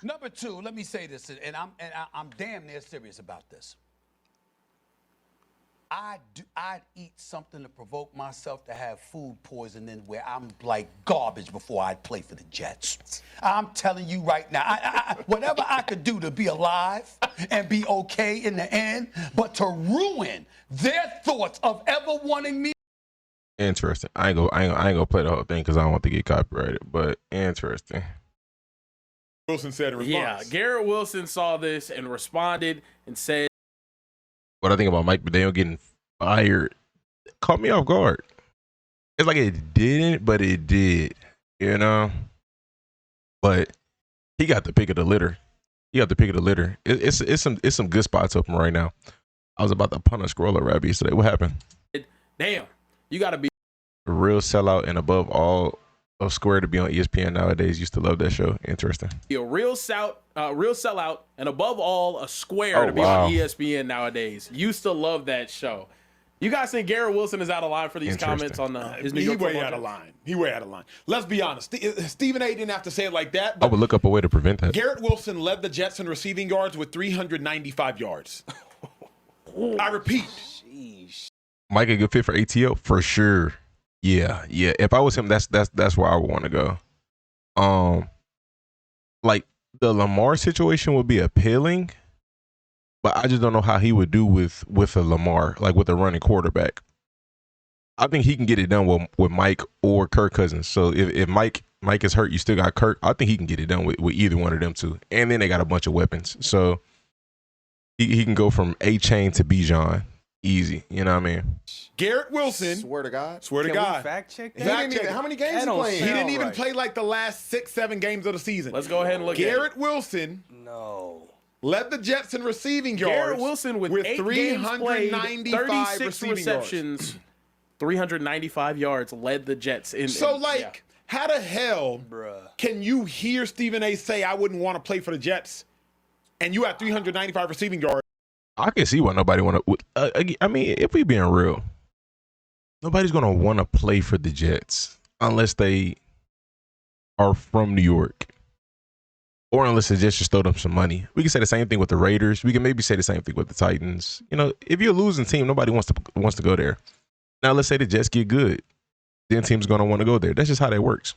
Number two, let me say this, and I'm damn near serious about this. I'd eat something to provoke myself to have food poisoning where I'm like garbage before I'd play for the Jets. I'm telling you right now, whatever I could do to be alive and be okay in the end, but to ruin their thoughts of ever wanting me. Interesting. I ain't gonna play the whole thing because I don't want to get copyrighted, but interesting. Wilson said in response. Yeah, Garrett Wilson saw this and responded and said, What I think about Mike McDaniel getting fired caught me off guard. It's like it didn't, but it did, you know? But he got the pick of the litter. It's some good spots open right now. I was about to punt a scroller rap yesterday. What happened? damn, you got to be A real sellout and above all of Square to be on ESPN nowadays. Used to love that show. Interesting. a real sellout, and above all, a square to be on ESPN nowadays. Used to love that show. You guys think Garrett Wilson is out of line for these comments on his New York? He way out of line. He way out of line. Let's be honest. Stephen A. didn't have to say it like that. I would look up a way to prevent that. Garrett Wilson led the Jets in receiving yards with 395 yards. I repeat. Mike a good fit for ATO for sure. Yeah. If I was him, that's where I would want to go. Like the Lamar situation would be appealing, but I just don't know how he would do with a Lamar, like with a running quarterback. I think he can get it done with Mike or Kirk Cousins. So if Mike is hurt, you still got Kirk. I think he can get it done with either one of them two. And then they got a bunch of weapons. So he can go from A-Chain to Bijan. Easy. You know what I mean? Garrett Wilson. Swear to God. Swear to Can God. we fact check He that? didn't even, how many games he don't playing? He didn't even right. play like the last 6-7 games of the season. Let's go ahead and look Garrett at it. Wilson No. led the Jets in receiving yards. Garrett Wilson with 8 games played, 395 36 receiving receptions, 395 yards, led the Jets in. So, yeah. how the hell can you hear Stephen A. say, I wouldn't want to play for the Jets, and you have 395 receiving yards? I can see why nobody want to. I mean, if we being real, nobody's going to want to play for the Jets unless they are from New York or unless the Jets just throw them some money. We can say the same thing with the Raiders. We can maybe say the same thing with the Titans. You know, if you're a losing team, nobody wants to go there. Now, let's say the Jets get good. Then team's going to want to go there. That's just how that works.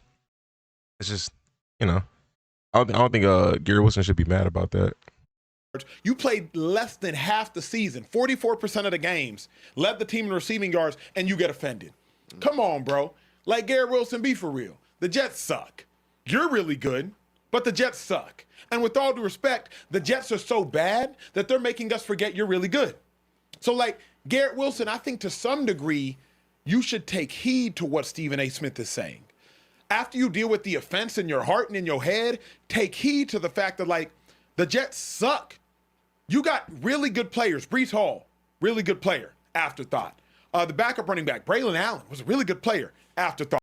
It's just, you know, I don't think Garrett Wilson should be mad about that. You played less than half the season, 44% of the games, led the team in receiving yards, and you get offended. Come on, bro. Like Garrett Wilson, be for real. The Jets suck. You're really good, but the Jets suck. And with all due respect, the Jets are so bad that they're making us forget you're really good. So, like, Garrett Wilson, I think to some degree, you should take heed to what Stephen A. Smith is saying. After you deal with the offense in your heart and in your head, take heed to the fact that, like, the Jets suck. You got really good players. Breece Hall, really good player. Afterthought. The backup running back, Braylon Allen, was a really good player. Afterthought.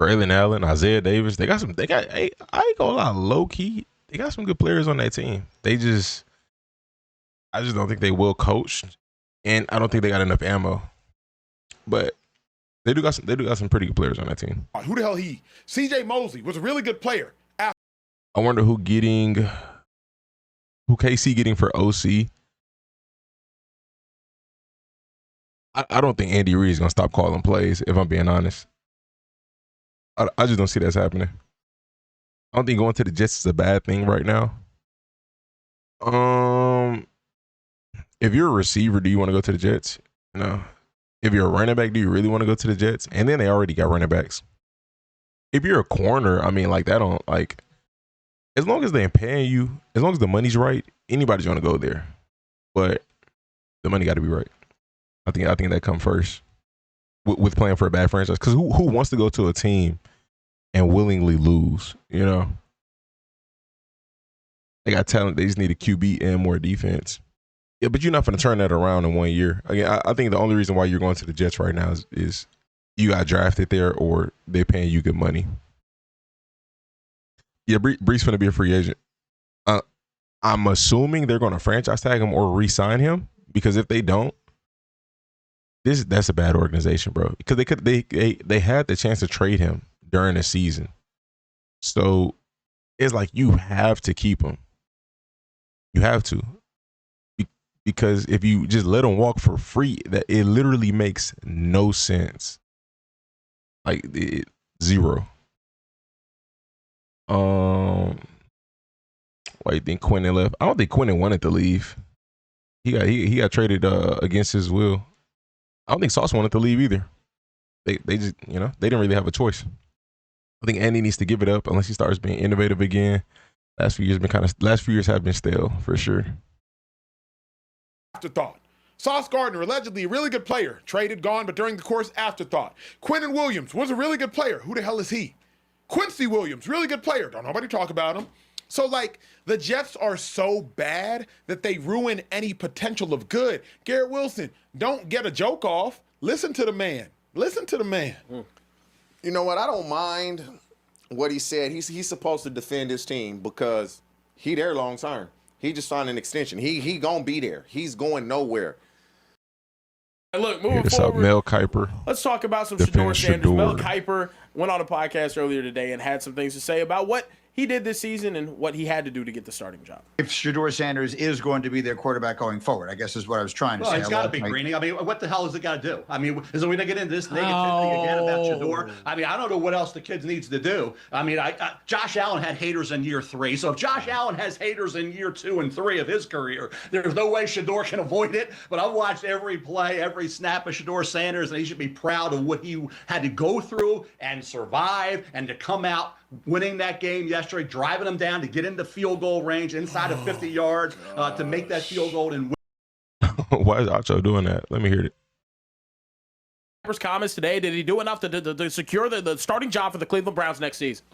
Braylon Allen, Isaiah Davis. I ain't gonna lie, low key, they got some good players on that team. I just don't think they will coach, and I don't think they got enough ammo. But they do got some pretty good players on that team. Who the hell he? C.J. Mosley was a really good player. I wonder who KC getting for OC. I don't think Andy Reid is gonna stop calling plays. If I'm being honest, I just don't see that's happening. I don't think going to the Jets is a bad thing right now. If you're a receiver, do you want to go to the Jets? No. If you're a running back, do you really want to go to the Jets? And then they already got running backs. If you're a corner, I mean, like that don't like. As long as they're paying you, as long as the money's right, anybody's gonna go there. But the money got to be right. I think that come first with playing for a bad franchise. Because who wants to go to a team and willingly lose? You know, they got talent. They just need a QB and more defense. Yeah, but you're not going to turn that around in 1 year. Again, I think the only reason why you're going to the Jets right now is you got drafted there or they're paying you good money. Yeah, Breece going to be a free agent. I'm assuming they're going to franchise tag him or re-sign him, because if they don't, that's a bad organization, bro. Because they had the chance to trade him during the season. So it's like you have to keep him. You have to. Because if you just let him walk for free, that it literally makes no sense. Like zero. Why you think Quentin left? I don't think Quentin wanted to leave. He got traded against his will. I don't think Sauce wanted to leave either. They just, they didn't really have a choice. I think Andy needs to give it up unless he starts being innovative again. Last few years have been stale for sure. Afterthought. Sauce Gardner, allegedly a really good player. Traded, gone, but during the course, afterthought. Quentin Williams was a really good player. Who the hell is he? Quincy Williams, really good player. Don't nobody talk about him. So, the Jets are so bad that they ruin any potential of good. Garrett Wilson, don't get a joke off. Listen to the man. Listen to the man. You know what? I don't mind what he said. He's supposed to defend his team because he there long term. He just signed an extension. He gonna be there. He's going nowhere. Look, moving Here's forward, Mel Kiper. let's talk about some Defend Shedeur Sanders. Shedeur. Mel Kiper went on a podcast earlier today and had some things to say about what he did this season and what he had to do to get the starting job. If Shedeur Sanders is going to be their quarterback going forward, I guess is what I was trying to say. Well, he's got to be Greeny. I mean, what the hell has it got to do? I mean, is we going to get into this negativity again about Shedeur? I mean, I don't know what else the kid needs to do. I mean, Josh Allen had haters in year 3. So if Josh Allen has haters in year 2 and 3 of his career, there's no way Shedeur can avoid it. But I've watched every play, every snap of Shedeur Sanders, and he should be proud of what he had to go through and survive and to come out winning that game yesterday, driving them down to get into field goal range inside of 50 yards to make that field goal and win. Why is Acho doing that? Let me hear it. Kiper's comments today, did he do enough to secure the starting job for the Cleveland Browns next season?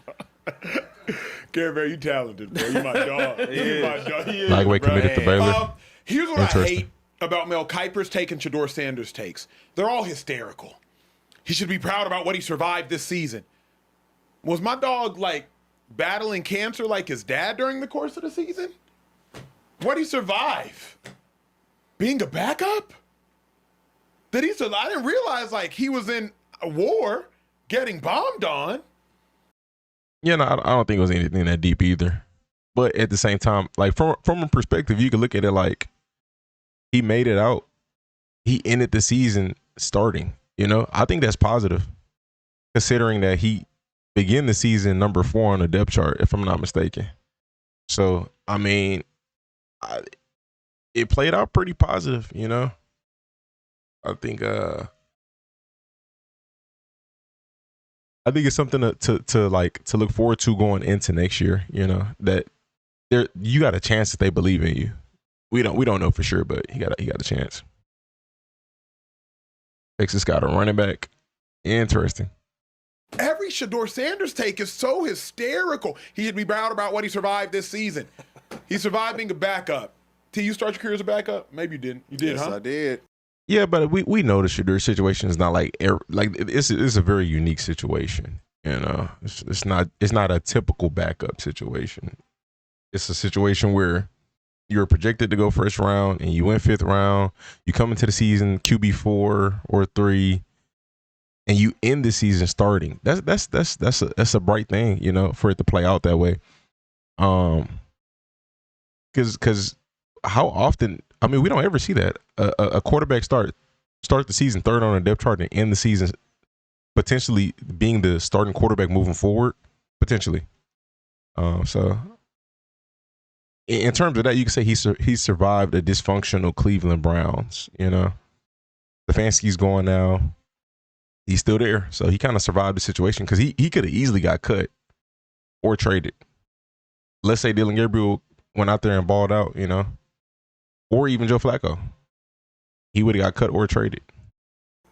Garrett, man, you talented, bro. You my dog. You my dog. He is, Lightweight bro. committed to Baylor. Here's what I Interesting. hate about Mel Kiper's take and Shedeur Sanders' takes. They're all hysterical. He should be proud about what he survived this season. Was my dog, battling cancer like his dad during the course of the season? What'd he survive? Being a backup? Did he survive? I didn't realize, he was in a war getting bombed on. Yeah, no, I don't think it was anything that deep either. But at the same time, from a perspective, you can look at it like he made it out. He ended the season starting. I think that's positive, considering that he began the season number 4 on the depth chart, if I'm not mistaken. So, I mean, it played out pretty positive, I think it's something to look forward to going into next year, that you got a chance that they believe in you. We don't know for sure, but he got a chance. Texas got a running back. Interesting. Every Shedeur Sanders take is so hysterical. He should be proud about what he survived this season. He survived being a backup. T, you start your career as a backup? Maybe you didn't. You did, Yes, huh? I did. Yeah, but we know the Shedeur situation is not it's a very unique situation. It's not a typical backup situation. It's a situation where you're projected to go first round and you went 5th round. You come into the season QB 4 or 3, and you end the season starting. That's a bright thing, for it to play out that way. Because how often? I mean, we don't ever see that a quarterback start the season 3rd on the depth chart and end the season potentially being the starting quarterback moving forward, potentially. So in terms of that, you can say he survived a dysfunctional Cleveland Browns. Stefanski's gone now. He's still there, so he kind of survived the situation because he could have easily got cut or traded. Let's say Dylan Gabriel went out there and balled out, or even Joe Flacco. He would have got cut or traded.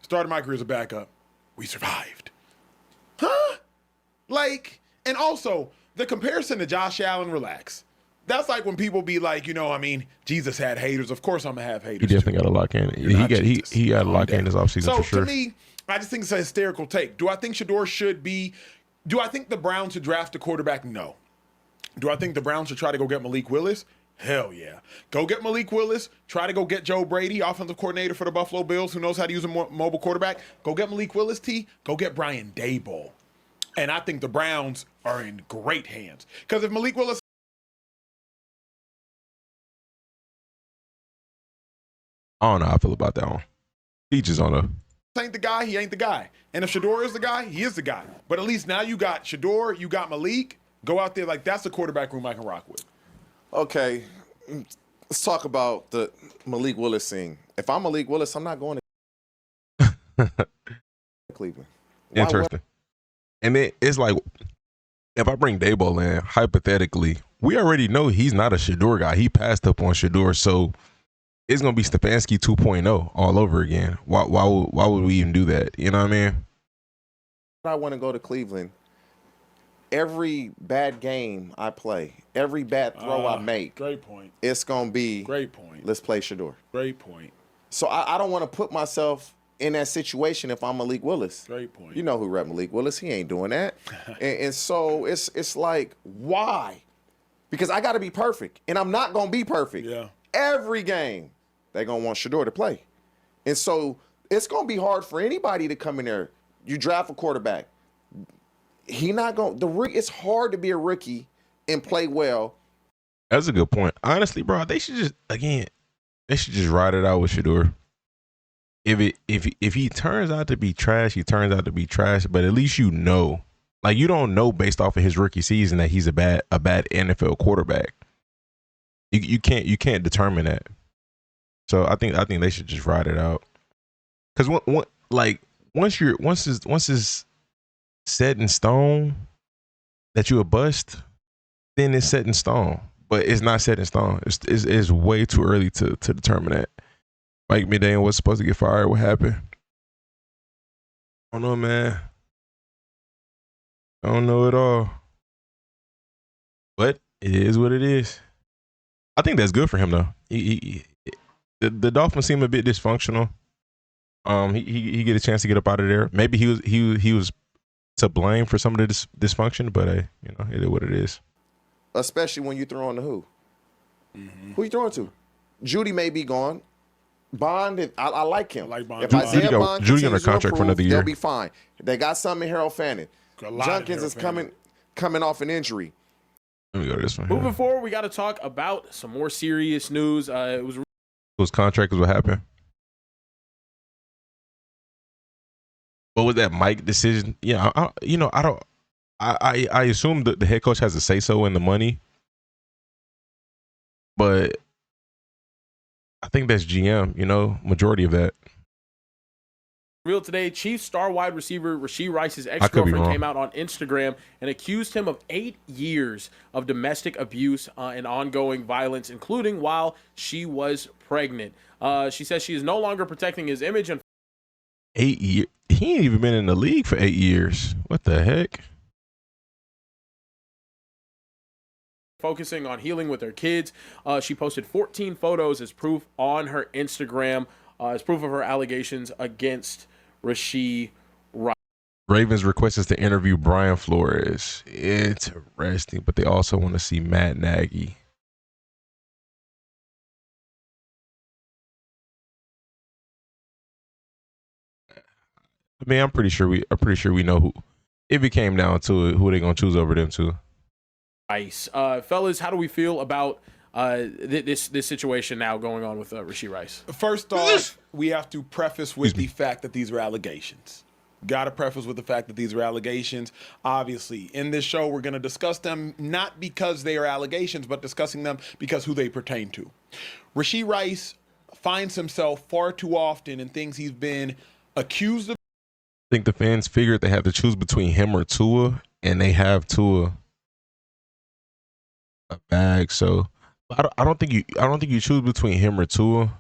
Started my career as a backup. We survived. Huh? And also, the comparison to Josh Allen, relax. That's like when people be like, Jesus had haters. Of course I'm going to have haters. He definitely got a lock in. He got a lock in this offseason so for sure. To me, I just think it's a hysterical take. Do I think do I think the Browns should draft a quarterback? No. Do I think the Browns should try to go get Malik Willis? Hell yeah. Go get Malik Willis. Try to go get Joe Brady, offensive coordinator for the Buffalo Bills, who knows how to use a mobile quarterback. Go get Malik Willis, T. Go get Brian Daboll. And I think the Browns are in great hands. Because if Malik Willis I don't know how I feel about that one. Peaches on her. ain't the guy, he ain't the guy. And if Shador is the guy, he is the guy. But at least now you got Shador, you got Malik. Go out there like that's the quarterback room I can rock with. Okay, let's talk about the Malik Willis thing. If I'm Malik Willis, I'm not going to Cleveland. Why Interesting. And then it's like, if I bring Daboll in, hypothetically, we already know he's not a Shador guy. He passed up on Shador, so it's gonna be Stefanski 2.0 all over again. Why would we even do that? You know what I mean? I want to go to Cleveland. Every bad game I play, every bad throw I make, Great point. it's gonna be Great point. let's play Shador. Great point. So I don't want to put myself in that situation if I'm Malik Willis. Great point. You know who rep Malik Willis? He ain't doing that. and so it's like, why? Because I got to be perfect, and I'm not gonna be perfect. Yeah. Every game, they're gonna want Shador to play, and so it's gonna be hard for anybody to come in there. You draft a quarterback. He not going it's hard to be a rookie and play well. That's a good point. Honestly, bro, they should just ride it out with Shador. If he turns out to be trash, he turns out to be trash. But at least you know, like you don't know based off of his rookie season that he's a bad NFL quarterback. You can't determine that. So I think they should just ride it out. Because once it's set in stone that you a bust, then it's set in stone. But it's not set in stone. It's way too early to determine that. Mike McDaniel was supposed to get fired. What happened? I don't know, man. I don't know at all. But it is what it is. I think that's good for him, though. The Dolphins seem a bit dysfunctional. He get a chance to get up out of there. Maybe he was to blame for some of the dysfunction, but it is what it is. Especially when you throw on the who. Mm-hmm. Who you throwing to? Judy may be gone. Bond, I like him. I like Bond. If Isaiah Bond Judy on a continues to contract for improve, another year. they'll be fine. They got some in Harold Fannin. Junkins is coming off an injury. Let me go to this one. Moving forward, we got to talk about some more serious news. Those contracts, what happened? What was that Mike decision? Yeah, I assume that the head coach has a say so in the money, but I think that's GM. Majority of that. Real today, Chiefs star wide receiver Rashee Rice's ex-girlfriend came out on Instagram and accused him of 8 years of domestic abuse and ongoing violence, including while she was pregnant. She says she is no longer protecting his image. And 8 years? He ain't even been in the league for 8 years. What the heck? Focusing on healing with her kids. She posted 14 photos as proof on her Instagram, as proof of her allegations against Rashee Rice. Ravens request us to interview Brian Flores. Interesting, but they also want to see Matt Nagy. I mean, I'm pretty sure we know who. If it came down to it, who they gonna choose over them two. Rice, fellas, how do we feel about this situation now going on with Rashee Rice? First off, we have to preface with the fact that these are allegations. Got to preface with the fact that these are allegations. Obviously, in this show, we're going to discuss them not because they are allegations, but discussing them because who they pertain to. Rashee Rice finds himself far too often in things he's been accused of. I think the fans figured they had to choose between him or Tua, and they have Tua a bag. So I don't think you choose between him or Tua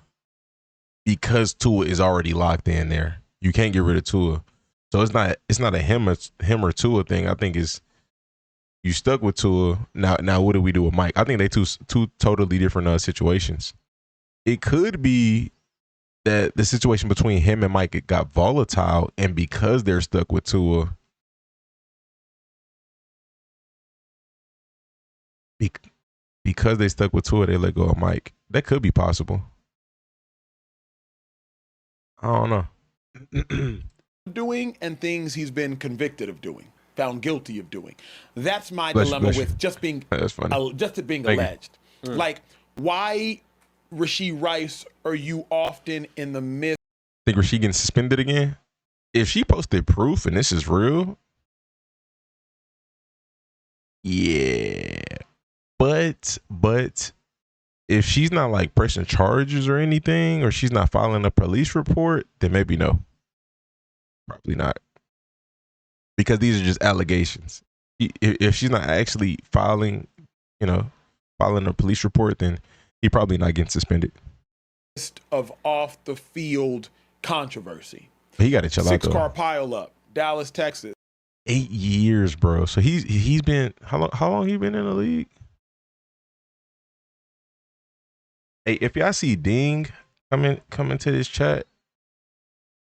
because Tua is already locked in there. You can't get rid of Tua. So it's not a him or Tua thing. I think it's you stuck with Tua. Now what do we do with Mike? I think they two totally different situations. It could be that the situation between him and Mike got volatile, and because they're stuck with Tua, because they stuck with Tua, they let go of Mike. That could be possible. I don't know. Doing and things he's been convicted of doing. found guilty of doing. That's my Bless you, dilemma bless you. with just being That's funny. just it being Thank you. alleged. Like, why, Rashee Rice, are you often in the midst? Think Rashee getting suspended again? If she posted proof and this is real, yeah. But if she's not like pressing charges or anything, or she's not filing a police report, then maybe no. Probably not. Because these are just allegations. If she's not actually filing a police report, then he probably not getting suspended. Of off the field controversy. He got to chill out though. 6-car pile up, Dallas, Texas. 8 years, bro. So he's been how long he been in the league? Hey, if y'all see Ding come into this chat,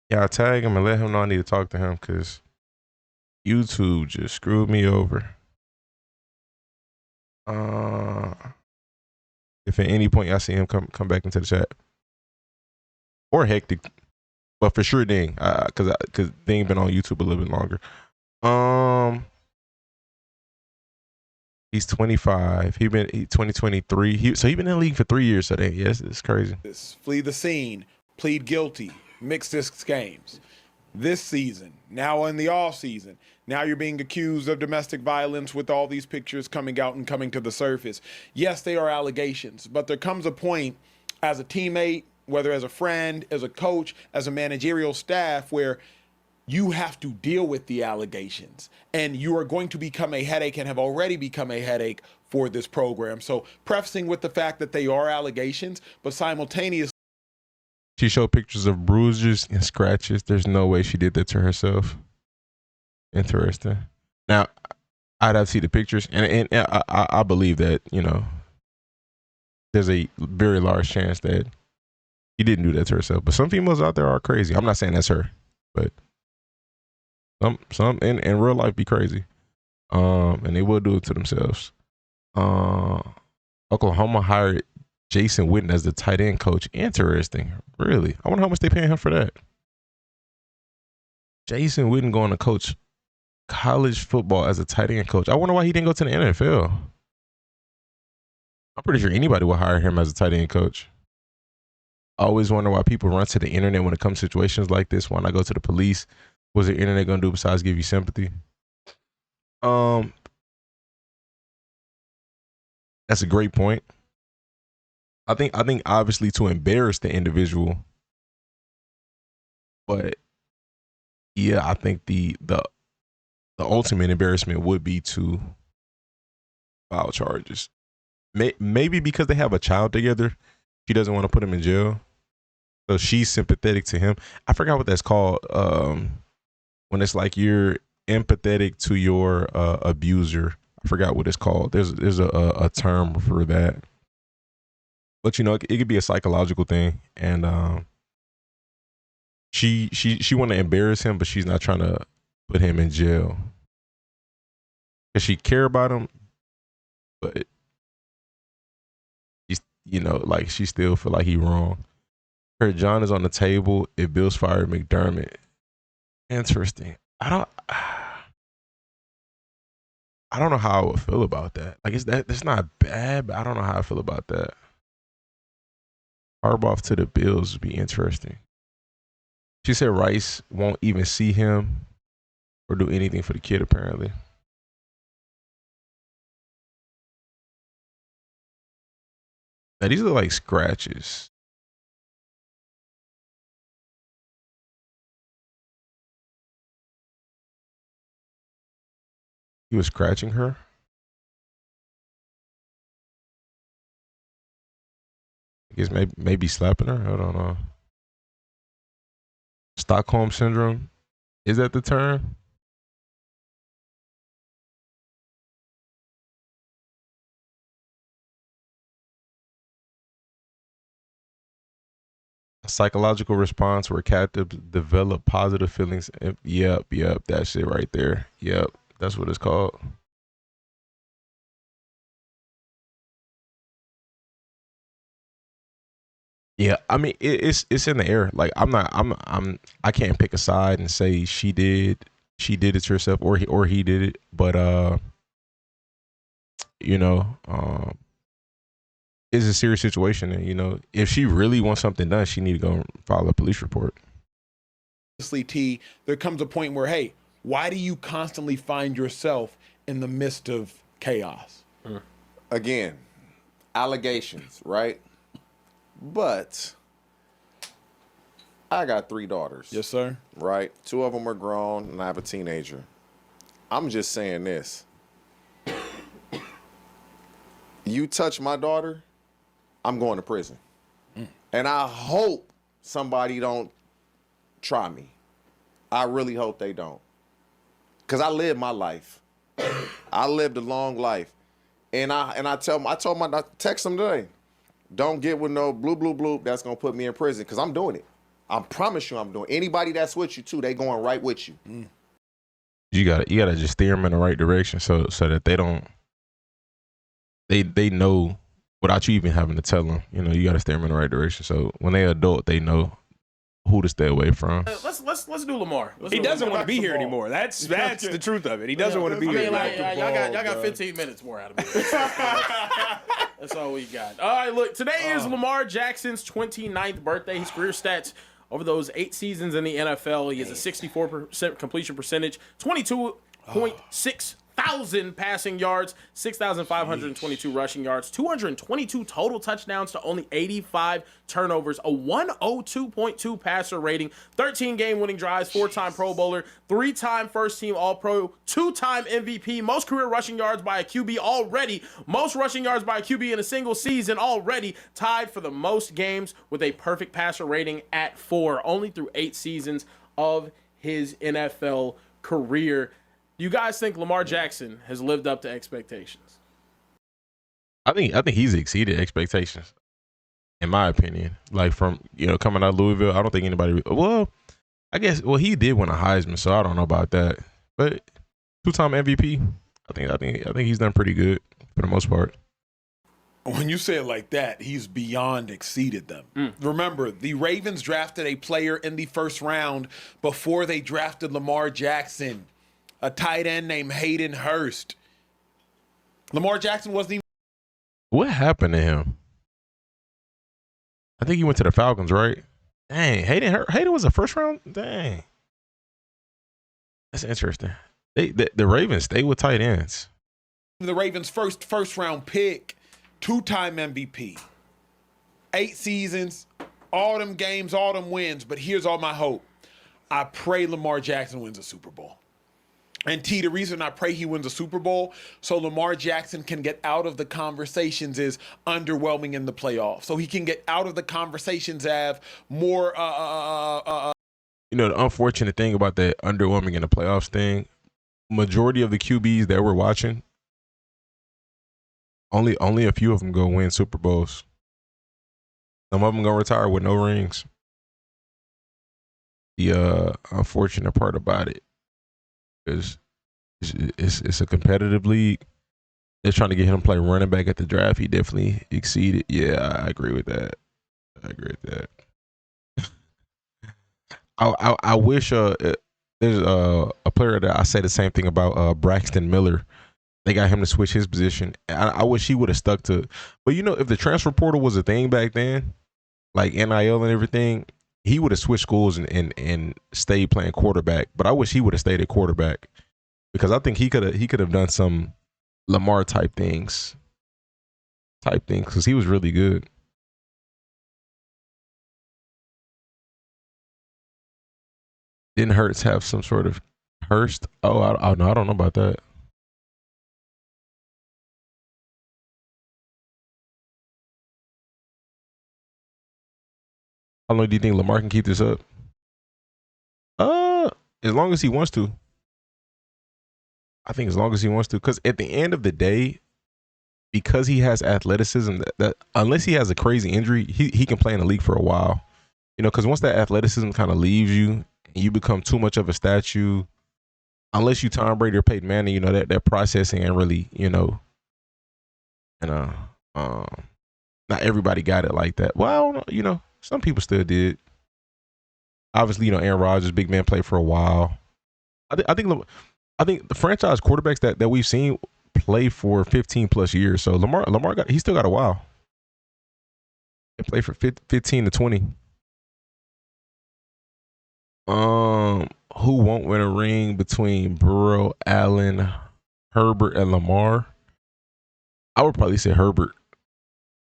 y'all tag him and let him know I need to talk to him because YouTube just screwed me over. If at any point y'all see him come back into the chat, or Hectic, but for sure Ding, because Ding been on YouTube a little bit longer. He's 25. He 2023. So he been in the league for 3 years. So yes, it's crazy. Flee the scene, plead guilty, mixed discs games. This season, now in the off season, now you're being accused of domestic violence with all these pictures coming out and coming to the surface. Yes, they are allegations, but there comes a point as a teammate, whether as a friend, as a coach, as a managerial staff, where you have to deal with the allegations, and you are going to become a headache and have already become a headache for this program. So prefacing with the fact that they are allegations, but simultaneously, She showed pictures of bruises and scratches. There's no way she did that to herself. Interesting. Now, I'd have to see the pictures, and I believe that, there's a very large chance that she didn't do that to herself. But some females out there are crazy. I'm not saying that's her, but some in real life be crazy. And they will do it to themselves. Oklahoma hired Jason Witten as the tight end coach. Interesting. Really? I wonder how much they paying him for that. Jason Witten going to coach college football as a tight end coach. I wonder why he didn't go to the NFL. I'm pretty sure anybody would hire him as a tight end coach. I always wonder why people run to the internet when it comes to situations like this. Why not go to the police? What's the internet going to do besides give you sympathy? That's a great point. I think obviously to embarrass the individual, but yeah, I think the ultimate embarrassment would be to file charges. Maybe because they have a child together, she doesn't want to put him in jail, so she's sympathetic to him. I forgot what that's called. When it's like you're empathetic to your abuser. I forgot what it's called. There's a term for that. But it could be a psychological thing, and she want to embarrass him, but she's not trying to put him in jail because she care about him, but she's she still feel like he wrong. Her John is on the table if Bills fired McDermott. Interesting. I don't know how I would feel about that. Like that's not bad, but I don't know how I feel about that. Harbaugh to the Bills would be interesting. She said Rice won't even see him or do anything for the kid, apparently. Now, these look like scratches. He was scratching her. I guess maybe slapping her. I don't know. Stockholm syndrome. Is that the term? A psychological response where captives develop positive feelings. Yep. That shit right there. Yep. That's what it's called. Yeah, I mean it's in the air. Like I can't pick a side and say she did she did it to herself or he did it. But it's a serious situation, and if she really wants something done, she need to go and file a police report. T, there comes a point where, hey, why do you constantly find yourself in the midst of chaos? Again, allegations, right? But I got 3 daughters. Yes, sir. Right? 2 of them are grown, and I have a teenager. I'm just saying this. You touch my daughter, I'm going to prison. And I hope somebody don't try me. I really hope they don't. Because I lived my life. I lived a long life. And I text them today, don't get with no bloop that's going to put me in prison, because I'm doing it. I promise you I'm doing it. Anybody that's with you, too, they going right with you. You gotta just steer them in the right direction so that they don't, they know without you even having to tell them. You gotta steer them in the right direction. So when they're adult, they know who to stay away from. Let's do Lamar. He doesn't want to be here anymore. That's the truth of it. He doesn't want to be here. Y'all got 15 minutes more out of me. That's all we got. All right, look, today is Lamar Jackson's 29th birthday. His career stats over those 8 seasons in the NFL, he has a 64% completion percentage, 22.6 thousand passing yards, 6,522 rushing yards, 222 total touchdowns to only 85 turnovers, a 102.2 passer rating, 13 game-winning drives, 4-time Pro Bowler, 3-time first-team All-Pro, 2-time MVP, most career rushing yards by a QB already, most rushing yards by a QB in a single season already, tied for the most games with a perfect passer rating at 4, only through 8 seasons of his NFL career. Do you guys think Lamar Jackson has lived up to expectations? I think he's exceeded expectations, in my opinion. Like, from coming out of Louisville, I don't think anybody. Well, I guess he did win a Heisman, so I don't know about that. But 2-time MVP, I think he's done pretty good for the most part. When you say it like that, he's beyond exceeded them. Remember, the Ravens drafted a player in the first round before they drafted Lamar Jackson, a tight end named Hayden Hurst. Lamar Jackson wasn't even. What happened to him? I think he went to the Falcons, right? Dang, Hayden was a first round? Dang. That's interesting. The Ravens stay with tight ends. The Ravens' first round pick, 2-time MVP. 8 seasons, all them games, all them wins. But here's all my hope. I pray Lamar Jackson wins a Super Bowl. And T, the reason I pray he wins a Super Bowl so Lamar Jackson can get out of the conversations is underwhelming in the playoffs. So he can get out of the conversations, have more. The unfortunate thing about that underwhelming in the playoffs thing, majority of the QBs that we're watching, only a few of them go win Super Bowls. Some of them gonna retire with no rings. The unfortunate part about it is it's a competitive league. They're trying to get him to play running back at the draft. He definitely exceeded. Yeah, I agree with that. I wish there's a player that I say the same thing about, Braxton Miller. They got him to switch his position. I wish he would have stuck to. But if the transfer portal was a thing back then, like NIL and everything, he would have switched schools and stayed playing quarterback. But I wish he would have stayed at quarterback, because I think he could have done some Lamar type things, because he was really good. Didn't Hurts have some sort of Hurst? Oh, I don't know about that. How long do you think Lamar can keep this up? As long as he wants to. I think as long as he wants to, because at the end of the day, because he has athleticism, that unless he has a crazy injury, he can play in the league for a while. Because once that athleticism kind of leaves you and you become too much of a statue, unless you Tom Brady or Peyton Manning, that processing ain't really, not everybody got it like that. Well, some people still did. Obviously, Aaron Rodgers, big man, played for a while. I think the franchise quarterbacks that we've seen play for 15 plus years. So Lamar he still got a while. They play for 15 to 20. Who won't win a ring between Burrow, Allen, Herbert, and Lamar? I would probably say Herbert.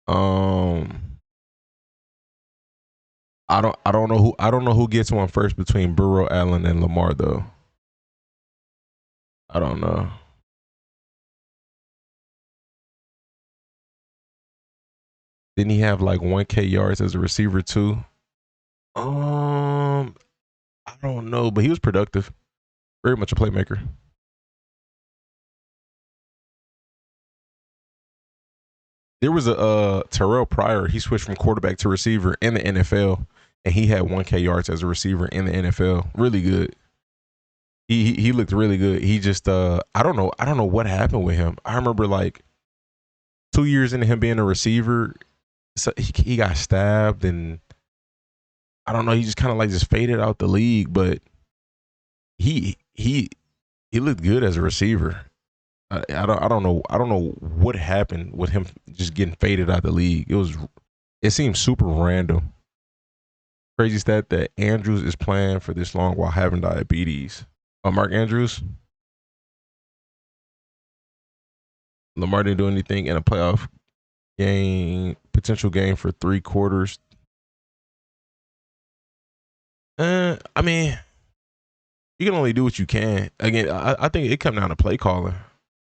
I don't know who gets one first between Burrow, Allen, and Lamar though. I don't know. Didn't he have like 1K yards as a receiver too? I don't know, but he was productive. Very much a playmaker. There was a Terrell Pryor. He switched from quarterback to receiver in the NFL, and he had 1K yards as a receiver in the NFL. Really good. He looked really good. He just I don't know what happened with him. I remember like 2 years into him being a receiver, so he got stabbed, and I don't know. He just kind of like just faded out the league, but he looked good as a receiver. I don't know what happened with him just getting faded out the league. It seemed super random. Crazy stat that Andrews is playing for this long while having diabetes. Mark Andrews. Lamar didn't do anything in a playoff game, potential game for 3 quarters. I mean, you can only do what you can. Again, I think it comes down to play calling.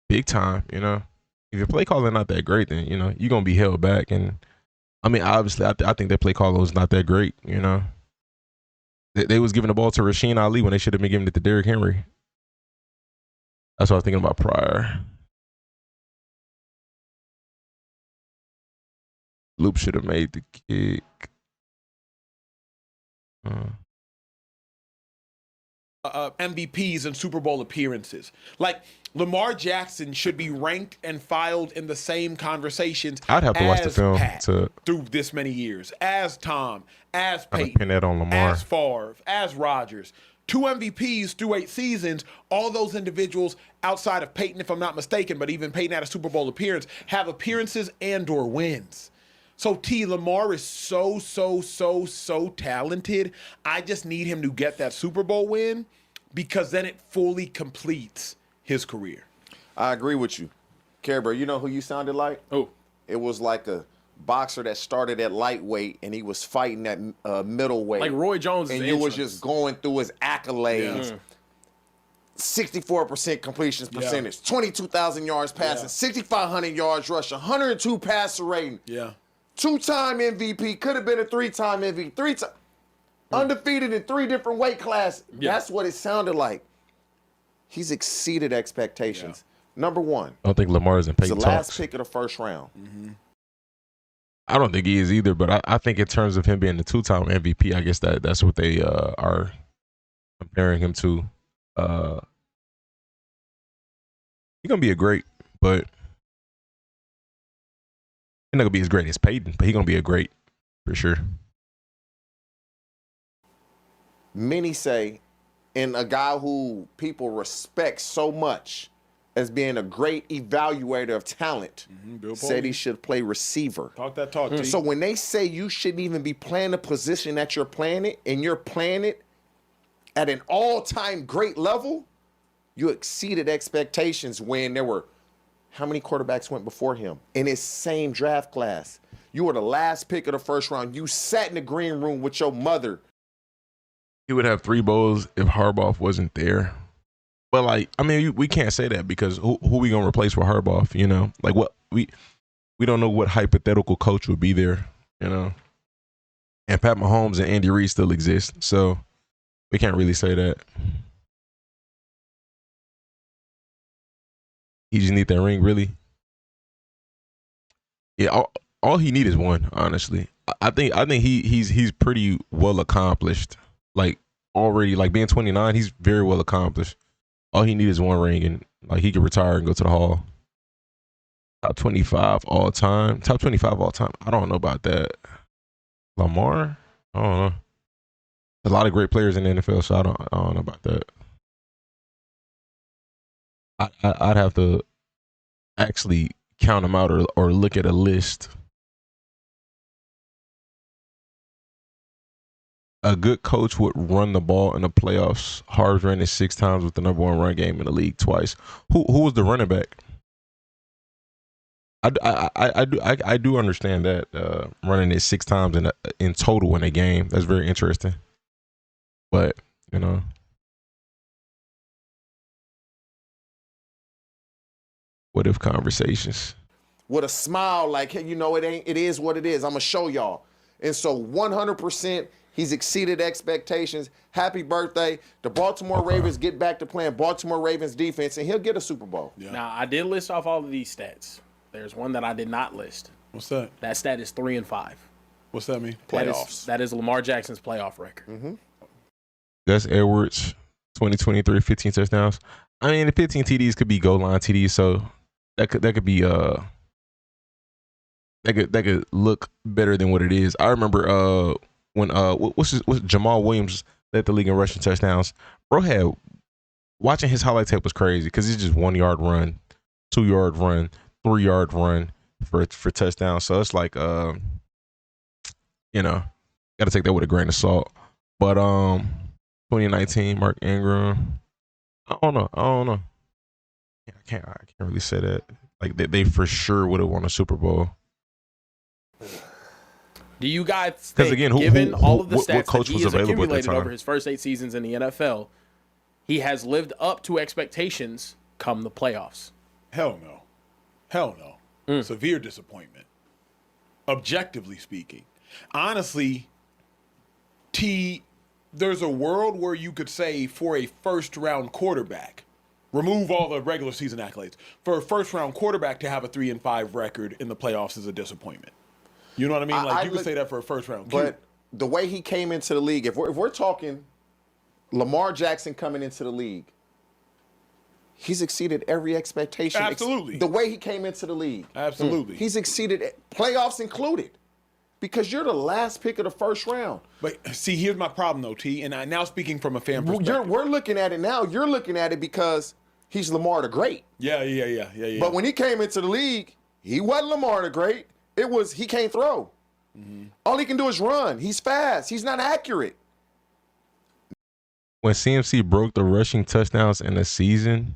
Big time, you know. If your play calling not that great, then, you know, you're going to be held back. And, I mean, obviously, I think their play calling was not that great, you know. They was giving the ball to Rashee Ali when they should have been giving it to Derrick Henry. That's what I was thinking about Pryor. Loop should have made the kick. MVPs and Super Bowl appearances. Like, Lamar Jackson should be ranked and filed in the same conversations. I'd have to watch the film Pat to through this many years, as Tom, as Peyton, pin that on Lamar. as Favre, as Rodgers. 2 MVPs through 8 seasons. All those individuals outside of Peyton, if I'm not mistaken, but even Peyton had a Super Bowl appearance, have appearances and/or wins. So Lamar is so talented. I just need him to get that Super Bowl win, because then it fully completes his career. I agree with you. Care Bear, you know who you sounded like? Oh, It was like a boxer that started at lightweight and he was fighting at middleweight. like Roy Jones. and you was just going through his accolades. 64% completion percentage, 22,000 yards passing, 6,500 yards rushing, 102 passer rating. Yeah. 2-time MVP, could have been a 3-time MVP, 3-time undefeated in 3 different weight classes. Yeah. That's what it sounded like. He's exceeded expectations. Number 1, I don't think Lamar is in he's the Peyton last talks. pick of the first round. I don't think he is either, but I think in terms of him being the 2-time MVP, I guess that's what they are comparing him to. He's gonna be a great, but he's not gonna be as great as Peyton, but he's gonna be a great for sure. Many say, and a guy who people respect so much as being a great evaluator of talent, Bill said he Polian. should play receiver. Talk that talk, T. So when they say you shouldn't even be playing the position that you're playing it, and you're playing it at an all-time great level, you exceeded expectations when there were, how many quarterbacks went before him in his same draft class? You were the last pick of the first round. You sat in the green room with your mother. He would have 3 bowls if Harbaugh wasn't there. But like, I mean, we can't say that because who we gonna replace with Harbaugh? You know, like what we don't know what hypothetical coach would be there. You know, and Pat Mahomes and Andy Reid still exist, so we can't really say that. He just need that ring, really. Yeah, all he need is one. Honestly, I think he's pretty well accomplished. Like already, like being 29, he's very well accomplished. All he needs is one ring, and like he can retire and go to the Hall. Top 25 all time. Top 25 all time. I don't know about that. Lamar? I don't know. A lot of great players in the NFL, so I don't know about that. I'd have to actually count them out or look at a list. A good coach would run the ball in the playoffs. Harbaugh ran it 6 times with the number 1 run game in the league twice. Who was the running back? I do understand that running it 6 times in total in a game. That's very interesting. But what if conversations? With a smile, like, hey, it is what it is. I'm gonna show y'all. And so 100%, he's exceeded expectations. Happy birthday. The Baltimore Ravens get back to playing Baltimore Ravens defense, and he'll get a Super Bowl. Yeah. Now, I did list off all of these stats. There's one that I did not list. What's that? That stat is 3-5. What's that mean? Playoffs. That is Lamar Jackson's playoff record. Mm-hmm. Gus Edwards, 2023, 15 touchdowns. I mean, the 15 TDs could be goal line TDs, so that could be that could look better than what it is. I remember when what's Jamal Williams led the league in rushing touchdowns. Bro had watching his highlight tape was crazy because it's just 1 yard run, 2 yard run, 3 yard run for touchdowns. So it's like got to take that with a grain of salt. But 2019, Mark Ingram. I don't know. Yeah, I can't really say that. Like they for sure would have won a Super Bowl. Do you guys think, again, given all of the stats what coach that he was has available at that accumulated time? over his first 8 seasons in the NFL, he has lived up to expectations come the playoffs? Hell no. Severe disappointment. Objectively speaking. Honestly, there's a world where you could say for a first-round quarterback, remove all the regular season accolades, for a first-round quarterback to have a 3-5 record in the playoffs is a disappointment. You know what I mean? Like, you could say that for a first-round. But the way he came into the league, if we're talking Lamar Jackson coming into the league, he's exceeded every expectation. Absolutely. The way he came into the league. Absolutely. He's exceeded playoffs included. Because you're the last pick of the first round. But see, here's my problem though, T. And now speaking from a fan perspective. We're looking at it now. You're looking at it because he's Lamar the Great. Yeah. But when he came into the league, he wasn't Lamar the Great. It was he can't throw. Mm-hmm. All he can do is run. He's fast. He's not accurate. When CMC broke the rushing touchdowns in a season,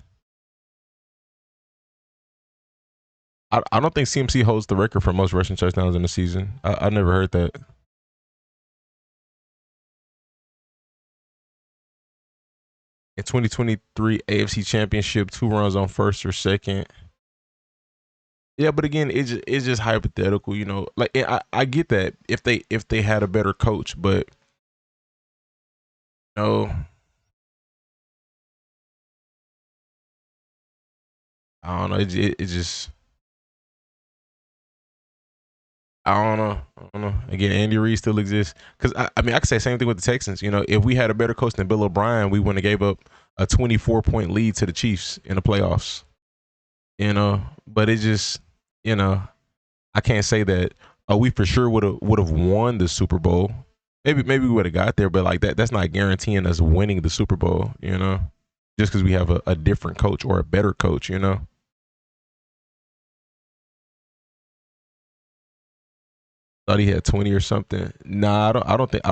I don't think CMC holds the record for most rushing touchdowns in a season. I never heard that. In 2023 AFC Championship, 2 runs on first or second. Yeah, but again, it's just hypothetical, Like I get that if they had a better coach, but no. I don't know. It just. I don't know. Again, Andy Reid still exists. Because, I mean, I could say the same thing with the Texans. If we had a better coach than Bill O'Brien, we wouldn't have gave up a 24-point lead to the Chiefs in the playoffs. But it just, I can't say that, we for sure would have won the Super Bowl. Maybe we would have got there, but like that's not guaranteeing us winning the Super Bowl, just because we have a different coach or a better coach, Thought he had 20 or something. Nah, I don't think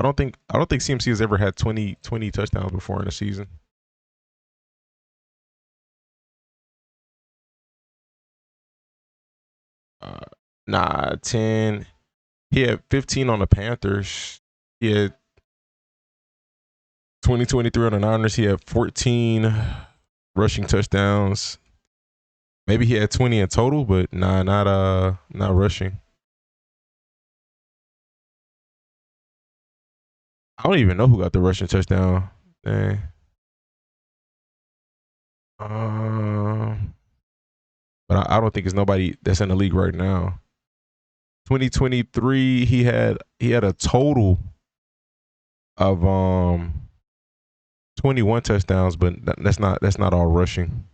CMC has ever had 20 touchdowns before in a season. Nah, 10. He had 15 on the Panthers. He had 2023 on the Niners. He had 14 rushing touchdowns. Maybe he had 20 in total, but nah, not rushing. I don't even know who got the rushing touchdown. Dang. But I don't think it's nobody that's in the league right now. 2023, he had a total of 21 touchdowns, but that's not all rushing.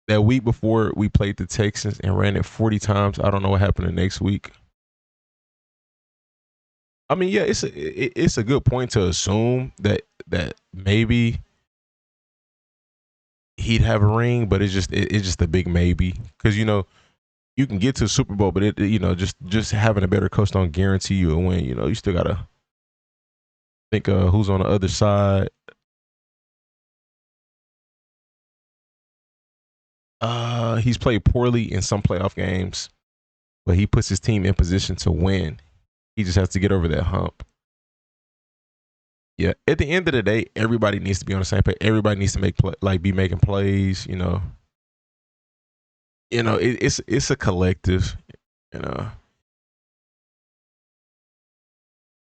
that week before we played the Texans and ran it 40 times. I don't know what happened the next week. I mean, yeah, it's a good point to assume that maybe he'd have a ring, but it's just a big maybe, because you can get to the Super Bowl, but just having a better coach don't guarantee you a win. You still gotta think who's on the other side. He's played poorly in some playoff games, but he puts his team in position to win. He just has to get over that hump. Yeah, at the end of the day, everybody needs to be on the same page. Everybody needs to be making plays. It's a collective.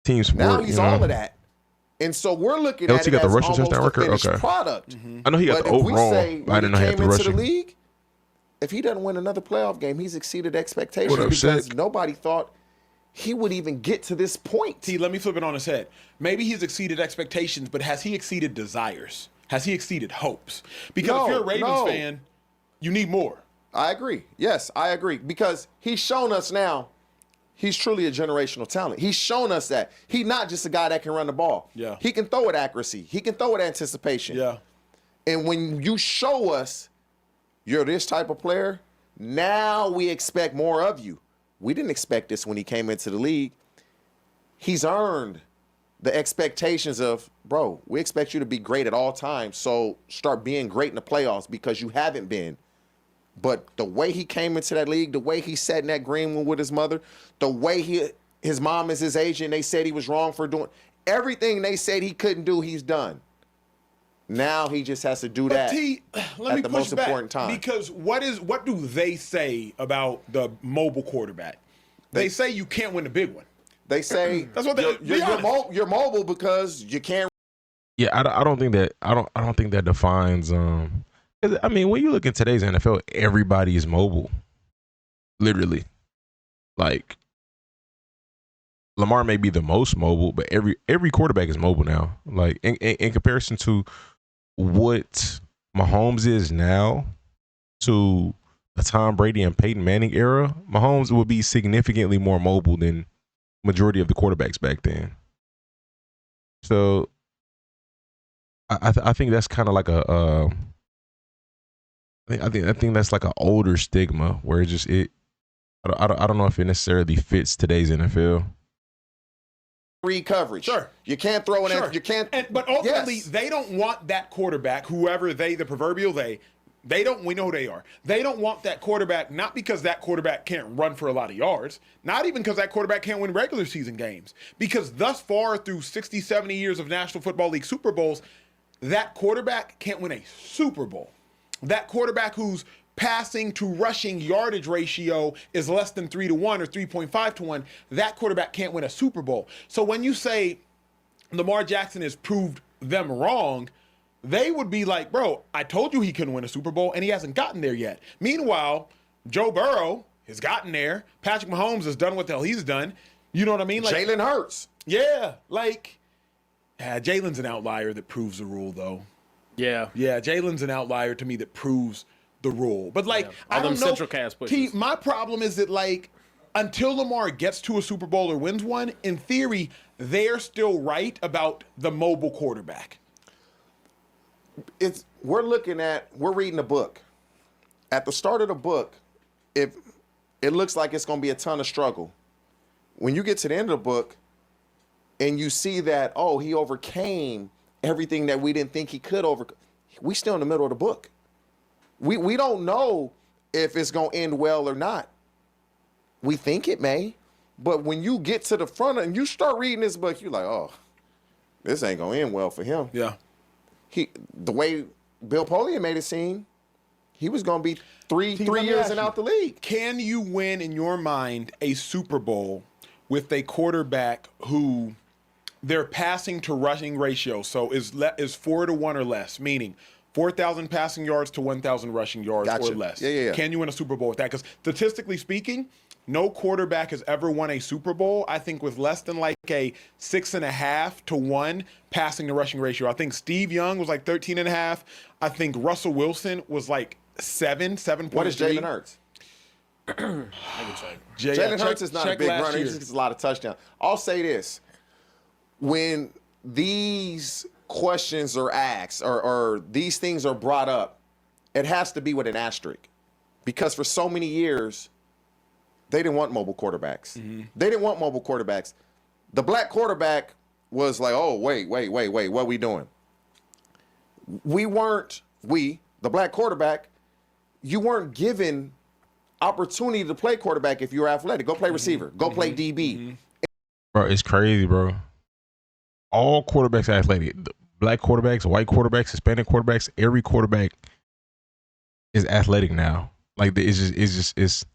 Team sport. Now he's all of that, and so we're looking at he it got the as rushing almost touchdown a record? finished Okay. product. I know he got But the if we overall. say But I didn't know he when had he the came into the rushing. league, if he doesn't win another playoff game, he's exceeded expectations What up, because Sick? nobody thought he would even get to this point. T, let me flip it on his head. Maybe he's exceeded expectations, but has he exceeded desires? Has he exceeded hopes? Because if you're a Ravens fan, you need more. I agree. Yes, I agree. Because he's shown us now he's truly a generational talent. He's shown us that. He's not just a guy that can run the ball. Yeah. He can throw with accuracy. He can throw with anticipation. Yeah. And when you show us you're this type of player, now we expect more of you. We didn't expect this when he came into the league. He's earned the expectations of, bro, we expect you to be great at all times, so start being great in the playoffs because you haven't been. But the way he came into that league, the way he sat in that green room with his mother, the way his mom is his agent, they said he was wrong for doing everything they said he couldn't do, he's done. Now he just has to do that T, let me at the push most back, important time. because what do they say about the mobile quarterback? They say you can't win the big one. They say That's what they- be honest. you're mobile because you can't. Yeah, I don't think that I don't think that defines. I mean, when you look at today's NFL, everybody is mobile. Literally, like Lamar may be the most mobile, but every quarterback is mobile now. Like in comparison to what Mahomes is now to the Tom Brady and Peyton Manning era, Mahomes will be significantly more mobile than majority of the quarterbacks back then. So I think that's kind of like a I think that's like an older stigma where I don't know if it necessarily fits today's NFL. Read coverage. Sure. You can't throw Sure. You can't. But ultimately, Yes. they don't want that quarterback, whoever the proverbial they don't, we know who they are. They don't want that quarterback, not because that quarterback can't run for a lot of yards, not even because that quarterback can't win regular season games. Because thus far through 60, 70 years of National Football League Super Bowls, that quarterback can't win a Super Bowl. That quarterback whose passing to rushing yardage ratio is less than 3-1 or 3.5-1, that quarterback can't win a Super Bowl. So when you say Lamar Jackson has proved them wrong, they would be like, bro, I told you he couldn't win a Super Bowl, and he hasn't gotten there yet. Meanwhile, Joe Burrow has gotten there. Patrick Mahomes has done what the hell he's done. You know what I mean? Like, Jalen Hurts. Yeah, Jalen's an outlier that proves the rule, though. Yeah. Yeah, Jalen's an outlier to me that proves the rule. But, All I them don't know. central cast pushes. My problem is that, until Lamar gets to a Super Bowl or wins one, in theory, they're still right about the mobile quarterback. We're reading a book. At the start of the book, it looks like it's going to be a ton of struggle. When you get to the end of the book and you see that, he overcame everything that we didn't think he could overcome, we still in the middle of the book. We don't know if it's going to end well or not. We think it may, but when you get to the front and you start reading this book, you're like, this ain't going to end well for him. Yeah. The way Bill Polian made it seem, he was going to be three years and out the league. Can you win, in your mind, a Super Bowl with a quarterback who their passing to rushing ratio is 4-1 or less, meaning 4,000 passing yards to 1,000 rushing yards Gotcha. or less? Yeah. Can you win a Super Bowl with that? Because statistically speaking, no quarterback has ever won a Super Bowl, I think, with less than a 6.5 to 1 passing to rushing ratio. I think Steve Young was 13.5. I think Russell Wilson was 7.3. What is Jalen Hurts? I can check. Jalen Hurts is not a big runner. He Year. just gets a lot of touchdowns. I'll say this. When these questions are asked or these things are brought up, it has to be with an asterisk. Because for so many years, they didn't want mobile quarterbacks. They didn't want mobile quarterbacks. The black quarterback was like, oh, wait, what are we doing? The black quarterback, you weren't given opportunity to play quarterback if you were athletic. Go play receiver. Go play DB. Bro, it's crazy, bro. All quarterbacks are athletic. Black quarterbacks, white quarterbacks, Hispanic quarterbacks, every quarterback is athletic now. Like it's just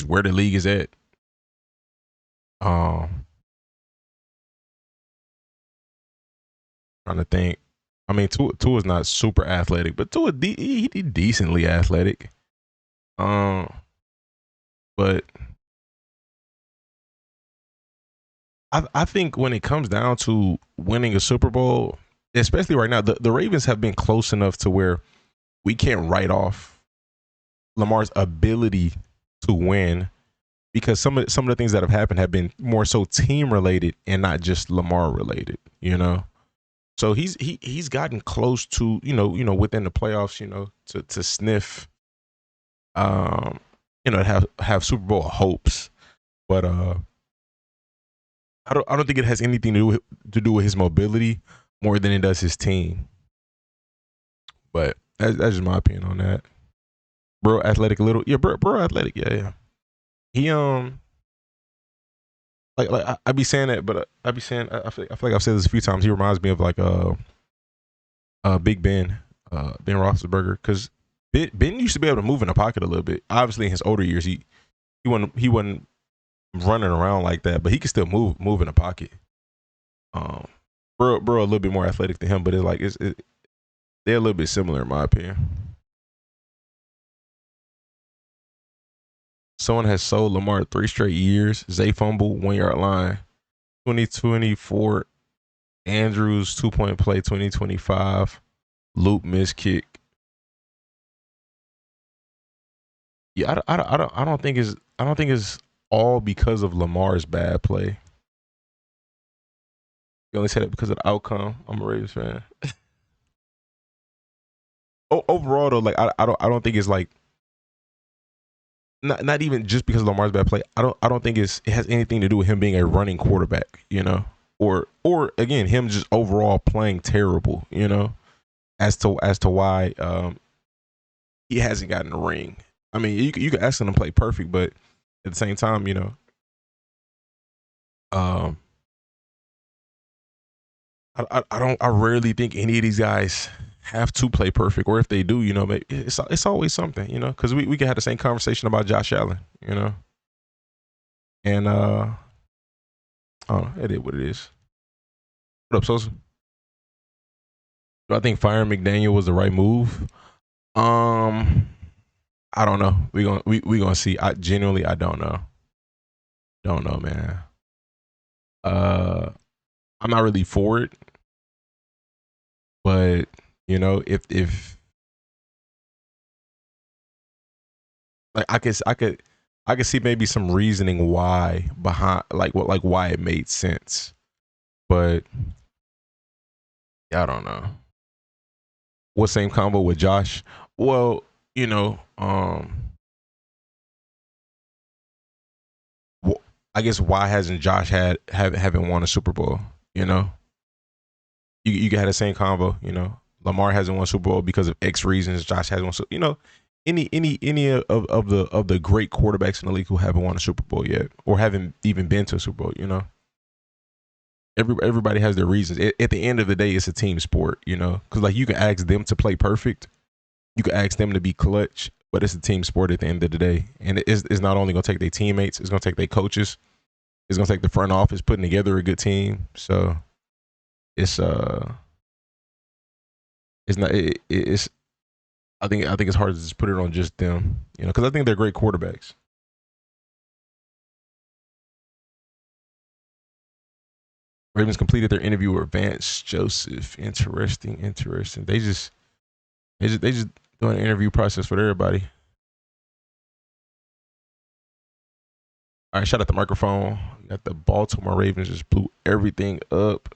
where the league is at. Trying to think. I mean, Tua is not super athletic, but Tua he decently athletic. But I think when it comes down to winning a Super Bowl, especially right now, the Ravens have been close enough to where we can't write off Lamar's ability to win, because some of the things that have happened have been more so team related and not just Lamar related, you know. So he's gotten close to, you know, within the playoffs, you know, to sniff, you know, have Super Bowl hopes, but I don't think it has anything to do with his mobility more than it does his team. But that's just my opinion on that. Bro, athletic a little, yeah, bro, athletic, yeah. He like I be saying that, but I be saying I feel like I've said this a few times. He reminds me of like Big Ben, Ben Roethlisberger, because Ben used to be able to move in the pocket a little bit. Obviously, in his older years, he wasn't running around like that, but he could still move in the pocket. Bro, a little bit more athletic than him, but it's like they're a little bit similar in my opinion. Someone has sold Lamar 3 straight years. Zay fumble, 1 yard line. 2024, Andrews 2-point play. 2025, loop miss kick. Yeah, I don't think it's all because of Lamar's bad play. You only say that because of the outcome. I'm a Ravens fan. Overall though, like I don't think it's like not even just because of Lamar's bad play. I don't think it has anything to do with him being a running quarterback, you know, or again him just overall playing terrible, you know, as to why he hasn't gotten a ring. I mean, you could ask him to play perfect, but at the same time, you know, I rarely think any of these guys have to play perfect, or if they do, you know, maybe it's always something, you know, because we can have the same conversation about Josh Allen, you know, and it is what it is. What up, Sosa? Do I think firing McDaniel was the right move? I don't know. We gonna see. I genuinely don't know. Don't know, man. I'm not really for it, but you know, if like I could see maybe some reasoning why behind why it made sense, but I don't know. What same combo with Josh? Well, you know, I guess why hasn't Josh haven't won a Super Bowl? You know, you had the same combo. You know, Lamar hasn't won a Super Bowl because of X reasons. Josh hasn't won. You know, any of the great quarterbacks in the league who haven't won a Super Bowl yet, or haven't even been to a Super Bowl. You know, everybody has their reasons. At the end of the day, it's a team sport. You know, because like you can ask them to play perfect, you can ask them to be clutch, but it's a team sport at the end of the day. And it's not only going to take their teammates, it's going to take their coaches. It's going to take the front office putting together a good team. So it's not, it's, I think it's hard to just put it on just them, you know, because I think they're great quarterbacks. Ravens completed their interview with Vance Joseph. Interesting. They just doing an interview process with everybody. All right, shout out the microphone. We got the Baltimore Ravens just blew everything up.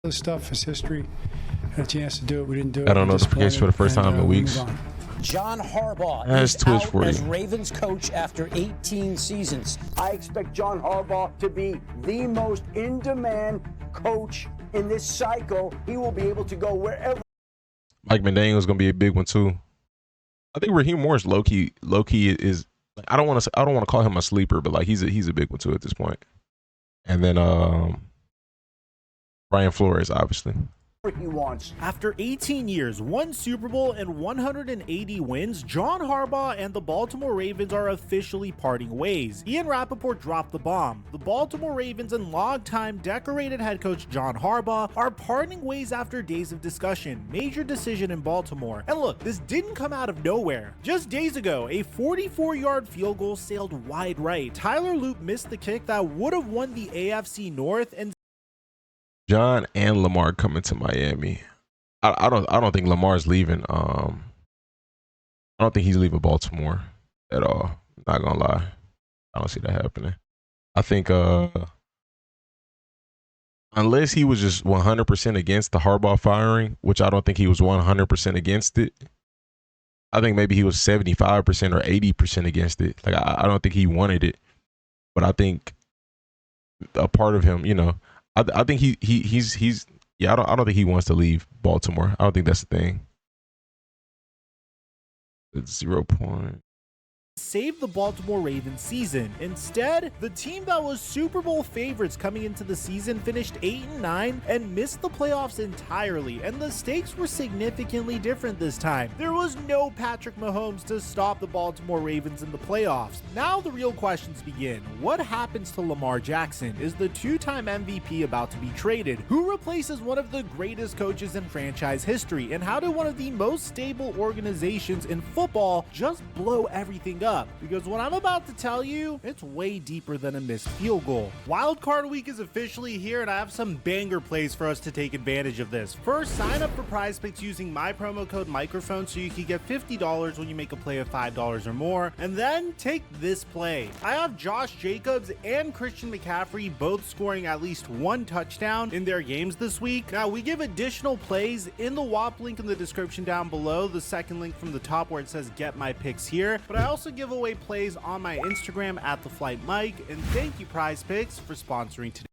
This stuff is history. Had a chance to do it. We didn't do it. Got a notification for the first time in weeks. John Harbaugh That's is Twitch out for you. as Ravens coach after 18 seasons. I expect John Harbaugh to be the most in-demand coach in this cycle. He will be able to go wherever. Mike McDaniel's gonna be a big one too. I think Raheem Morris low key is. I don't want to call him a sleeper, but like he's a big one too at this point. And then Brian Flores, obviously. He wants. After 18 years, 1 Super Bowl, and 180 wins, John Harbaugh and the Baltimore Ravens are officially parting ways. Ian Rappaport dropped the bomb. The Baltimore Ravens and longtime decorated head coach John Harbaugh are parting ways after days of discussion. Major decision in Baltimore. And look, this didn't come out of nowhere. Just days ago, a 44-yard field goal sailed wide right. Tyler Loop missed the kick that would have won the AFC North, and John and Lamar coming to Miami. I don't think Lamar's leaving. I don't think he's leaving Baltimore at all. Not gonna lie, I don't see that happening. I think unless he was just 100% against the Harbaugh firing, which I don't think he was 100% against it. I think maybe he was 75% or 80% against it. Like I don't think he wanted it, but I think a part of him, you know. I think he's yeah. I don't think he wants to leave Baltimore. I don't think that's the thing. It's 0 point. save the Baltimore Ravens season. Instead, the team that was Super Bowl favorites coming into the season finished 8-9 and missed the playoffs entirely, and the stakes were significantly different this time. There was no Patrick Mahomes to stop the Baltimore Ravens in the playoffs. Now the real questions begin. What happens to Lamar Jackson? Is the two-time MVP about to be traded? Who replaces one of the greatest coaches in franchise history? And how did one of the most stable organizations in football just blow everything up? Because what I'm about to tell you, it's way deeper than a missed field goal. Wildcard Week is officially here, and I have some banger plays for us to take advantage of this. First, sign up for Prize Picks using my promo code microphone so you can get $50 when you make a play of $5 or more. And then take this play. I have Josh Jacobs and Christian McCaffrey both scoring at least one touchdown in their games this week. Now, we give additional plays in the WAP link in the description down below, the second link from the top where it says get my picks here. But I also give away plays on my Instagram at @TheFlightMike, and thank you Prize Picks for sponsoring today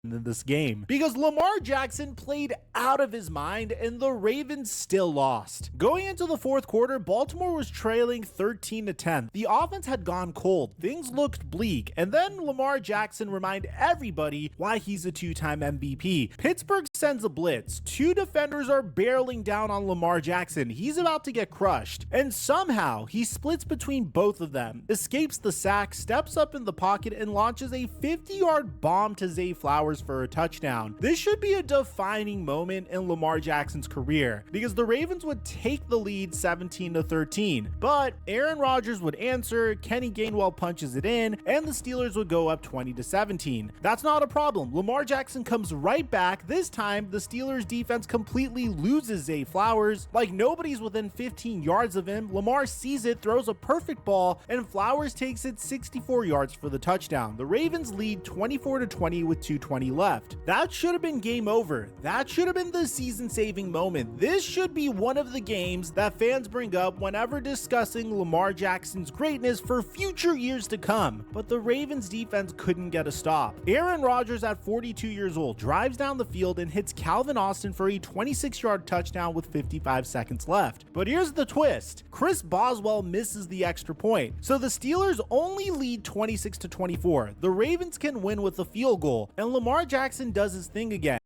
in this game, because Lamar Jackson played out of his mind and the Ravens still lost. Going into the fourth quarter, Baltimore was trailing 13-10. The offense had gone cold. Things looked bleak, and then Lamar Jackson reminded everybody why he's a two-time MVP. Pittsburgh sends a blitz. Two defenders are barreling down on Lamar Jackson. He's about to get crushed, and somehow he splits between both of them, escapes the sack, steps up in the pocket, and launches a 50-yard bomb to Zay Flowers for a touchdown. This should be a defining moment in Lamar Jackson's career, because the Ravens would take the lead 17-13, but Aaron Rodgers would answer, Kenny Gainwell punches it in, and the Steelers would go up 20-17. That's not a problem. Lamar Jackson comes right back. This time, the Steelers defense completely loses Zay Flowers. Like nobody's within 15 yards of him, Lamar sees it, throws a perfect ball, and Flowers takes it 64 yards for the touchdown. The Ravens lead 24-20 with 2:20 left. That should have been game over. That should have been the season-saving moment. This should be one of the games that fans bring up whenever discussing Lamar Jackson's greatness for future years to come. But the Ravens defense couldn't get a stop. Aaron Rodgers, at 42 years old, drives down the field and hits Calvin Austin for a 26-yard touchdown with 55 seconds left. But here's the twist. Chris Boswell misses the extra point. So the Steelers only lead 26-24. The Ravens can win with a field goal, and Lamar Jackson does his thing again.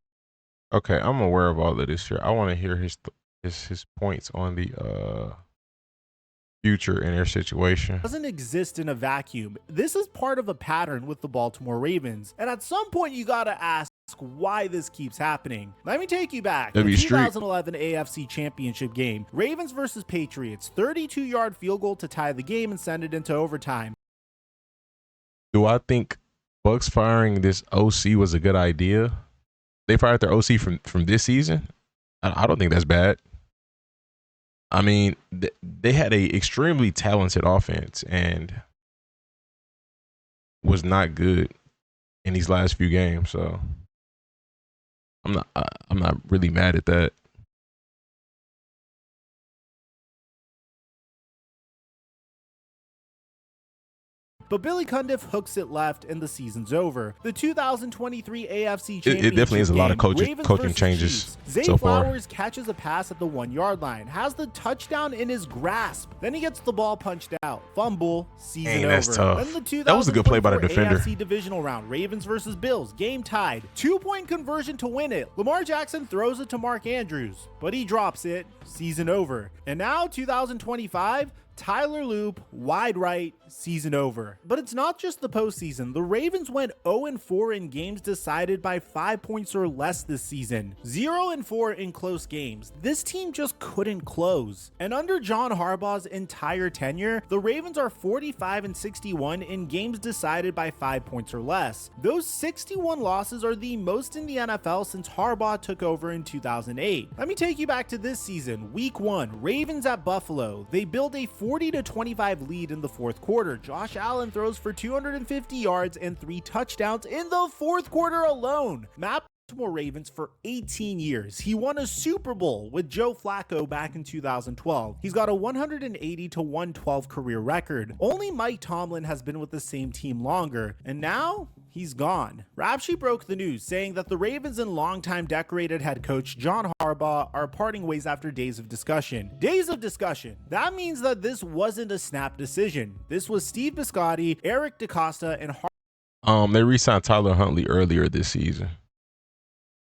Okay, I'm aware of all of this here. I want to hear his points on the future in their situation. Doesn't exist in a vacuum. This is part of a pattern with the Baltimore Ravens, and at some point you gotta ask why this keeps happening. Let me take you back. The 2011 AFC Championship game, Ravens versus Patriots, 32-yard field goal to tie the game and send it into overtime. Do I think Bucks firing this OC was a good idea? They fired their OC from this season. I don't think that's bad. I mean, they had a extremely talented offense and was not good in these last few games. So I'm not really mad at that. But Billy Cundiff hooks it left and the season's over. The 2023 AFC Championship It definitely is a lot of game, coaching changes Chiefs. Zay so far. Flowers catches a pass at the 1-yard line, has the touchdown in his grasp. Then he gets the ball punched out. Fumble, season Dang, over. that's tough. Then the That was a good play by the 2024 defender. AFC divisional round, Ravens versus Bills, game tied. 2-point conversion to win it. Lamar Jackson throws it to Mark Andrews, but he drops it, season over. And now 2025, Tyler Loop, wide right, season over. But it's not just the postseason. The Ravens went 0-4 in games decided by 5 points or less this season. 0-4 in close games. This team just couldn't close. And under John Harbaugh's entire tenure, the Ravens are 45-61 in games decided by 5 points or less. Those 61 losses are the most in the NFL since Harbaugh took over in 2008. Let me take you back to this season. Week 1, Ravens at Buffalo. They build a 40-25 lead in the fourth quarter. Josh Allen throws for 250 yards and 3 touchdowns in the fourth quarter alone. Baltimore Ravens for 18 years. He won a Super Bowl with Joe Flacco back in 2012. He's got a 180-112 career record. Only Mike Tomlin has been with the same team longer, and now he's gone. Rashee broke the news, saying that the Ravens and longtime decorated head coach John Harbaugh are parting ways after days of discussion. Days of discussion. That means that this wasn't a snap decision. This was Steve Biscotti, Eric DeCosta, and They re-signed Tyler Huntley earlier this season.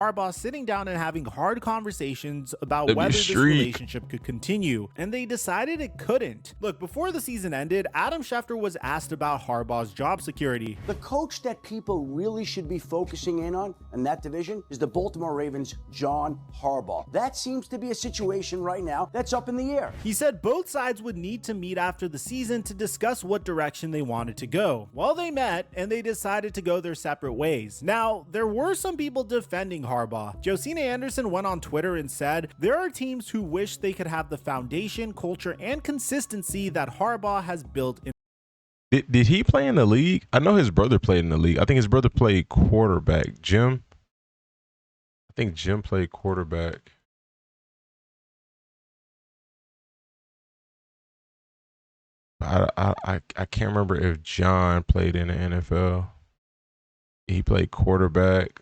Harbaugh sitting down and having hard conversations about W whether this streak. relationship could continue, and they decided it couldn't. Look, before the season ended, Adam Schefter was asked about Harbaugh's job security. The coach that people really should be focusing in on in that division is the Baltimore Ravens' John Harbaugh. That seems to be a situation right now that's up in the air. He said both sides would need to meet after the season to discuss what direction they wanted to go. Well, they met, and they decided to go their separate ways. Now, there were some people defending Harbaugh. Josina Anderson went on Twitter and said, there are teams who wish they could have the foundation, culture, and consistency that Harbaugh has built in. Did he play in the league? I know his brother played in the league. I think his brother played quarterback. Jim? I think Jim played quarterback. I can't remember if John played in the NFL. He played quarterback.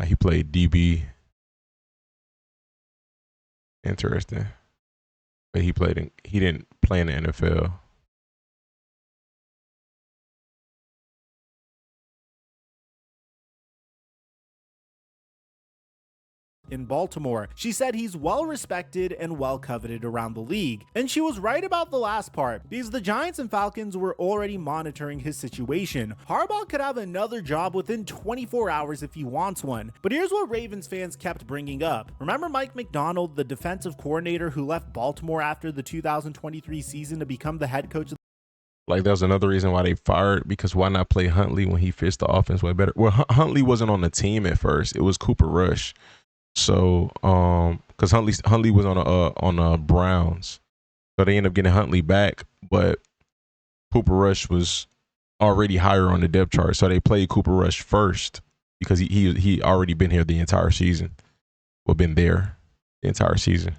He played DB. Interesting. But he didn't play in the NFL. In Baltimore. She said he's well respected and well coveted around the league. And she was right about the last part, because the Giants and Falcons were already monitoring his situation. Harbaugh could have another job within 24 hours if he wants one. But here's what Ravens fans kept bringing up. Remember Mike McDonald, the defensive coordinator who left Baltimore after the 2023 season to become the head coach of Like, that was another reason why they fired, because why not play Huntley when he fits the offense way better? Well, Huntley wasn't on the team at first. It was Cooper Rush. So, because Huntley was on Browns, so they ended up getting Huntley back, but Cooper Rush was already higher on the depth chart, so they played Cooper Rush first because he already been here the entire season, or been there the entire season.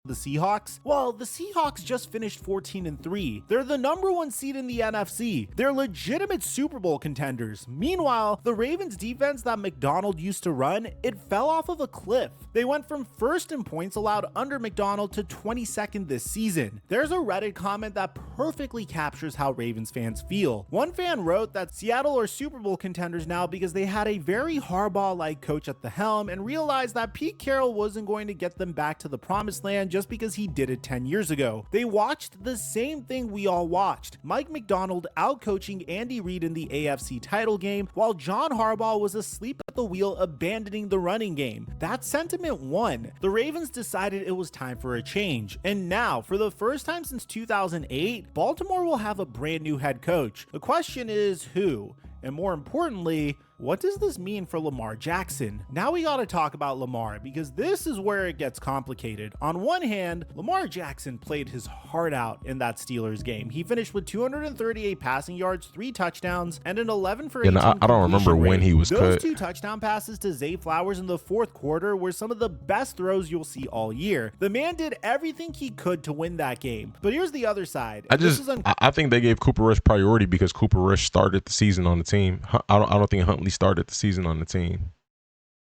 the Seahawks? Well, the Seahawks just finished 14-3. They're the #1 seed in the NFC. They're legitimate Super Bowl contenders. Meanwhile, the Ravens defense that McDonald used to run, it fell off of a cliff. They went from first in points allowed under McDonald to 22nd this season. There's a Reddit comment that perfectly captures how Ravens fans feel. One fan wrote that Seattle are Super Bowl contenders now because they had a very Harbaugh-like coach at the helm and realized that Pete Carroll wasn't going to get them back to the promised land just because he did it 10 years ago. They watched the same thing we all watched. Mike McDonald outcoaching Andy Reid in the AFC title game, while John Harbaugh was asleep at the wheel, abandoning the running game. That sentiment won. The Ravens decided it was time for a change. And now, for the first time since 2008, Baltimore will have a brand new head coach. The question is who? And more importantly, what does this mean for Lamar Jackson? Now we gotta talk about Lamar, because this is where it gets complicated. On one hand, Lamar Jackson played his heart out in that Steelers game. He finished with 238 passing yards, 3 touchdowns, and an 11 for 18 I don't remember when he was Those cut. 2 touchdown passes to Zay Flowers in the fourth quarter were some of the best throws you'll see all year. The man did everything he could to win that game. But here's the other side. I think they gave Cooper Rush priority because Cooper Rush started the season on the team. I don't think Huntley started the season on the team,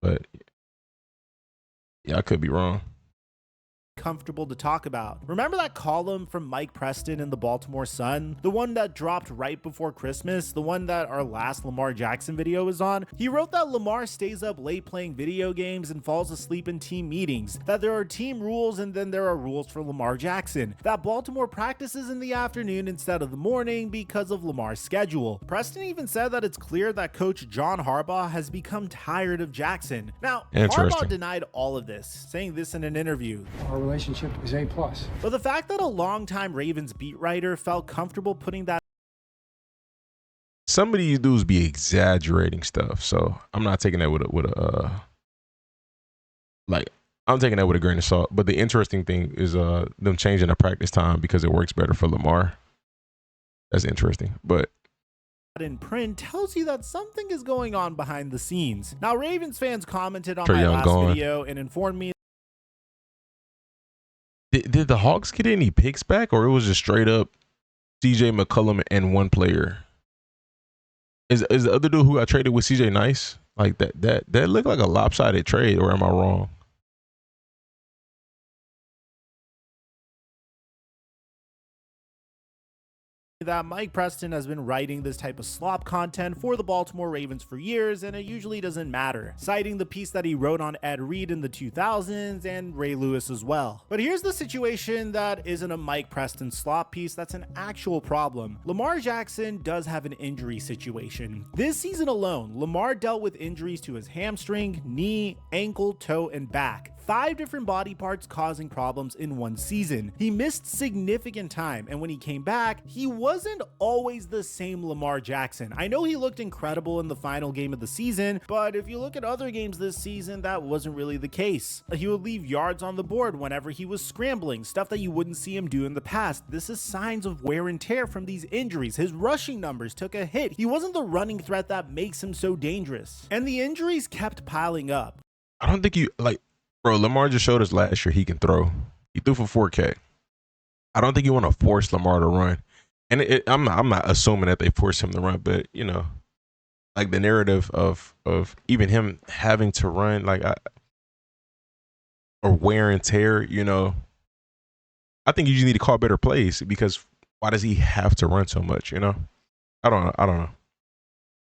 but yeah, I could be wrong. Comfortable to talk about. Remember that column from Mike Preston in the Baltimore Sun? The one that dropped right before Christmas? The one that our last Lamar Jackson video was on? He wrote that Lamar stays up late playing video games and falls asleep in team meetings, that there are team rules and then there are rules for Lamar Jackson, that Baltimore practices in the afternoon instead of the morning because of Lamar's schedule. Preston even said that it's clear that coach John Harbaugh has become tired of Jackson. Now, Harbaugh denied all of this, saying this in an interview. Our relationship is A+. But the fact that a longtime Ravens beat writer felt comfortable putting that. Some of these dudes be exaggerating stuff, so I'm not taking that with I'm taking that with a grain of salt. But the interesting thing is them changing the practice time because it works better for Lamar. That's interesting, but in print tells you that something is going on behind the scenes. Now, Ravens fans commented on Trae my Young last gone. video and informed me. Did the Hawks get any picks back, or it was just straight up CJ McCollum and one player? Is the other dude who got traded with CJ nice? Like that looked like a lopsided trade, or am I wrong? That Mike Preston has been writing this type of slop content for the Baltimore Ravens for years, and it usually doesn't matter, citing the piece that he wrote on Ed Reed in the 2000s and Ray Lewis as well. But here's the situation that isn't a Mike Preston slop piece, that's an actual problem. Lamar Jackson does have an injury situation. This season alone, Lamar dealt with injuries to his hamstring, knee, ankle, toe, and back. 5 different body parts causing problems in one season. He missed significant time, and when he came back, he wasn't always the same Lamar Jackson. I know he looked incredible in the final game of the season, but if you look at other games this season, that wasn't really the case. He would leave yards on the board whenever he was scrambling, stuff that you wouldn't see him do in the past. This is signs of wear and tear from these injuries. His rushing numbers took a hit. He wasn't the running threat that makes him so dangerous. And the injuries kept piling up. I don't think bro, Lamar just showed us last year he can throw. He threw for 4K. I don't think you want to force Lamar to run. And I'm not assuming that they force him to run, but you know, like the narrative of even him having to run, or wear and tear, you know, I think you just need to call better plays, because why does he have to run so much? You know, I don't know.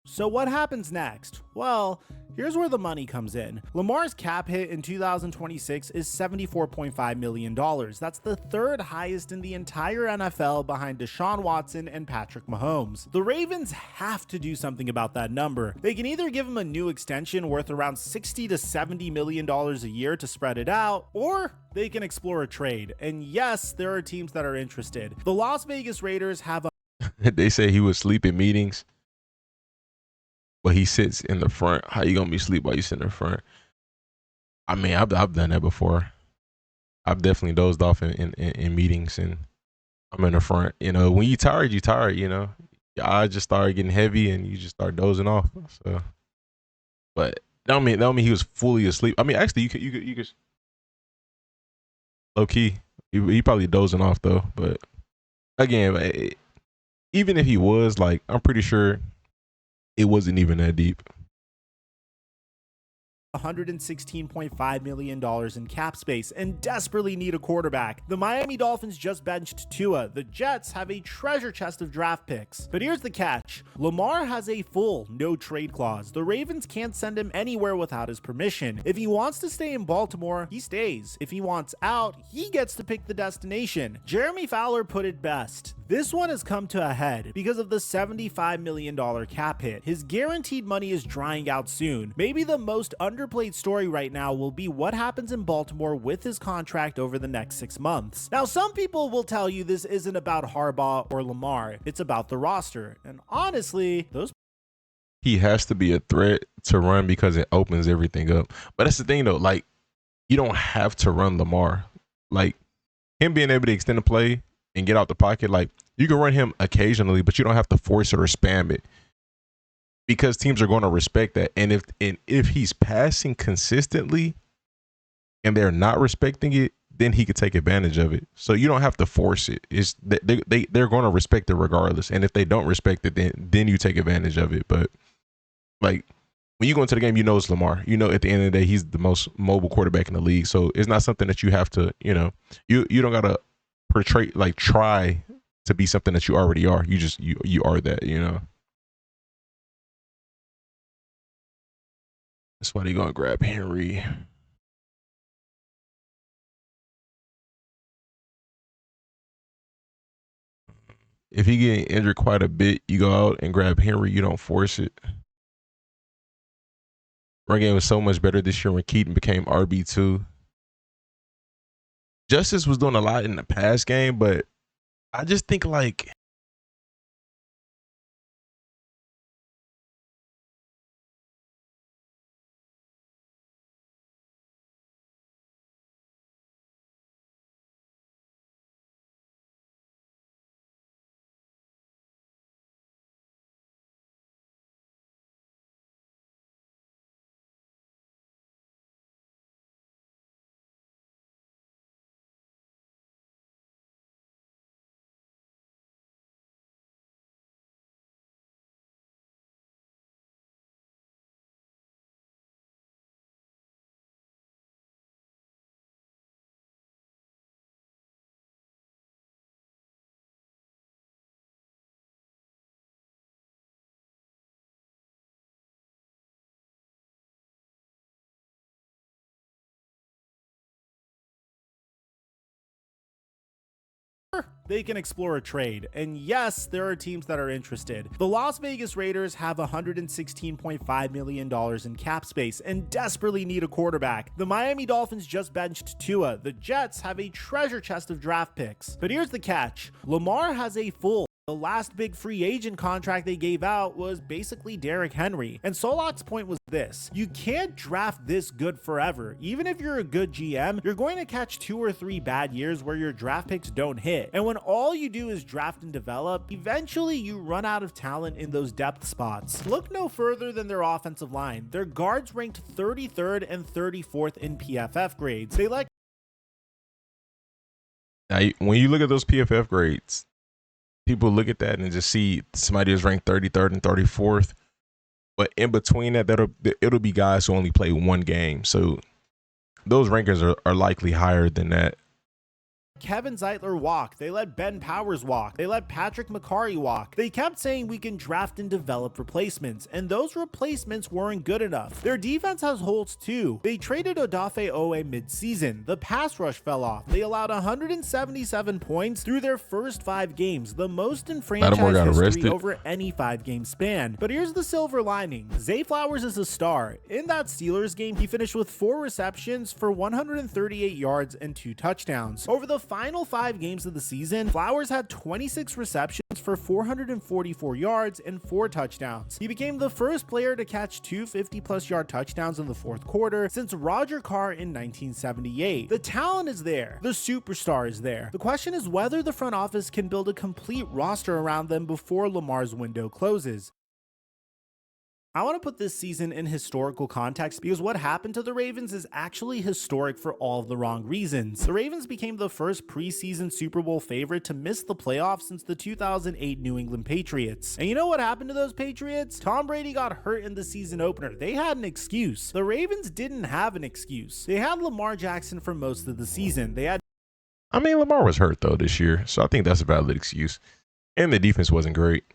So what happens next? Well, here's where the money comes in. Lamar's cap hit in 2026 is $74.5 million. That's the 3rd highest in the entire NFL behind Deshaun Watson and Patrick Mahomes. The Ravens have to do something about that number. They can either give him a new extension worth around $60 to $70 million a year to spread it out, or they can explore a trade. And yes, there are teams that are interested. The Las Vegas Raiders have a They say he would sleep in meetings, but he sits in the front. How you gonna be asleep while you sit in the front? I mean, I've done that before. I've definitely dozed off in meetings, and I'm in the front. You know, when you tired, you know. Your eyes just start getting heavy, and you just start dozing off. So, but that don't mean he was fully asleep. I mean, actually, you could low key. He probably dozing off though. But again, even if he was, like, I'm pretty sure it wasn't even that deep. $116.5 million in cap space and desperately need a quarterback. The Miami Dolphins just benched Tua. The Jets have a treasure chest of draft picks. But here's the catch. Lamar has a full no trade clause. The Ravens can't send him anywhere without his permission. If he wants to stay in Baltimore, he stays. If he wants out, he gets to pick the destination. Jeremy Fowler put it best. This one has come to a head because of the $75 million cap hit. His guaranteed money is drying out soon. Maybe the most underplayed story right now will be what happens in Baltimore with his contract over the next 6 months. Now, some people will tell you this isn't about Harbaugh or Lamar. It's about the roster. And honestly, those he has to be a threat to run because it opens everything up. But that's the thing though, like you don't have to run Lamar. Like him being able to extend the play and get out the pocket, like you can run him occasionally, but you don't have to force it or spam it because teams are going to respect that. And if he's passing consistently and they're not respecting it, then he could take advantage of it. So you don't have to force it. It's they're going to respect it regardless. And if they don't respect it, then you take advantage of it. But like when you go into the game, you know it's Lamar. You know at the end of the day, he's the most mobile quarterback in the league. So it's not something that you have to, you don't got to portray, like try to be something that you already are. You are that, That's why they're going to grab Henry. If he getting injured quite a bit, you go out and grab Henry. You don't force it. Run game was so much better this year when Keaton became RB2. Justice was doing a lot in the pass game, but I just think like they can explore a trade. And yes, there are teams that are interested. The Las Vegas Raiders have $116.5 million in cap space and desperately need a quarterback. The Miami Dolphins just benched Tua. The Jets have a treasure chest of draft picks. But here's the catch. Lamar has a full. The last big free agent contract they gave out was basically Derrick Henry. And Solak's point was this: you can't draft this good forever. Even if you're a good GM, you're going to catch 2 or 3 bad years where your draft picks don't hit. And when all you do is draft and develop, eventually you run out of talent in those depth spots. Look no further than their offensive line. Their guards ranked 33rd and 34th in PFF grades. They let now, when you look at those PFF grades, people look at that and just see somebody is ranked 33rd and 34th. But in between that, it'll be guys who only play one game. So those rankings are likely higher than that. Kevin Zeitler walk. They let Ben Powers walk. They let Patrick McCarry walk. They kept saying we can draft and develop replacements, and those replacements weren't good enough. Their defense has holes too. They traded Odafe Owe mid-season. The pass rush fell off. They allowed 177 points through their first 5 games, the most in franchise history over any 5-game span. But here's the silver lining. Zay Flowers is a star. In that Steelers game, he finished with 4 receptions for 138 yards and 2 touchdowns. Over the final 5 games of the season, Flowers had 26 receptions for 444 yards and 4 touchdowns. He became the first player to catch 2 50-plus yard touchdowns in the 4th quarter since Roger Carr in 1978. The talent is there. The superstar is there. The question is whether the front office can build a complete roster around them before Lamar's window closes. I want to put this season in historical context because what happened to the Ravens is actually historic for all of the wrong reasons. The Ravens became the first preseason Super Bowl favorite to miss the playoffs since the 2008 New England Patriots. And you know what happened to those Patriots? Tom Brady got hurt in the season opener. They had an excuse. The Ravens didn't have an excuse. They had Lamar Jackson for most of the season. Lamar was hurt though this year, so I think that's a valid excuse. And the defense wasn't great.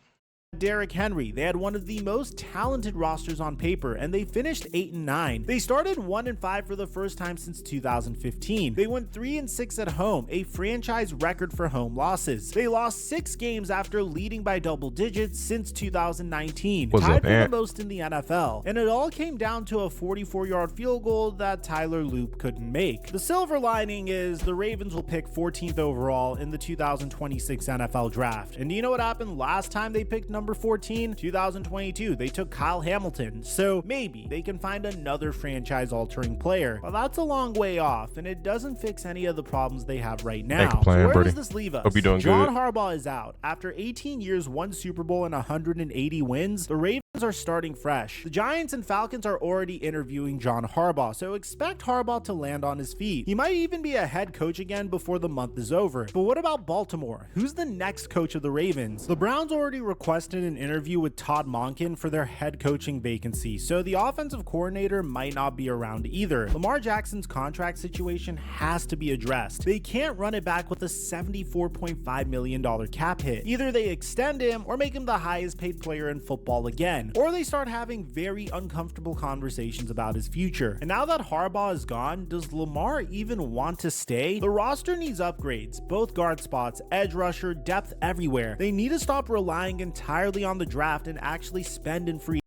Derrick Henry. They had one of the most talented rosters on paper, and they finished 8-9. They started 1-5 for the first time since 2015. They went 3-6 at home, a franchise record for home losses. They lost 6 games after leading by double digits since 2019, tied for the most in the NFL. And it all came down to a 44-yard field goal that Tyler Loop couldn't make. The silver lining is the Ravens will pick 14th overall in the 2026 NFL draft. And do you know what happened last time they picked number 14? 2022. They took Kyle Hamilton. So maybe they can find another franchise-altering player. But that's a long way off, and it doesn't fix any of the problems they have right now. So where does this leave us? Hope you're doing John good. Harbaugh is out. After 18 years, 1 Super Bowl, and 180 wins, the Ravens are starting fresh. The Giants and Falcons are already interviewing John Harbaugh, so expect Harbaugh to land on his feet. He might even be a head coach again before the month is over. But what about Baltimore? Who's the next coach of the Ravens? The Browns already requested an interview with Todd Monken for their head coaching vacancy, so the offensive coordinator might not be around either. Lamar Jackson's contract situation has to be addressed. They can't run it back with a $74.5 million cap hit. Either they extend him or make him the highest paid player in football again, or they start having very uncomfortable conversations about his future. And now that Harbaugh is gone, does Lamar even want to stay? The roster needs upgrades, both guard spots, edge rusher, depth everywhere. They need to stop relying entirely on the draft and actually spend in free.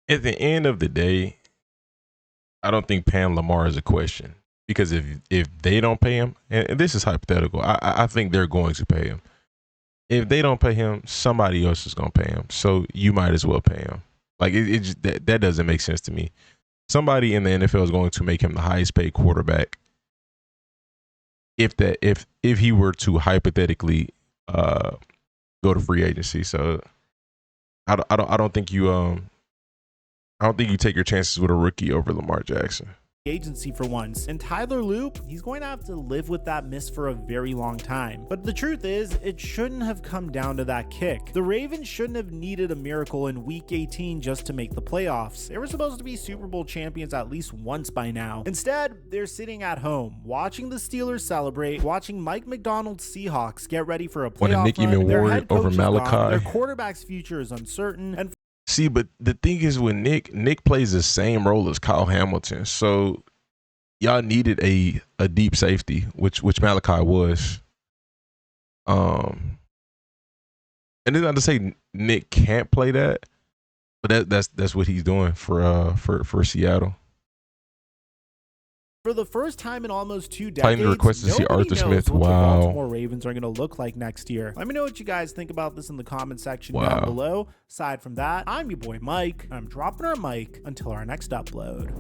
At the end of the day, I don't think paying Lamar is a question, because if they don't pay him, and this is hypothetical, I think they're going to pay him. If they don't pay him, somebody else is going to pay him. So you might as well pay him. Like that doesn't make sense to me. Somebody in the NFL is going to make him the highest paid quarterback if he were to hypothetically go to free agency. So I don't think you take your chances with a rookie over Lamar Jackson. Agency for once. And Tyler Loop, he's going to have to live with that miss for a very long time. But the truth is, it shouldn't have come down to that kick. The Ravens shouldn't have needed a miracle in week 18 just to make the playoffs. They were supposed to be Super Bowl champions at least once by now. Instead, they're sitting at home, watching the Steelers celebrate, watching Mike McDonald's Seahawks get ready for a playoff run. Their head coach is gone, their quarterback's future is uncertain, and see, but the thing is with Nick plays the same role as Kyle Hamilton. So y'all needed a deep safety, which Malachi was. And it's not to say Nick can't play that, but that's what he's doing for Seattle. For the first time in almost 2 decades, Playing request to see Arthur Smith. What wow. the Baltimore Ravens are going to look like next year. Let me know what you guys think about this in the comment section down below. Aside from that, I'm your boy Mike. I'm dropping our mic until our next upload.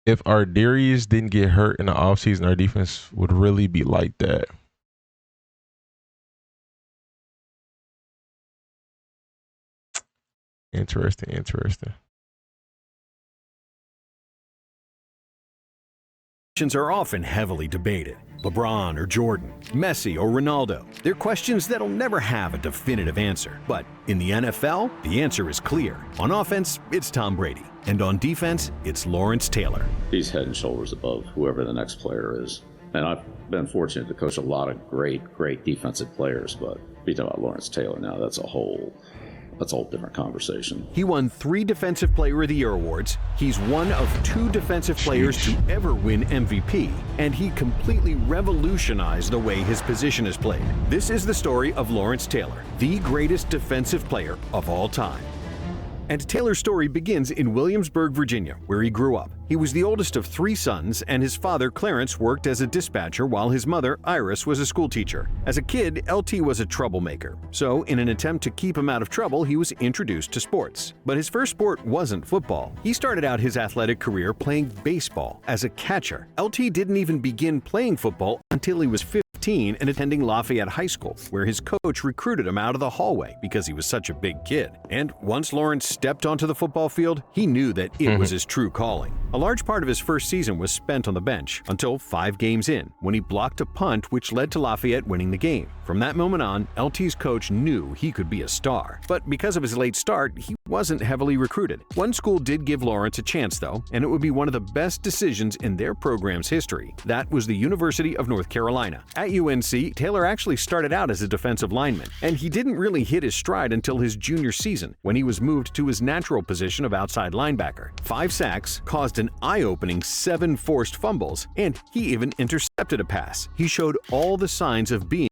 If our Darius didn't get hurt in the offseason, our defense would really be like that. Interesting. Are often heavily debated. LeBron or Jordan, Messi or Ronaldo. They're questions that'll never have a definitive answer. But in the NFL, the answer is clear. On offense, it's Tom Brady. And on defense, it's Lawrence Taylor. He's head and shoulders above whoever the next player is. And I've been fortunate to coach a lot of great defensive players, but you talk about Lawrence Taylor now, that's a whole different conversation. He won 3 Defensive Player of the Year awards. He's one of 2 defensive players to ever win MVP. And he completely revolutionized the way his position is played. This is the story of Lawrence Taylor, the greatest defensive player of all time. And Taylor's story begins in Williamsburg, Virginia, where he grew up. He was the oldest of 3 sons, and his father, Clarence, worked as a dispatcher while his mother, Iris, was a schoolteacher. As a kid, LT was a troublemaker. So, in an attempt to keep him out of trouble, he was introduced to sports. But his first sport wasn't football. He started out his athletic career playing baseball as a catcher. LT didn't even begin playing football until he was 15. 15 and attending Lafayette High School, where his coach recruited him out of the hallway because he was such a big kid. And once Lawrence stepped onto the football field, he knew that it was his true calling. A large part of his first season was spent on the bench until 5 games in, when he blocked a punt which led to Lafayette winning the game. From that moment on, LT's coach knew he could be a star. But because of his late start, he wasn't heavily recruited. One school did give Lawrence a chance, though, and it would be one of the best decisions in their program's history. That was the University of North Carolina. At UNC, Taylor actually started out as a defensive lineman, and he didn't really hit his stride until his junior season, when he was moved to his natural position of outside linebacker. 5 sacks, caused an eye-opening 7 forced fumbles, and he even intercepted a pass. He showed all the signs of being.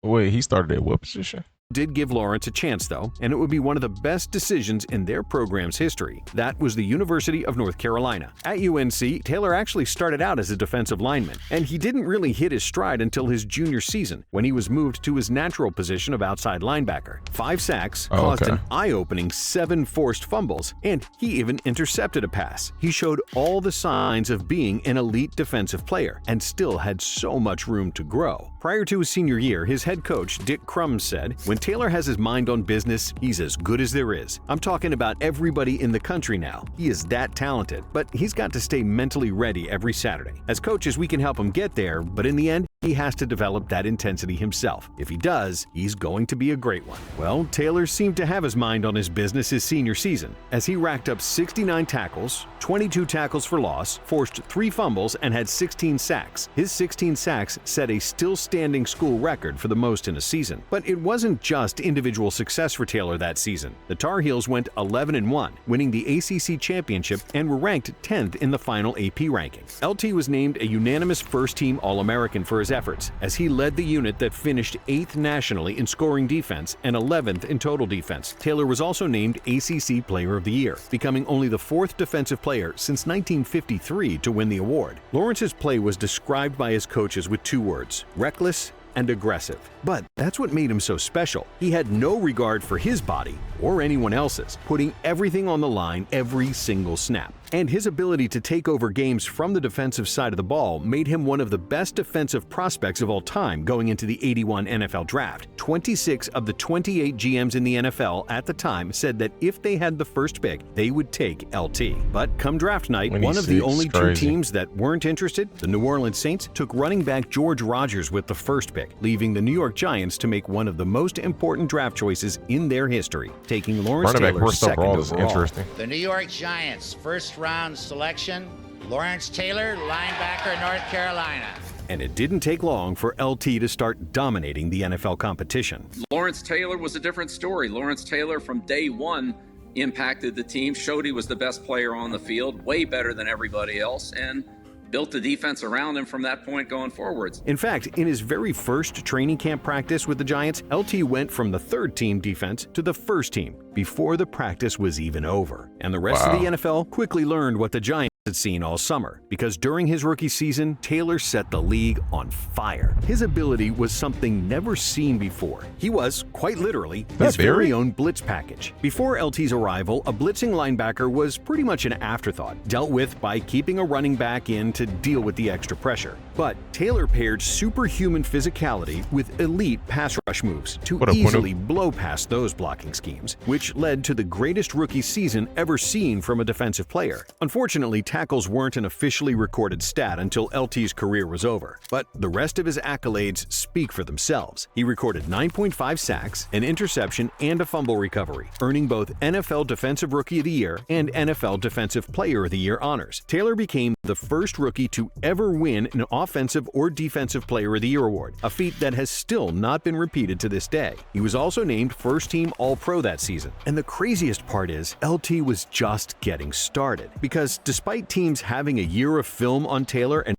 Wait, he started at what position? Did give Lawrence a chance, though, and it would be one of the best decisions in their program's history. That was the University of North Carolina. At UNC, Taylor actually started out as a defensive lineman, and he didn't really hit his stride until his junior season, when he was moved to his natural position of outside linebacker. 5 sacks, caused an eye-opening 7 forced fumbles, and he even intercepted a pass. He showed all the signs of being an elite defensive player, and still had so much room to grow. Prior to his senior year, his head coach, Dick Crum, said, "When Taylor has his mind on business, he's as good as there is. I'm talking about everybody in the country now. He is that talented, but he's got to stay mentally ready every Saturday. As coaches, we can help him get there, but in the end, he has to develop that intensity himself. If he does, he's going to be a great one." Well, Taylor seemed to have his mind on his business his senior season, as he racked up 69 tackles, 22 tackles for loss, forced 3 fumbles, and had 16 sacks. His 16 sacks set a still-standing school record for the most in a season. But it wasn't just individual success for Taylor that season. The Tar Heels went 11-1, winning the ACC championship and were ranked 10th in the final AP ranking. LT was named a unanimous first-team All-American for his efforts, as he led the unit that finished 8th nationally in scoring defense and 11th in total defense. Taylor was also named ACC Player of the Year, becoming only the 4th defensive player since 1953 to win the award. Lawrence's play was described by his coaches with 2 words: reckless and aggressive. But that's what made him so special. He had no regard for his body or anyone else's, putting everything on the line every single snap. And his ability to take over games from the defensive side of the ball made him one of the best defensive prospects of all time going into the '81 NFL Draft. 26 of the 28 GMs in the NFL at the time said that if they had the first pick, they would take LT. But come draft night, one of the only 2 teams that weren't interested, the New Orleans Saints, took running back George Rogers with the first pick, leaving the New York Giants to make one of the most important draft choices in their history, taking Lawrence Taylor second overall. The New York Giants, first round selection, Lawrence Taylor, linebacker, North Carolina. And it didn't take long for LT to start dominating the NFL competition. Lawrence Taylor was a different story. Lawrence Taylor from day one impacted the team, showed he was the best player on the field, way better than everybody else, and built the defense around him from that point going forwards. In fact, in his very first training camp practice with the Giants, LT went from the 3rd team defense to the 1st team before the practice was even over. And the rest of the NFL quickly learned what the Giants had seen all summer, because during his rookie season, Taylor set the league on fire. His ability was something never seen before. He was, quite literally, his very own blitz package. Before LT's arrival, a blitzing linebacker was pretty much an afterthought, dealt with by keeping a running back in to deal with the extra pressure. But Taylor paired superhuman physicality with elite pass rush moves to easily blow past those blocking schemes, which led to the greatest rookie season ever seen from a defensive player. Unfortunately, tackles weren't an officially recorded stat until LT's career was over, but the rest of his accolades speak for themselves. He recorded 9.5 sacks, an interception, and a fumble recovery, earning both NFL Defensive Rookie of the Year and NFL Defensive Player of the Year honors. Taylor became the first rookie to ever win an Offensive or Defensive Player of the Year award, a feat that has still not been repeated to this day. He was also named first-team All-Pro that season. And the craziest part is, LT was just getting started, because despite teams having a year of film on Taylor and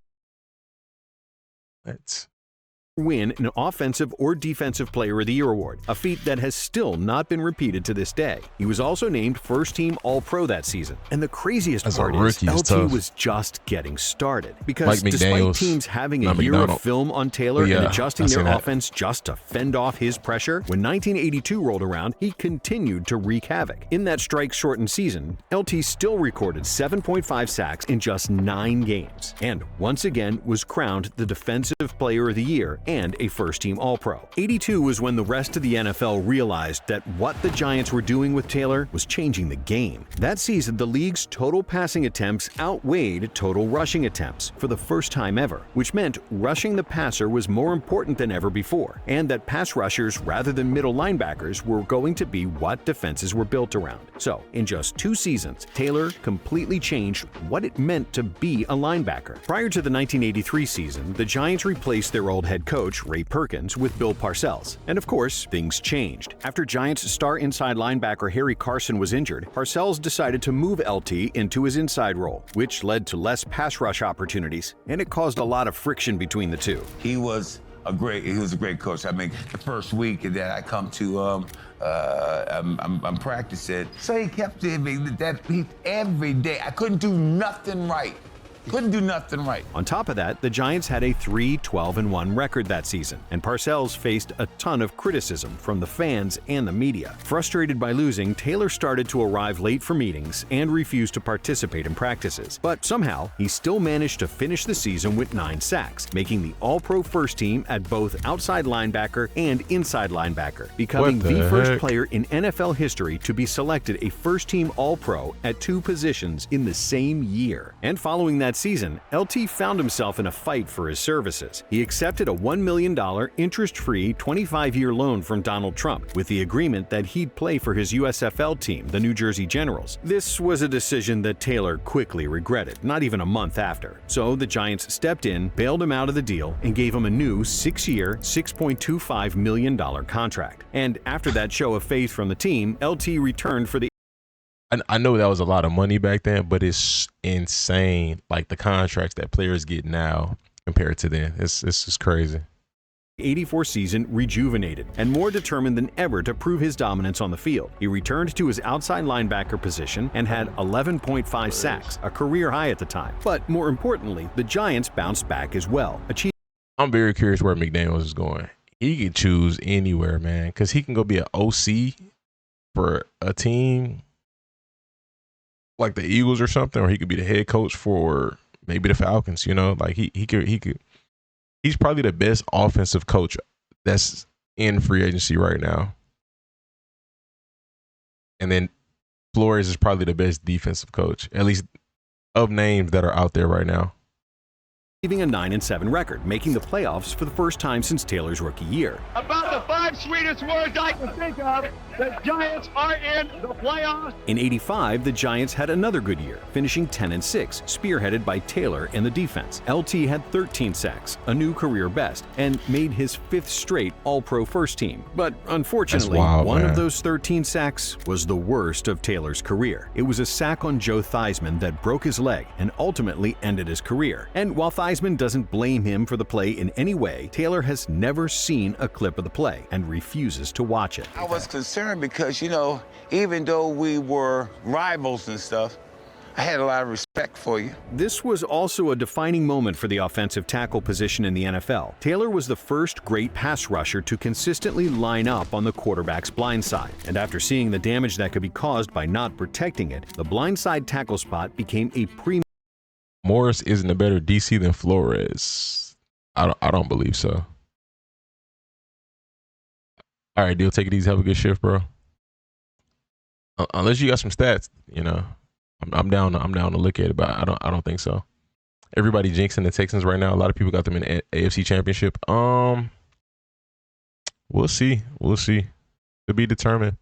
win an Offensive or Defensive Player of the Year award, a feat that has still not been repeated to this day. He was also named first-team All-Pro that season. And the craziest part is, LT was just getting started, because despite teams having a year of film on Taylor and adjusting their offense just to fend off his pressure, when 1982 rolled around, he continued to wreak havoc. In that strike-shortened season, LT still recorded 7.5 sacks in just 9 games, and once again was crowned the Defensive Player of the Year and a first-team All-Pro. 82 was when the rest of the NFL realized that what the Giants were doing with Taylor was changing the game. That season, the league's total passing attempts outweighed total rushing attempts for the first time ever, which meant rushing the passer was more important than ever before, and that pass rushers rather than middle linebackers were going to be what defenses were built around. So, in just 2 seasons, Taylor completely changed what it meant to be a linebacker. Prior to the 1983 season, the Giants replaced their old head coach, Ray Perkins, with Bill Parcells. And of course, things changed. After Giants star inside linebacker Harry Carson was injured, Parcells decided to move LT into his inside role, which led to less pass rush opportunities, and it caused a lot of friction between the two. He was a great coach. I mean, the first week that I come to, I'm practicing. So he kept telling me that every day I couldn't do nothing right. Couldn't do nothing right. On top of that, the Giants had a 3-12-1 record that season, and Parcells faced a ton of criticism from the fans and the media. Frustrated by losing, Taylor started to arrive late for meetings and refused to participate in practices. But somehow, he still managed to finish the season with 9 sacks, making the All-Pro first team at both outside linebacker and inside linebacker, becoming the first player in NFL history to be selected a first-team All-Pro at 2 positions in the same year. And following that season, LT found himself in a fight for his services. He accepted a $1 million interest-free 25-year loan from Donald Trump with the agreement that he'd play for his USFL team, the New Jersey Generals. This was a decision that Taylor quickly regretted, not even a month after. So the Giants stepped in, bailed him out of the deal, and gave him a new 6-year, $6.25 million contract. And after that show of faith from the team, LT returned for the I know that was a lot of money back then, but it's insane. Like the contracts that players get now compared to then. It's just crazy. 84 season rejuvenated and more determined than ever to prove his dominance on the field. He returned to his outside linebacker position and had 11.5 sacks, a career high at the time. But more importantly, the Giants bounced back as well. I'm very curious where McDaniels is going. He can choose anywhere, man, because he can go be an OC for a team like the Eagles or something, or he could be the head coach for maybe the Falcons, you know, like he could, he's probably the best offensive coach that's in free agency right now. And then Flores is probably the best defensive coach, at least of names that are out there right now. Achieving a 9-7 record, making the playoffs for the first time since Taylor's rookie year. About the 5 sweetest words I can think of, the Giants are in the playoffs. In 85, the Giants had another good year, finishing 10-6, spearheaded by Taylor and the defense. LT had 13 sacks, a new career best, and made his 5th straight All-Pro first team. But unfortunately, one of those 13 sacks was the worst of Taylor's career. It was a sack on Joe Theismann that broke his leg and ultimately ended his career. And while Theismann doesn't blame him for the play in any way, Taylor has never seen a clip of the play and refuses to watch it. I was concerned because, you know, even though we were rivals and stuff, I had a lot of respect for you. This was also a defining moment for the offensive tackle position in the NFL. Taylor was the first great pass rusher to consistently line up on the quarterback's blind side. And after seeing the damage that could be caused by not protecting it, the blindside tackle spot became a premium. Morris isn't a better DC than Flores. I don't believe so. All right, deal. Take it easy. Have a good shift, bro. Unless you got some stats, you know, I'm down to look at it, but I don't think so. Everybody jinxing the Texans right now. A lot of people got them in AFC Championship. We'll see. To be determined.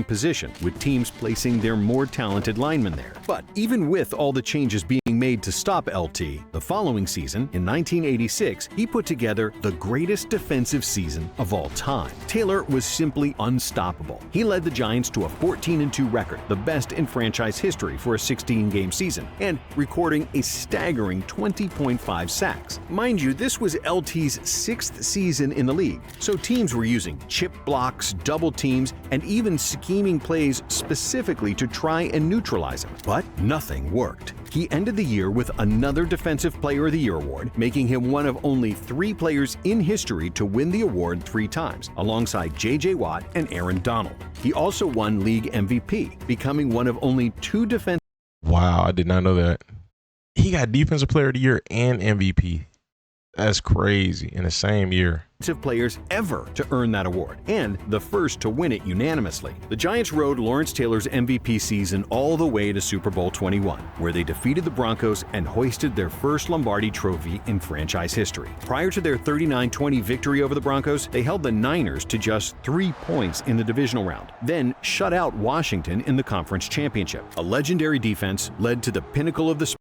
Position, with teams placing their more talented linemen there. But even with all the changes being made to stop LT, the following season, in 1986, he put together the greatest defensive season of all time. Taylor was simply unstoppable. He led the Giants to a 14-2 record, the best in franchise history for a 16-game season, and recording a staggering 20.5 sacks. Mind you, this was LT's 6th season in the league, so teams were using chip blocks, double teams, and even scheming plays specifically to try and neutralize him. But nothing worked. He ended the year with another Defensive Player of the Year award, making him one of only 3 players in history to win the award 3 times, alongside J.J. Watt and Aaron Donald. He also won League MVP, becoming one of only 2 defensive. Wow, I did not know that. He got Defensive Player of the Year and MVP. That's crazy. In the same year. Players ever to earn that award, and the first to win it unanimously. The Giants rode Lawrence Taylor's MVP season all the way to Super Bowl 21, where they defeated the Broncos and hoisted their first Lombardi trophy in franchise history. Prior to their 39-20 victory over the Broncos, they held the Niners to just 3 points in the divisional round, then shut out Washington in the conference championship. A legendary defense led to the pinnacle of the sport.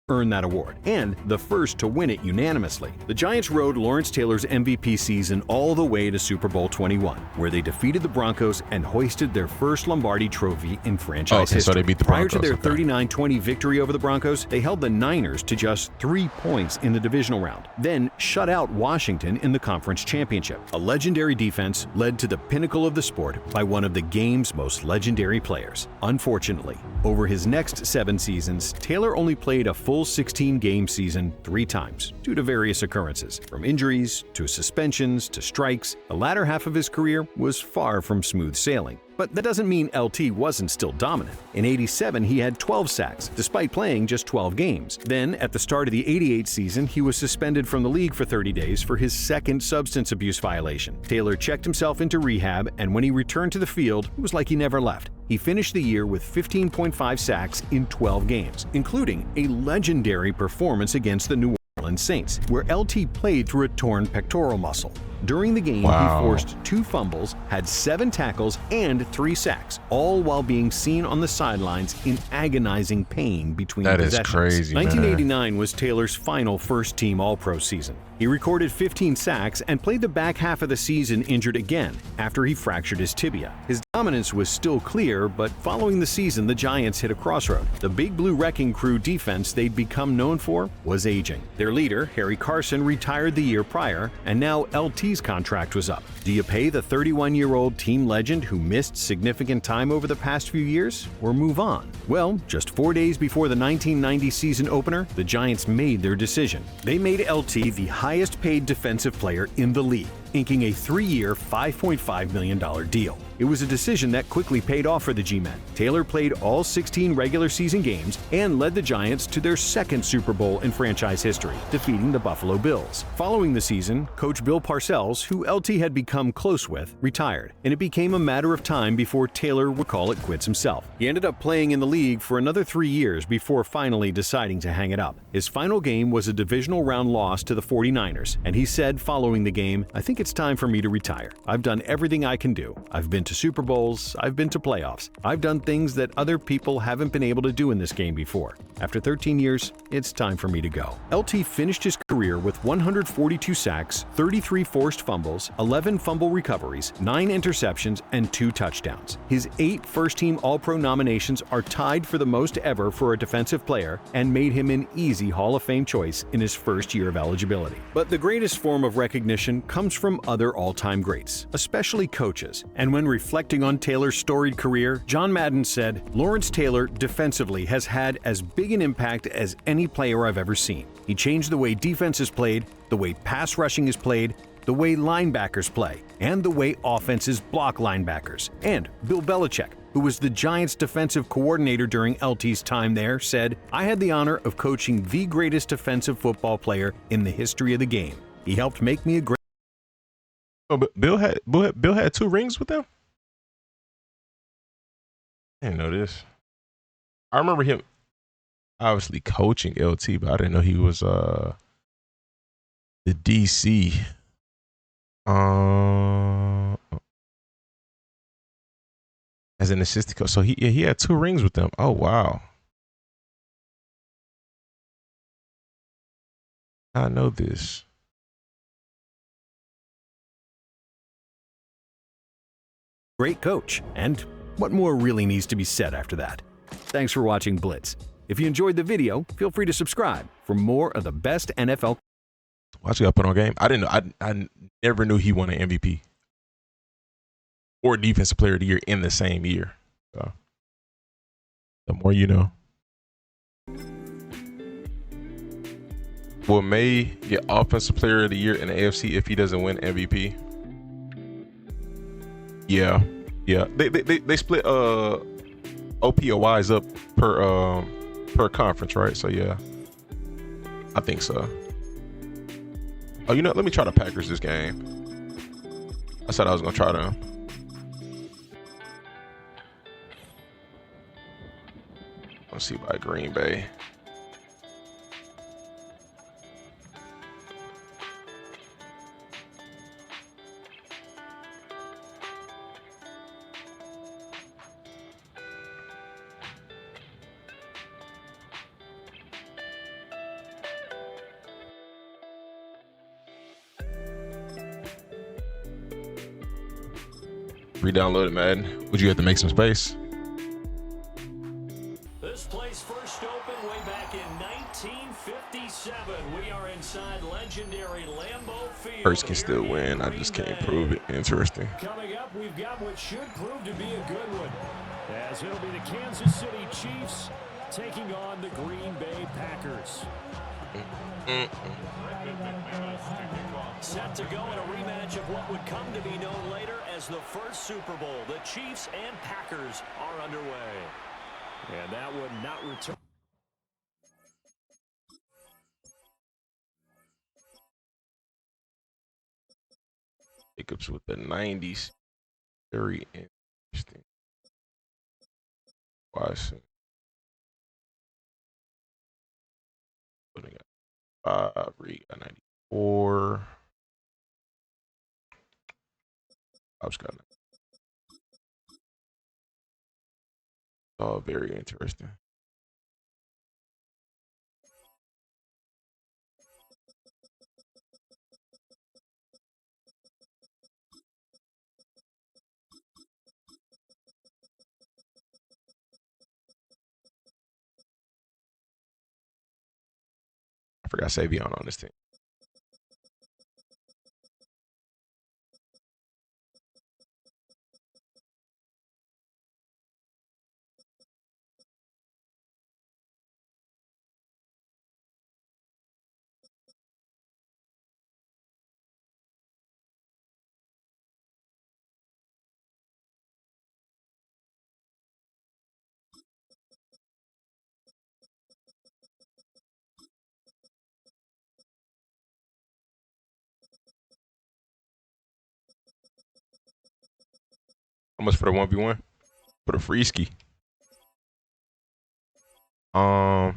Earn that award, and the first to win it unanimously. The Giants rode Lawrence Taylor's MVP season all the way to Super Bowl 21, where they defeated the Broncos and hoisted their first Lombardi trophy in franchise history. So they beat the Broncos. Prior to their 39-20 victory over the Broncos, they held the Niners to just 3 points in the divisional round, then shut out Washington in the conference championship. A legendary defense led to the pinnacle of the sport by one of the game's most legendary players. Unfortunately, over his next 7 seasons, Taylor only played a full 16-game season 3 times due to various occurrences. From injuries to suspensions to strikes, the latter half of his career was far from smooth sailing. But that doesn't mean LT wasn't still dominant. In '87, he had 12 sacks, despite playing just 12 games. Then, at the start of the '88 season, he was suspended from the league for 30 days for his second substance abuse violation. Taylor checked himself into rehab, and when he returned to the field, it was like he never left. He finished the year with 15.5 sacks in 12 games, including a legendary performance against the New Orleans Saints, where LT played through a torn pectoral muscle. During the game, he forced 2 fumbles, had 7 tackles, and 3 sacks, all while being seen on the sidelines in agonizing pain between possessions. That is crazy, 1989 was Taylor's final first-team All-Pro season. He recorded 15 sacks and played the back half of the season injured again after he fractured his tibia. His dominance was still clear, but following the season, the Giants hit a crossroad. The Big Blue Wrecking Crew defense they'd become known for was aging. Their leader, Harry Carson, retired the year prior, and now LT's contract was up. Do you pay the 31-year-old team legend who missed significant time over the past few years, or move on? Well, just 4 days before the 1990 season opener, the Giants made their decision. They made LT the highest-paid defensive player in the league, inking a 3-year, $5.5 million deal. It was a decision that quickly paid off for the G-Men. Taylor played all 16 regular season games and led the Giants to their second Super Bowl in franchise history, defeating the Buffalo Bills. Following the season, Coach Bill Parcells, who LT had become close with, retired, and it became a matter of time before Taylor would call it quits himself. He ended up playing in the league for another 3 years before finally deciding to hang it up. His final game was a divisional round loss to the 49ers, and he said following the game, "I think it's time for me to retire. I've done everything I can do. I've been to Super Bowls, I've been to playoffs. I've done things that other people haven't been able to do in this game before. After 13 years, it's time for me to go." LT finished his career with 142 sacks, 33 forced fumbles, 11 fumble recoveries, 9 interceptions, and 2 touchdowns. His 8 first-team All-Pro nominations are tied for the most ever for a defensive player and made him an easy Hall of Fame choice in his first year of eligibility. But the greatest form of recognition comes from other all-time greats, especially coaches. And when reflecting on Taylor's storied career, John Madden said, "Lawrence Taylor defensively has had as big an impact as any player I've ever seen. He changed the way defense is played, the way pass rushing is played, the way linebackers play, and the way offenses block linebackers." And Bill Belichick, who was the Giants' defensive coordinator during LT's time there, said, "I had the honor of coaching the greatest defensive football player in the history of the game. He helped make me a great..." Oh, but Bill had 2 rings with them? I didn't know this. I remember him obviously coaching LT, but I didn't know he was the DC. As an assistant coach. So he had 2 rings with them. Oh wow. I know this. Great coach. And what more really needs to be said after that? Thanks for watching Blitz. If you enjoyed the video, feel free to subscribe for more of the best NFL. Watch you got put on game. I didn't know. I never knew he won an MVP or Defensive Player of the Year in the same year. So the more you know. Will May get Offensive Player of the Year in the AFC if he doesn't win MVP? Yeah. They split OPOYs up per conference, right? So yeah, I think so. Oh, you know, let me try the Packers this game. I said I was gonna try them. Let's see by Green Bay. Re-download it, Madden. Would you have to make some space? This place first opened way back in 1957. We are inside legendary Lambeau Field. Hurts can still win. I just can't prove it. Interesting. Coming up, we've got what should prove to be a good one, as it'll be the Kansas City Chiefs taking on the Green Bay Packers. Set to go in a rematch of what would come to be known later as the first Super Bowl. The Chiefs and Packers are underway. And that would not return. Jacobs with the 90s. Very interesting. Washington. Putting up 5, Reed got 94. I was got all very interesting. I forgot Savion on this team. How much for the 1v1? For the free ski. I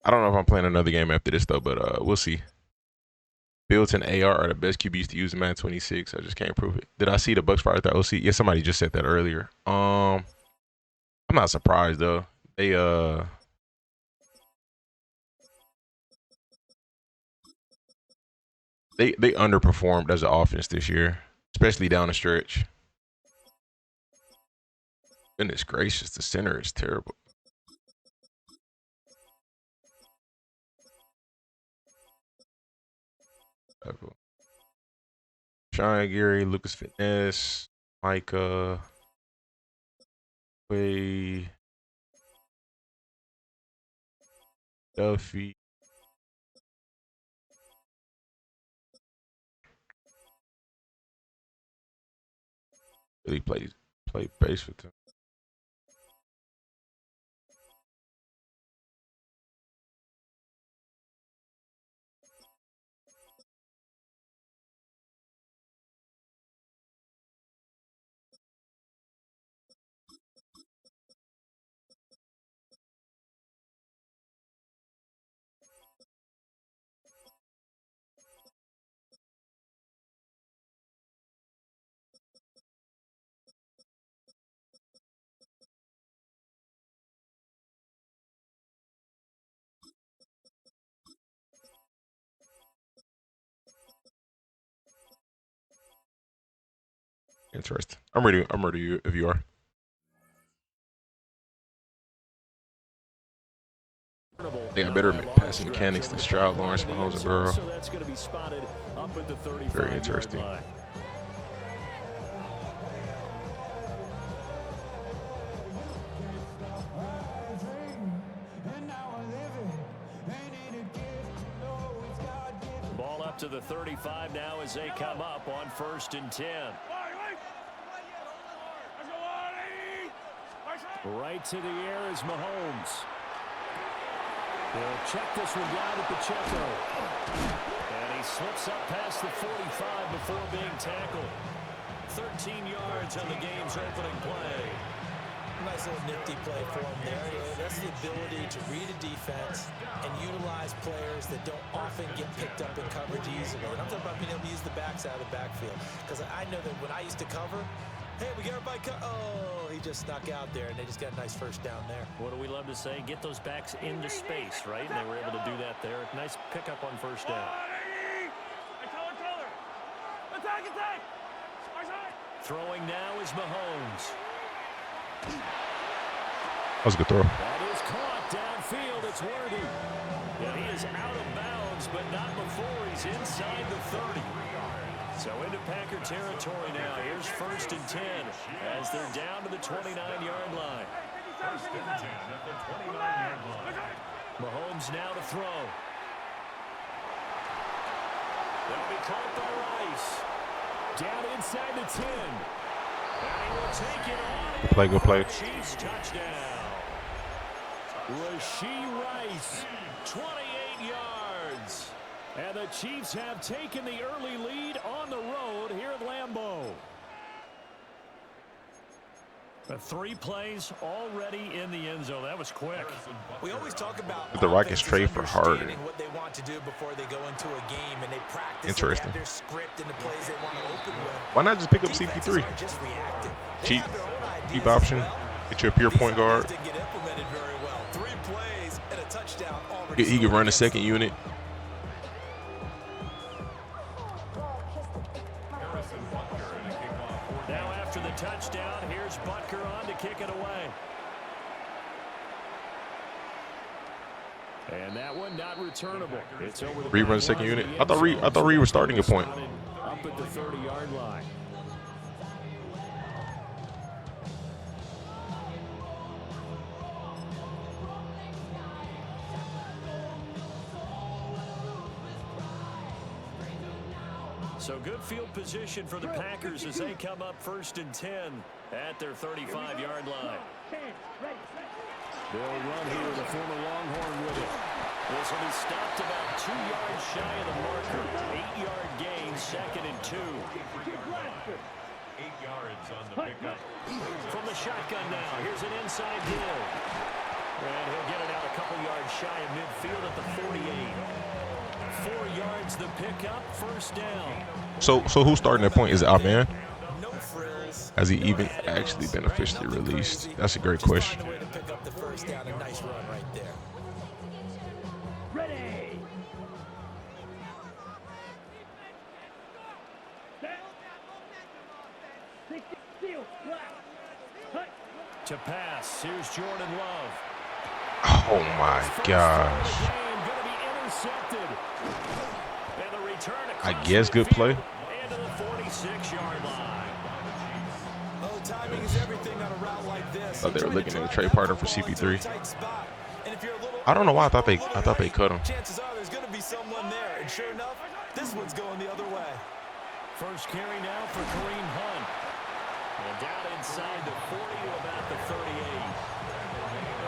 don't know if I'm playing another game after this though, but we'll see. Built and AR are the best QBs to use in Madden 26. I just can't prove it. Did I see the Bucks fire the OC? Yeah, somebody just said that earlier. I'm not surprised though. They underperformed as an offense this year, especially down the stretch. Goodness gracious, the center is terrible. Sean, Gary, Lucas Fitness, Micah, Way, Duffy. Really play base with them. Interesting. I'm ready if you are. They got better passing mechanics than Stroud, Lawrence, Mahomes, and Burrow. Very interesting. Ball up to the 35 now as they come up on 1st and 10. Right to the air is Mahomes. He'll check this one down to Pacheco. And he slips up past the 45 before being tackled. 13 yards on the game's opening play. Nice little nifty play for him there. That's the ability to read a defense and utilize players that don't often get picked up in coverage easily. And I'm talking about being able to use the backs out of the backfield. Because I know that when I used to cover, hey, we got everybody oh, he just snuck out there, and they just got a nice first down there. What do we love to say? Get those backs into space, right? And they were able to do that there. Nice pickup on first down. Throwing now is Mahomes. That was a good throw. That is caught downfield. It's Worthy. And he is out of bounds, but not before he's inside the 30. So into Packer territory now. Here's 1st and 10 as they're down to the 29-yard line. 1st and 10 at the 29-yard line. Mahomes now to throw. That'll be caught by Rice. Down inside the 10. And he will take it on. Play, good play. Chiefs touchdown. Rashee Rice, 28 yards. And the Chiefs have taken the early lead on the road here at Lambeau. 3 plays already in the end zone. That was quick. We always talk about the Rockets trade for Harden. What they want to do before they go into a game, and they practice. Interesting. Their script and the plays they want to open with. Why not just pick up CP3? Cheap option. Get you a pure point guard. He can run a second unit. Now after the touchdown, here's Butker on to kick it away. And that one not returnable. It's over the Rerun second unit. I thought Reed was starting a point. Up at the 30-yard line. So good field position for the Packers as they come up 1st and 10 at their 35-yard line. They'll run here, the former Longhorn with it. This will be stopped about 2 yards shy of the marker. 8-yard gain, 2nd and 2. 8 yards on the pickup. From the shotgun now, here's an inside deal. And he'll get it out a couple yards shy of midfield at the 48. 4 yards the pickup, 1st down. So who's starting that point? Is it Amen? Has he even actually been officially released? That's a great question. Pick up the 1st down, a nice run right there. Ready. To pass, here's Jordan Love. Oh my gosh. I guess good play. Into the 46-yard line. Oh, timing is everything on a route like this. Oh, they were looking at a trade partner for CP3. I don't know why I thought they cut him. Chances are there's going to be someone there, and sure enough, this one's going the other way. First carry now for Kareem Hunt. And down inside the 40 to about the 38.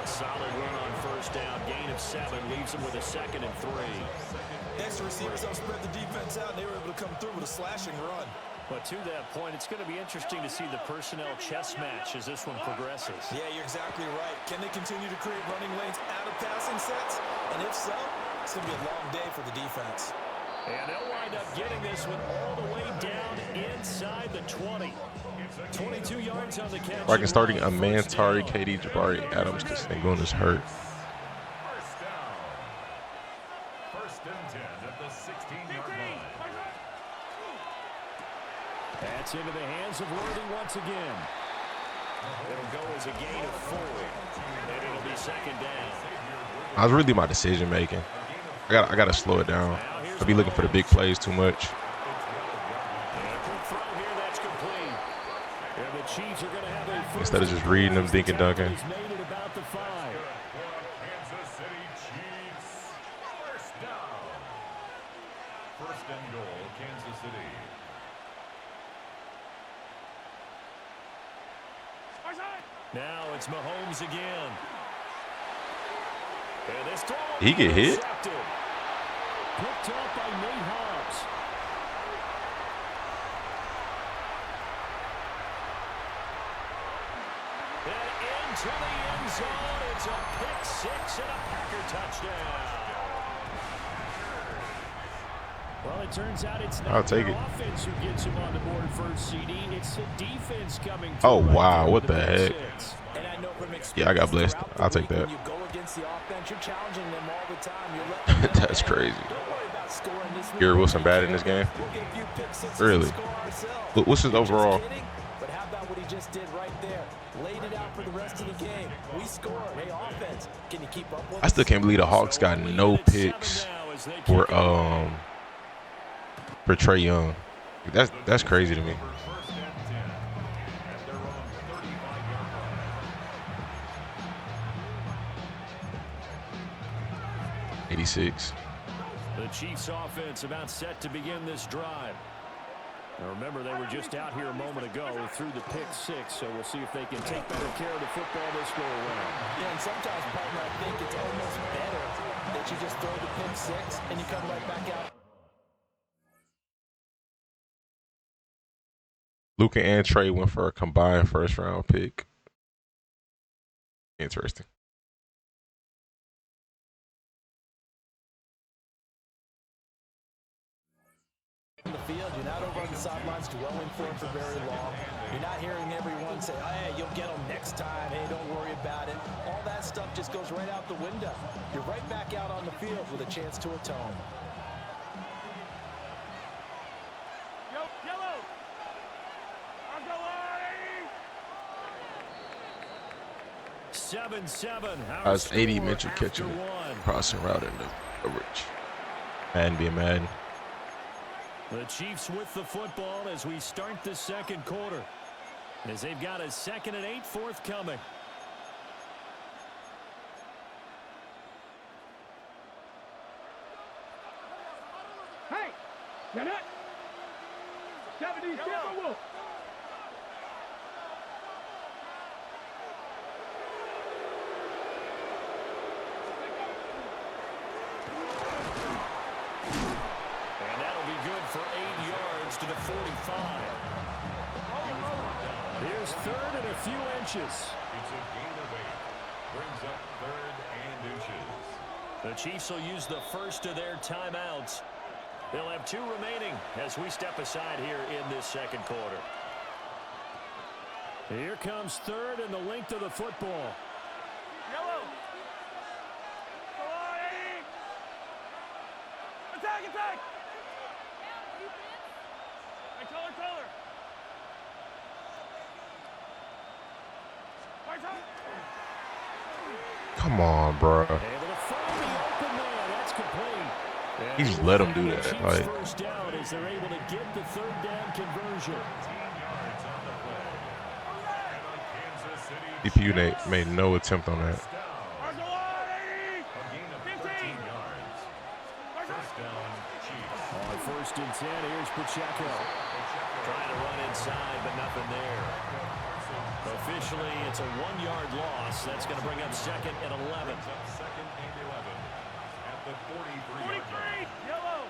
A solid run on 1st down. Gain of 7 leaves him with a 2nd and 3. Extra receivers don't spread the defense out, and they were able to come through with a slashing run. But to that point, it's going to be interesting to see the personnel chess match as this one progresses. Yeah, you're exactly right. Can they continue to create running lanes out of passing sets? And if so, it's going to be a long day for the defense. And they'll wind up getting this one all the way down inside the 20. 22 yards on the catch. Right, starting a man, Tari, KD, Jabari, Adams, because Sengun is hurt. That's into the hands of Worthy once again. It'll go as a gain of 4. And it'll be 2nd down. I was really my decision making. I gotta slow it down. I'll be looking for the big plays too much. Instead of just reading them, thinking, dunking. Now it's Mahomes again. He get hit? Picked up by Nate Hobbs. to the end zone. It's a pick six and a Packer touchdown. Well, it turns out it's not their offense who gets him on the board first, CD. It's the defense coming to Oh, right wow. there What with the heck? six. And I know from Yeah, I got blessed. throughout the I'll take week, that. when you go against the offense, you're challenging them all the time. You're letting them know, That's crazy. don't worry about scoring this week. Garrett Wilson bad in this game? We'll get a few pick sixes Really? and score ourselves. But what's his You're just overall? kidding? But how about what he just did right there? Laid it out for the rest of the game. We score. Hey, offense, can you keep up with I still can't believe the Hawks got no picks for Trey Young. That's crazy to me. '86. The Chiefs offense about set to begin this drive. Now remember, they were just out here a moment ago through the pick six, so we'll see if they can take better care of the football this go around. Yeah, and sometimes, partner, I think it's almost better that you just throw the pick six and you come right back out. Luka and Trey went for a combined first-round pick. Interesting. In the field, you're not over on the sidelines dwelling for it for very long. You're not hearing everyone say, hey, you'll get them next time. Hey, don't worry about it. All that stuff just goes right out the window. You're right back out on the field with a chance to atone. Yellow. I'll go 7-7. I was 80 Mitchell catching it. Crossing route into coverage. Madden being Madden. The Chiefs with the football as we start the second quarter. As they've got a 2nd and 8 forthcoming. Hey, get it. 70 Timberwolves. And that'll be good for 8 yards to the 45. Here's 3rd and a few inches. It's a gain of 8. Brings up 3rd and inches. The Chiefs will use the first of their timeouts. They'll have 2 remaining as we step aside here in this second quarter. Here comes 3rd and the length of the football. Yellow. Attack, attack. Hey, color. Right side. Come on, bro. Able to find the open man. That's complete. He just let him do that. Like, First down as they're able to get the 3rd down conversion. DPU made no attempt on that. On 1st and 10, here's Pacheco. Trying to run inside, but nothing there. Officially, it's a 1-yard loss. That's going to bring up 2nd and 11. 2nd and 11 at the 43-yard line. Yellow.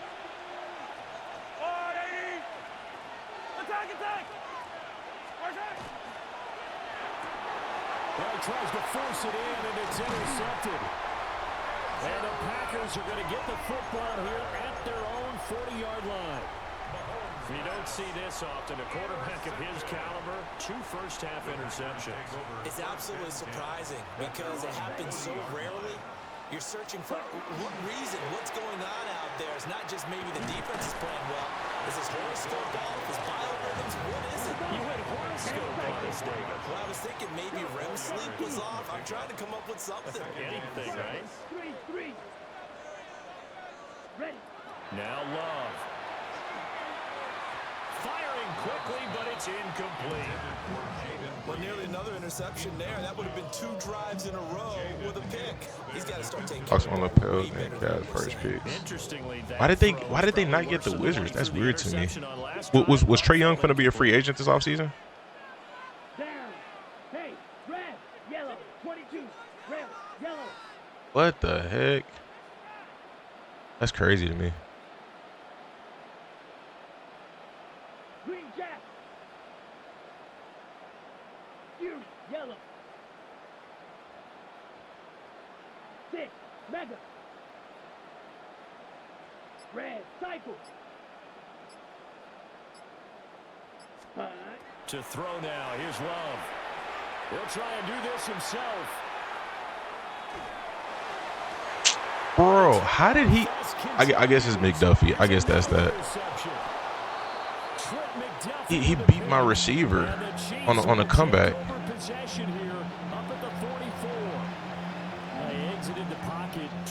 180. Attack. Right side. Well, he tries to force it in, and it's intercepted. And the Packers are going to get the football here at their own 40-yard line. You don't see this often. A quarterback of his caliber, 2 first-half interceptions. It's absolutely surprising because it happens so rarely. You're searching for what reason, what's going on out there. It's not just maybe the defense is playing well. Is his horoscope off? His biorhythms? What is it? You had horoscope on us, David. Well, I was thinking maybe REM sleep was off. I'm trying to come up with something. Anything, right? 3. Ready. Now Love. Firing quickly, but it's incomplete. Well, nearly another interception there. That would have been 2 drives in a row with a pick. He's got to start taking care Hawks of on the it. Pels and Cavs first picks. Interestingly, Why did they not get the Wizards? That's weird to me. Was Trey Young going to be a free agent this offseason? Down. Hey, red, yellow, 22. Red, yellow. What the heck? That's crazy to me. Green jack. You, yellow. Red cycle. To throw now. Here's Love. He'll try and do this himself. Bro, how did he? I guess it's McDuffie. I guess that's that. He beat my receiver on a comeback.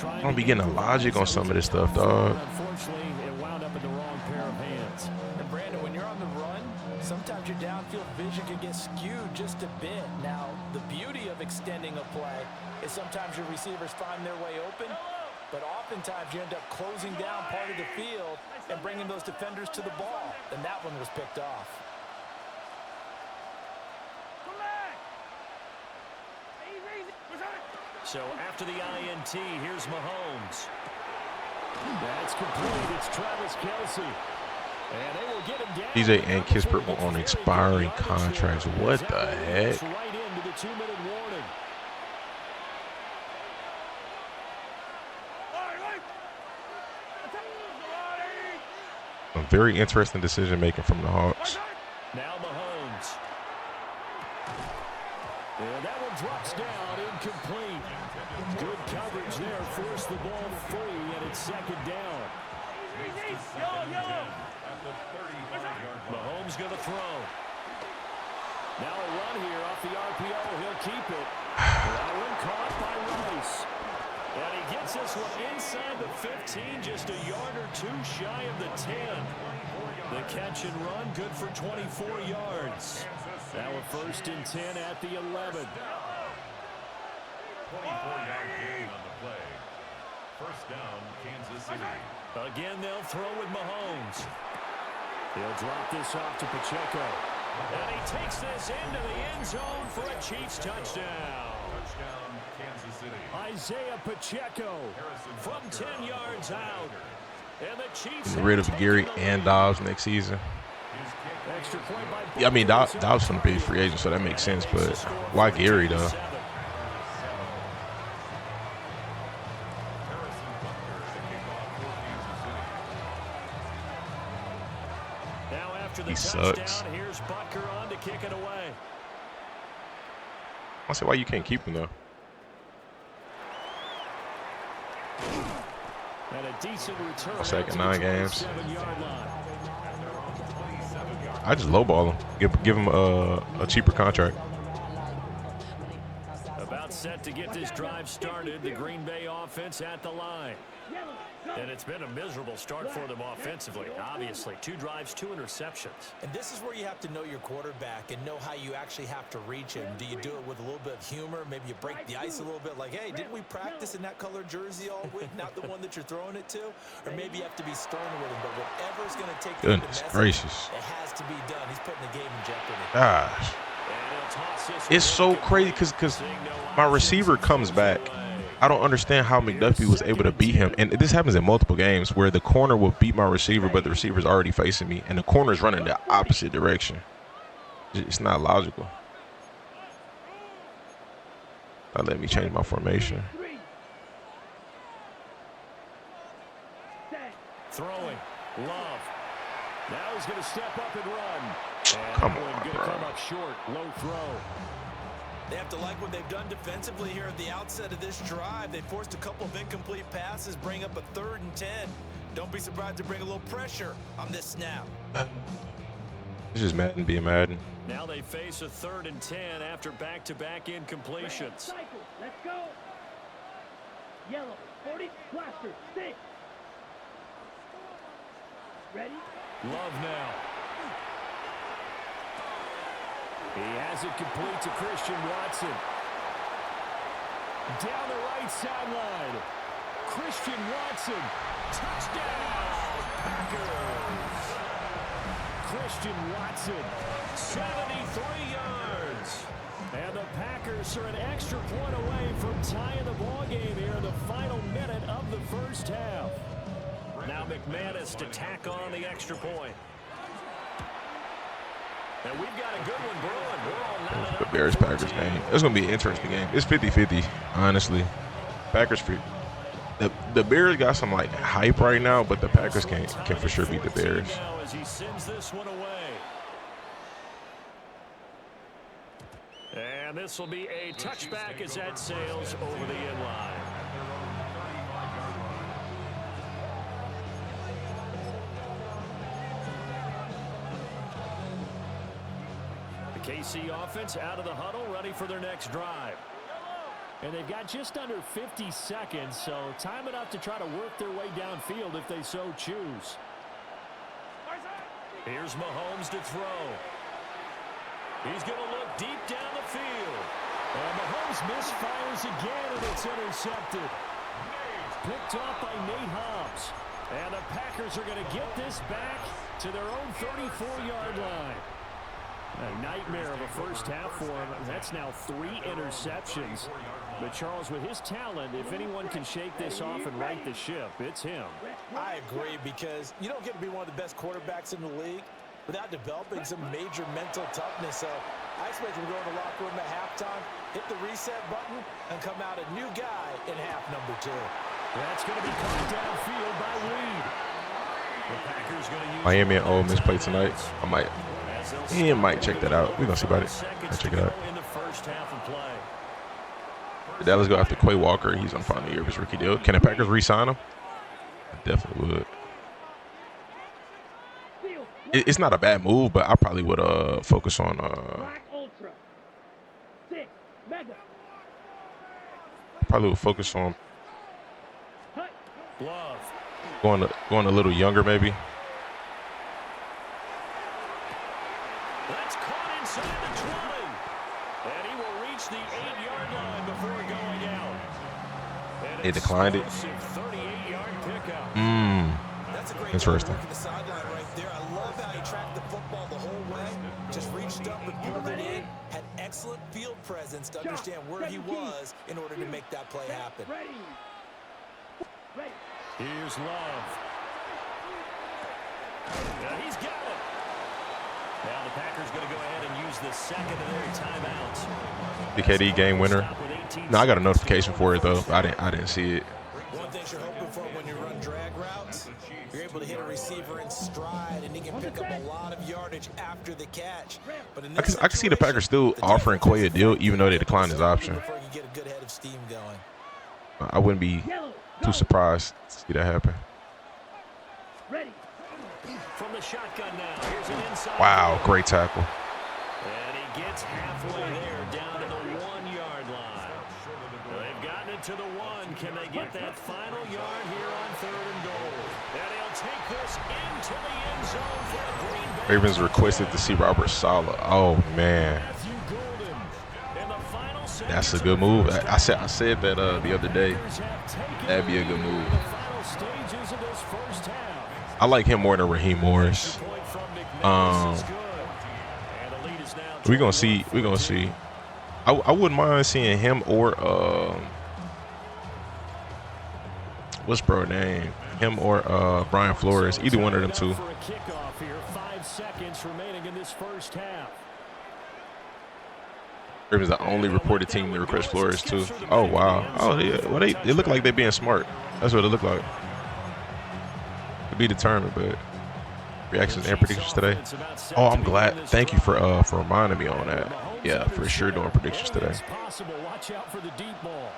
I don't be getting the logic on some of this stuff, dog. Unfortunately, it wound up in the wrong pair of hands. And Brandon, when you're on the run, sometimes your downfield vision can get skewed just a bit. Now, the beauty of extending a play is sometimes your receivers find their way open, but oftentimes you end up closing down part of the field and bringing those defenders to the ball. And that one was picked off. So after the INT, here's Mahomes. That's complete. It's Travis Kelce. And they will get him down. DJ and Kispert were on expiring contracts. What the heck? Right into the 2-minute warning. A very interesting decision making from the Hawks. Now Mahomes. And that one drops down, incomplete. Good coverage there, forced the ball free, and it's second down. Mahomes going to throw. Now a run here off the RPO. He'll keep it. That one caught by Rice. And he gets this one inside the 15, just a yard or two shy of the 10. The catch and run, good for 24 yards. Now a 1st and 10 at the 11. 24-yard gain on the play. First down, Kansas City. Again, they'll throw with Mahomes. He'll drop this off to Pacheco. And he takes this into the end zone for a Chiefs touchdown. Touchdown, Kansas City. Isaiah Pacheco from 10 yards out. And the Chiefs Get rid of Garrett and Dobbs next season. Extra point by Yeah, I mean, Dobbs going to be a free agent, so that makes sense. But why Gary, though? He sucks. Here's Butker on to kick it away. I say why you can't keep him though. And a decent return. Second 9 games. I just lowball him. Give him a cheaper contract. About set to get this drive started. The Green Bay offense at the line. And it's been a miserable start for them offensively, obviously. 2 drives, 2 interceptions. And this is where you have to know your quarterback and know how you actually have to reach him. Do you do it with a little bit of humor? Maybe you break the ice a little bit like, hey, didn't we practice in that color jersey all week? Not the one that you're throwing it to? Or maybe you have to be stern with him. But whatever's going to take Goodness gracious. it has to be done. He's putting the game in jeopardy. Gosh. It's so crazy because my receiver comes back. I don't understand how McDuffie was able to beat him. And this happens in multiple games where the corner will beat my receiver, but the receiver's already facing me, and the corner's running the opposite direction. It's not logical. That let me change my formation. Throwing. Love. Now he's going to step up and run. And Come that on, one going to bro. come up short. Low throw. They have to like what they've done defensively here at the outset of this drive. They forced a couple of incomplete passes, bring up a 3rd and 10. Don't be surprised to bring a little pressure on this snap. It's just Madden being Madden. Now they face a 3rd and 10 after back-to-back incompletions. Let's go. Yellow, 40, blaster, 6. Ready? Love now. He has it complete to Christian Watson. Down the right sideline. Christian Watson. Touchdown, Packers. Christian Watson, 73 yards. And the Packers are an extra point away from tying the ball game here in the final minute of the first half. Now McManus to tack on the extra point. And we've got a good one brewing. We're all The Bears-Packers game. It's going to be an interesting game. It's 50-50, honestly. Packers The Bears got some like hype right now, but the Packers can for sure beat the Bears. As he sends this one away. And this will be a touchback as that sails over the end line. The KC offense out of the huddle, ready for their next drive. And they've got just under 50 seconds, so time enough to try to work their way downfield if they so choose. Here's Mahomes to throw. He's going to look deep down the field. And Mahomes misfires again, and it's intercepted. Picked off by Nate Hobbs. And the Packers are going to get this back to their own 34-yard line. A nightmare of a first half for him. That's now 3 interceptions. But Charles, with his talent, if anyone can shake this off and right the ship, it's him. I agree, because you don't get to be one of the best quarterbacks in the league without developing some major mental toughness. So I expect him to go in the locker room at halftime, hit the reset button, and come out a new guy in half number 2. That's going to be caught downfield by Reed. The Packers going to use Miami and Ole Miss play tonight. He might check that out. We're going to see about it. I'll check it out. In the first half of play. The Dallas go after Quay Walker. He's on the final year of his rookie deal. Can the Packers re-sign him? I definitely would. It's not a bad move, but I probably would focus on going a little younger maybe. That's caught inside the 20. And he will reach the 8-yard line before going out. And They declined it. 38-yard pickup. That's a great Interesting. work in the sideline right there. I love how he tracked the football the whole way. Just reached up and pulled it in. Had excellent field presence to understand where he was in order to make that play happen. Here's Love. Now he's got it. Now the Packers going to go ahead and use the second of their timeouts. BKD game winner. No, I got a notification for it though. I didn't see it. One thing you're hoping for when you run drag routes, you're able to hit a receiver in stride, and he can pick up a lot of yardage after the catch. But in this I can see the Packers still offering Quay a deal even though they declined his option. get a good head of steam going. I wouldn't be too surprised to see that happen. From the shotgun now. Here's an inside. Wow, great tackle. And he gets halfway there, down to the 1-yard line. They've gotten it to the 1. Can they get that final yard here on 3rd and goal? And he'll take this into the end zone for the Green Bay. Ravens requested to see Robert Saleh. Oh man, that's a good move. I said that the other day. That'd be a good move. I like him more than Raheem Morris. We're gonna see. I wouldn't mind seeing him or what's bro name? Him or Brian Flores. Either one of them two. 5 seconds remaining in this first half. Ravens the only reported team to request Flores too. Oh wow. Oh yeah. Well they look like they're being smart. That's what it looked like. To be determined, but reactions and predictions today. Oh, I'm glad. Thank you for reminding me on that. Yeah, for sure doing predictions today. Watch out for the deep ball.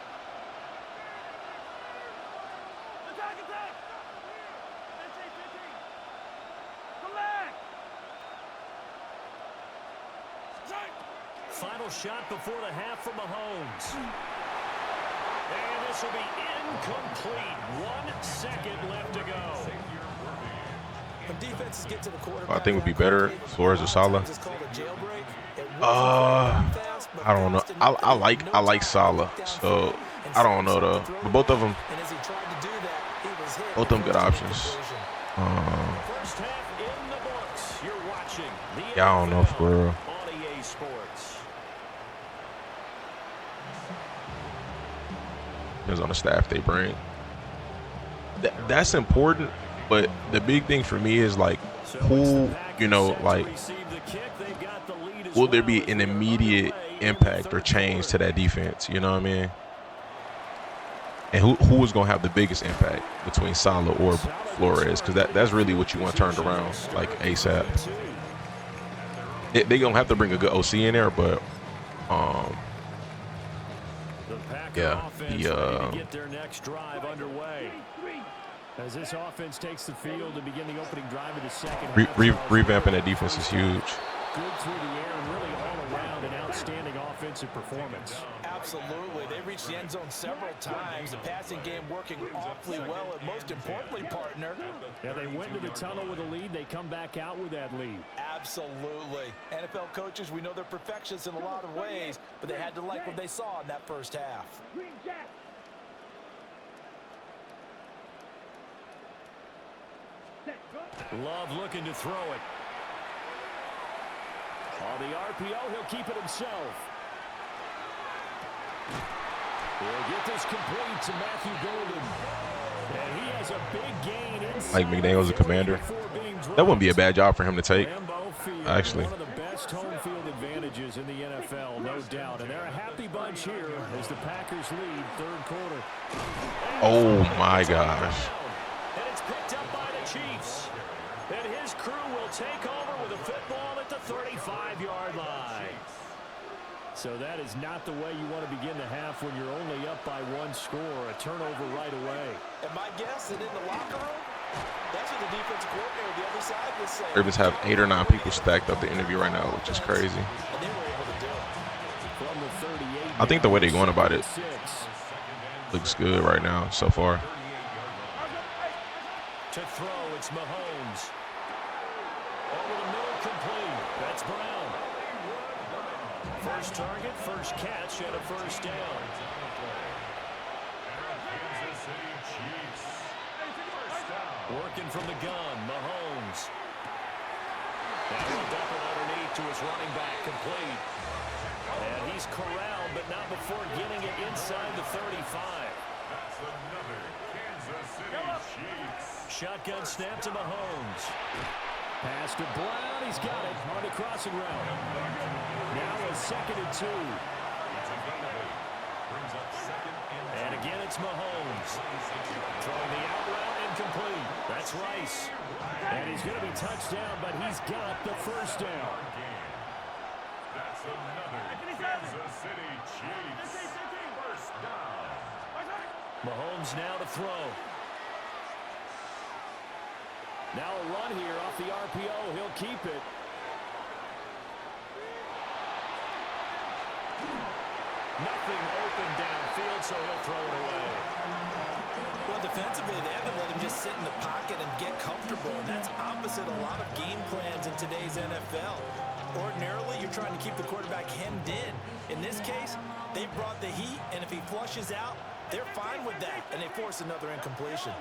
Final shot before the half from Mahomes. And this will be incomplete. 1 second left to go. When defenses get to the quarterback, I think would be better Flores or Saleh. I don't know. I like Saleh, so I don't know though. But both of them good options. Yeah, I don't know for real. Depends on the staff they bring. That's important, but the big thing for me is like who, like will there be an immediate impact or change to that defense? You know what I mean? And who is going to have the biggest impact between Salah or Flores? Because that's really what you want turned around, like ASAP. They're going to have to bring a good OC in there, but yeah, get their next drive underway. As this offense takes the field to begin the opening drive of the second half. Revamping that defense is huge. Good through the air and really all around an outstanding offensive performance. Absolutely. They reached the end zone several times. The passing game working awfully well, and most importantly, partner. Yeah, they went to the tunnel with a lead. They come back out with that lead. Absolutely. NFL coaches, we know they're perfectionists in a lot of ways, but they had to like what they saw in that first half. Love looking to throw it. On the RPO, he'll keep it himself. He'll get this complete to Matthew Golden. And he has a big gain inside. Like McDaniel's a commander. That wouldn't be a bad job for him to take, actually. One of the best home field advantages in the NFL, no doubt. And they're a happy bunch here as the Packers lead third quarter. Oh, my gosh. And it's picked up by the Chiefs. And his crew will take over with a football at the 35-yard line. So that is not the way you want to begin the half when you're only up by one score. A turnover right away. And my guess that in the locker room, that's what the defensive coordinator on the other side was saying. Ravens have 8 or 9 people stacked up the interview right now, which is crazy. And they were able to do it. From the 38. I think the way they're going about it looks good right now so far. To throw, it's Mahomes. Over the middle, complete. That's Brown. First target, first catch, and a first down. Working from the gun, Mahomes. And he'll dump it underneath to his running back, complete. And he's corralled, but not before getting it inside the 35. That's another Kansas City Chiefs. Shotgun snap to Mahomes. Pass to Brown. He's got it on the crossing route. Now a 2nd and 2. And again, it's Mahomes. Throwing the out route incomplete. That's Rice. And he's going to be touched down, but he's got the first down. That's another Kansas City Chiefs first down. Mahomes now to throw. Now a run here off the RPO. He'll keep it. Nothing open downfield, so he'll throw it away. Well, defensively, they haven't let him just sit in the pocket and get comfortable, and that's opposite a lot of game plans in today's NFL. Ordinarily, you're trying to keep the quarterback hemmed in. In this case, they brought the heat, and if he flushes out, they're fine with that, and they force another incompletion.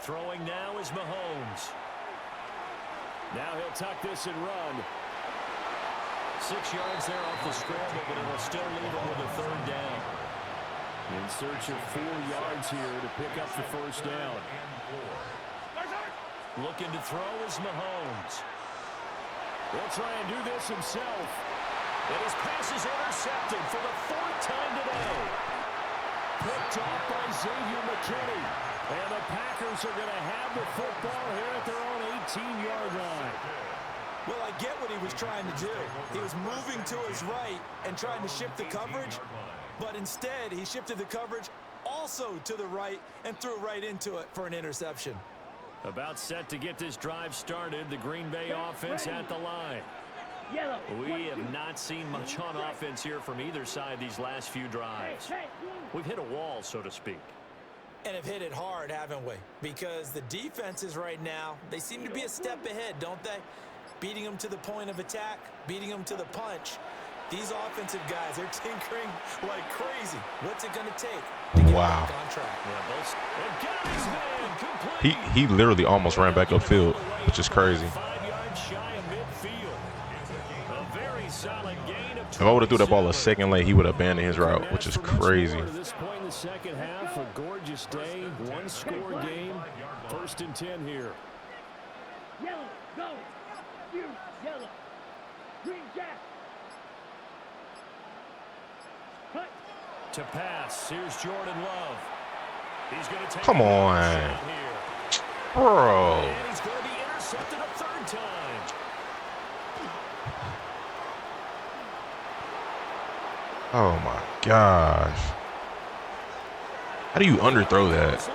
Throwing now is Mahomes. Now he'll tuck this and run. 6 yards there off the scramble, but it'll still leave him with a third down. In search of 4 yards here to pick up the first down. Looking to throw is Mahomes. He'll try and do this himself. And his pass is intercepted for the 4th time today. Picked off by Xavier McKinney. And the Packers are going to have the football here at their own 18-yard line. Well, I get what he was trying to do. He was moving to his right and trying to shift the coverage, but instead he shifted the coverage also to the right and threw right into it for an interception. About set to get this drive started, the Green Bay offense at the line. We have not seen much on offense here from either side these last few drives. We've hit a wall, so to speak. And have hit it hard, haven't we? Because the defenses right now, they seem to be a step ahead, don't they? Beating them to the point of attack, beating them to the punch. These offensive guys, they're tinkering like crazy. What's it going to take to get back on track? He literally almost ran back upfield, which is crazy. 5 yards shy of midfield. A very solid gain of If I would have threw that ball a second late, he would have abandoned his route, which is crazy. At this point in the second half, a gorgeous day, 1-score game, 1st and 10 here. Yellow, go. You, yellow. To pass, here's Jordan Love. He's going to take Come on, bro. And he's going to be intercepted a third time. Oh my gosh. How do you underthrow that?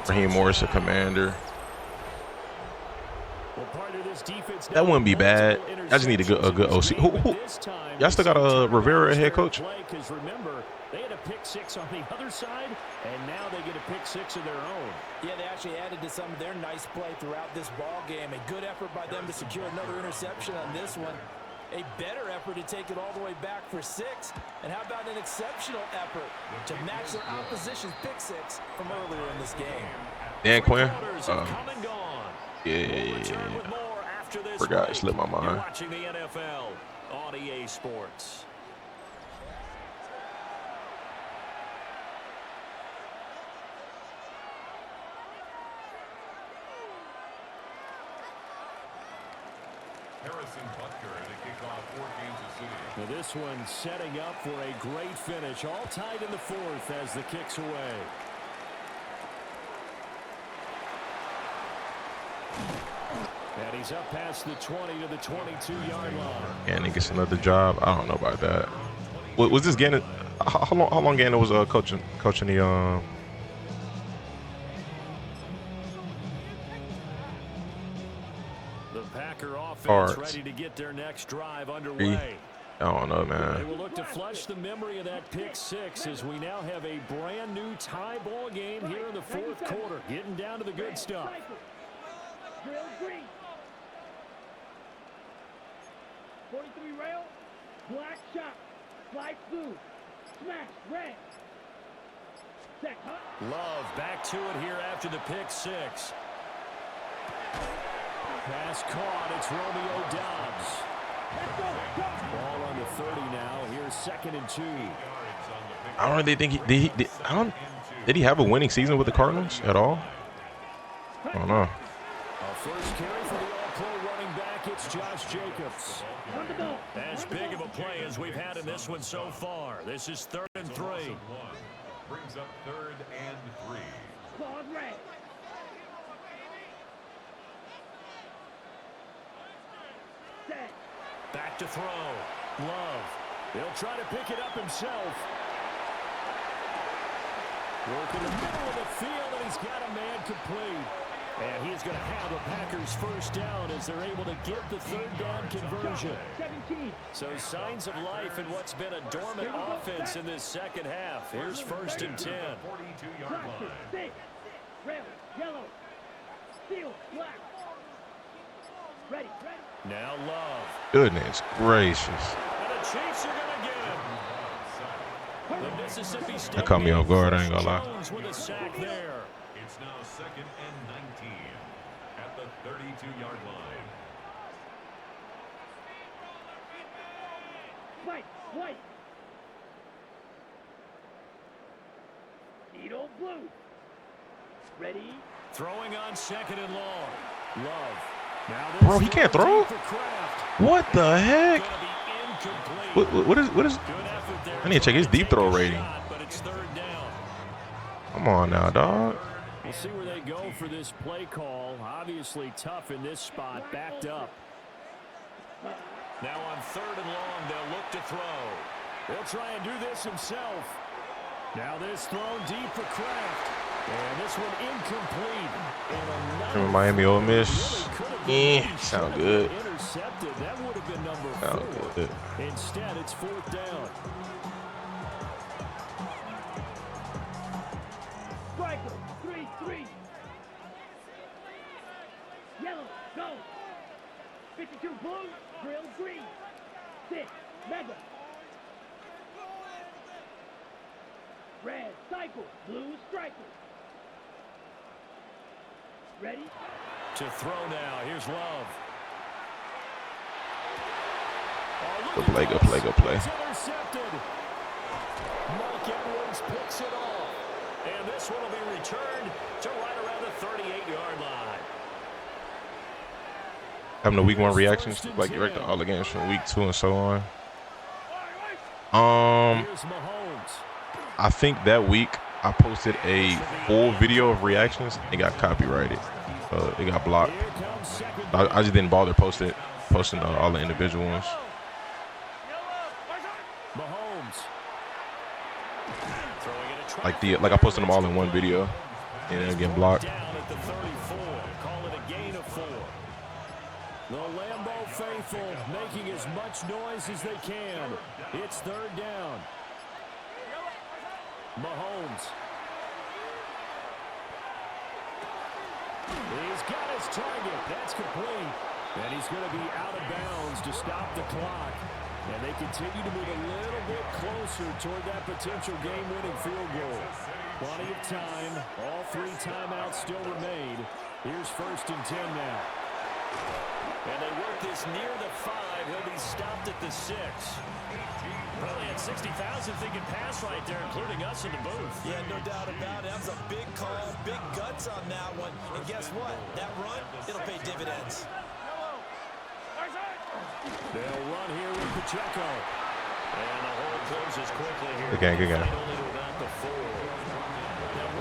Raheem Morris, a commander. That wouldn't be bad. I just need a good OC. Y'all still got a Rivera head coach? Remember, they had a pick six on the other side, and now they get a pick six of their own. Yeah, they actually added to some of their nice play throughout this ball game. A good effort by them to secure another interception on this one. A better effort to take it all the way back for 6. And how about an exceptional effort to match their opposition's pick six from earlier in this game? Dan Quinn? Yeah. Forgot, it slipped my mind. You're watching the NFL on EA Sports. Now this one setting up for a great finish. All tied in the fourth as the kick's away. And he's up past the 20 to the 22-yard line. And he gets another job. I don't know about that. Was this Gannon? How long Gannon was coaching the The Packer offense Cards. ready to get their next drive underway. I don't know, man. They will look to flush the memory of that pick six as we now have a brand new tie ball game here in the fourth quarter. Getting down to the good stuff. Drill green. 43 rail. Black shot. Slide blue. Smash red. Set hut. Love back to it here after the pick six. Pass caught. It's Romeo Doubs. Ball on the 30 now. Here's 2nd and 2. I don't really think did he have a winning season with the Cardinals at all? I don't know. A first carry for the all-pro running back. It's Josh Jacobs. As big of a play as we've had in this one so far. This is 3rd and 3. Brings up 3rd and 3. Claude red. Set. Back to throw. Love. He'll try to pick it up himself. Work in the middle of the field, and he's got a man complete. And he's going to have the Packers first down as they're able to get the 3rd down conversion. 17. So signs of life in what's been a dormant offense in this second half. Here's 1st and 10. 42-yard line. 6. Red, yellow. Steel, black. Ready. Now Love. Goodness gracious. And the Chiefs are going to get him. The Mississippi State That caught me off guard, I ain't gonna lie. Jones with a sack there. It's now 2nd and 19 at the 32-yard line. White. Needle blue. Ready. Throwing on 2nd and long. Love. Now Bro, he can't throw? What the heck? What is? I need to check his deep throw rating. But it's 3rd down. Come on now, dog. We'll see where they go for this play call. Obviously tough in this spot, backed up. Now on 3rd and long, they'll look to throw. He'll try and do this himself. Now this thrown deep for Kraft. And this one incomplete. Remember Miami Ole Miss? Sound good. Intercepted. That would have been number 4. Sound good. Instead, it's 4th down. Striker, 3-3. Yellow, go. 52 blue, drill green. 6, mega. Red, cycle, blue, striker. Ready? To throw now. Here's Love. Good play. It's intercepted. Mike Edwards picks it off. And this one will be returned to right around the 38-yard line. having the week 1 reactions, like direct to all the games from week 2 and so on. I think that week I posted a full video of reactions. It got copyrighted, so it got blocked. I just didn't bother posting all the individual ones. Like I posted them all in one video, and then getting blocked. The Lambeau faithful making as much noise as they can. It's 3rd down. Mahomes. He's got his target. That's complete. And he's going to be out of bounds to stop the clock. And they continue to move a little bit closer toward that potential game-winning field goal. Plenty of time. All 3 timeouts still remain. Here's 1st and 10 now. And they work this near the 5. He'll be stopped at the 6. Probably had 60,000 thinking pass right there, including us in the booth. Yeah, no doubt about it. That was a big call, big guts on that one. And guess what? That run, it'll pay dividends. They'll run here with Pacheco. And the hole closes quickly here. Good game, good game.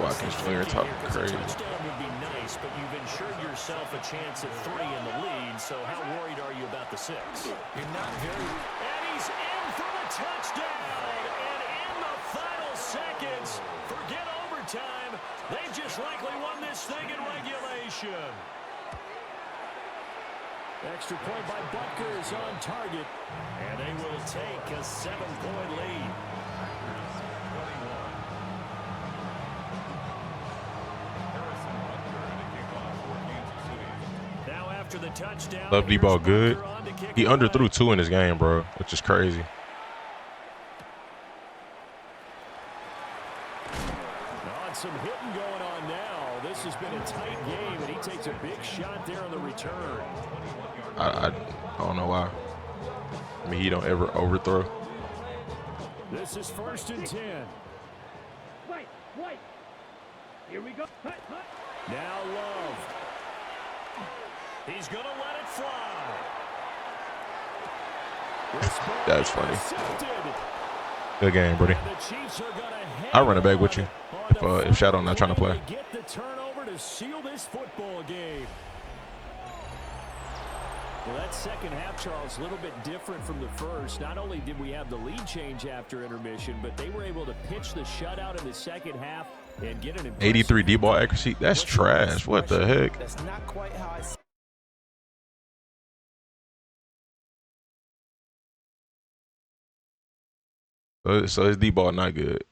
Watkins Jr. talking crazy. Touchdown would be nice, but you've ensured yourself a chance at 3 in the lead, so how worried are you about the 6? You're not very... And he's in for the touchdown! And in the final seconds, forget overtime, they've just likely won this thing in regulation. Extra point by Butker is on target. And they will take a 7-point lead. Now after the touchdown, Love D-ball good. He underthrew 2 in this game, bro, which is crazy. Some hitting going on now. This has been a tight game, and he takes a big shot there on the return. I don't know why. I mean, he don't ever overthrow. This is 1st and 10. Wait. Here we go. Now Love. He's going to let it fly. That's funny. Good game, buddy. I'll run it back with you if Shadow not trying to play. Get the turnover to seal this football game. Well, that second half, Charles, a little bit different from the first. Not only did we have the lead change after intermission, but they were able to pitch the shutout in the second half and get an 83 D-ball accuracy. That's trash. What the heck? That's not quite how I see. So his D-ball not good.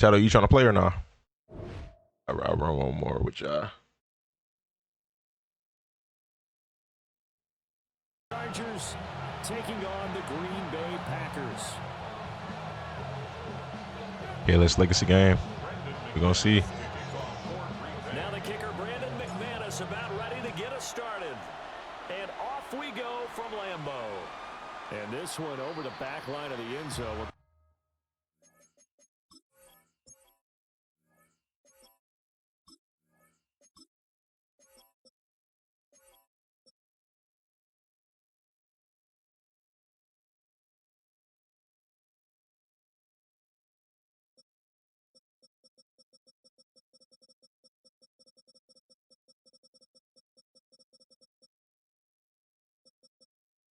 Shadow, you trying to play or not? I'll run one more with y'all. Chargers taking on the Green Bay Packers. Yeah, let's legacy game. We're gonna see. Now the kicker, Brandon McManus, about ready to get us started. And off we go from Lambeau. And this one over the back line of the end zone.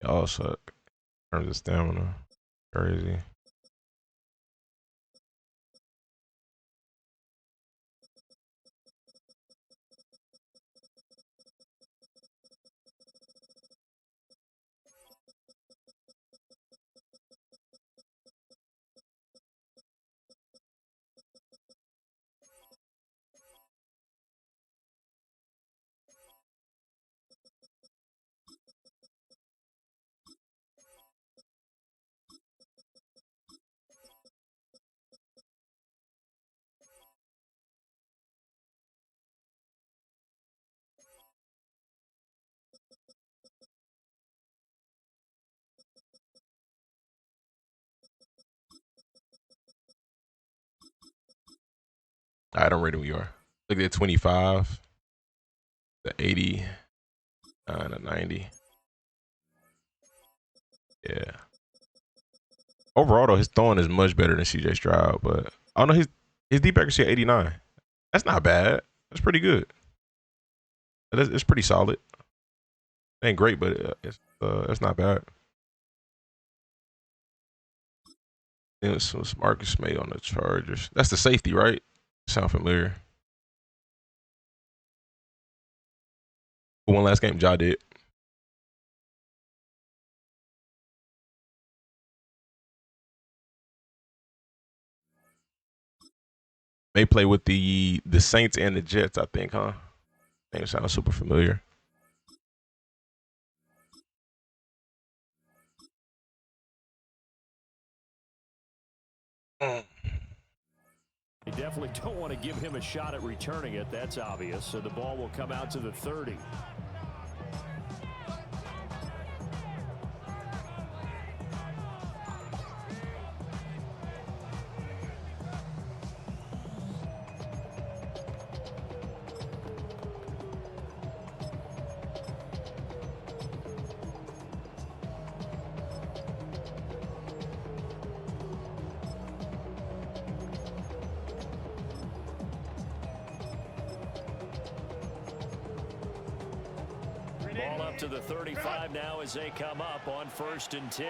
Y'all suck in terms of stamina. Crazy. I don't ready we are. Look at 25, the 80, the 90. Yeah. Overall, though, his throwing is much better than CJ Stroud, but I don't know, his deep accuracy at 89. That's not bad. That's pretty good. It's pretty solid. It ain't great, but it's not bad. It was Marcus May on the Chargers. That's the safety, right? Sound familiar? One last game, Ja did. May play with the Saints and the Jets, I think, huh? Name sounds super familiar. You definitely don't want to give him a shot at returning it. That's obvious. So the ball will come out to the 30. Ball up to the 35 now as they come up on 1st and 10.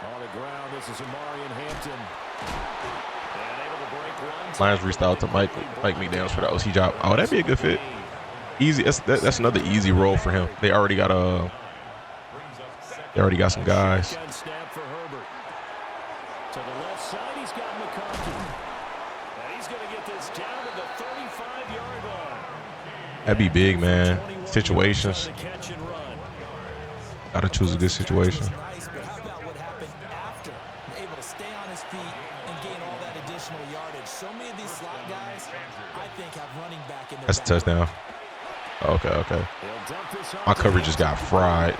On the ground, this is Amari and Hampton. And able to break one. Lions reached out to Mike McDaniels for the OC job. Oh, that'd be a good fit. Easy. That's another easy role for him. They already got some guys. Snap for Herbert. To the left side, he's got McCarthy. And he's going to get this down to the 35-yard line. That'd be big, man. Situations. Gotta choose a good situation. That's a touchdown. Okay. My coverage just got fried.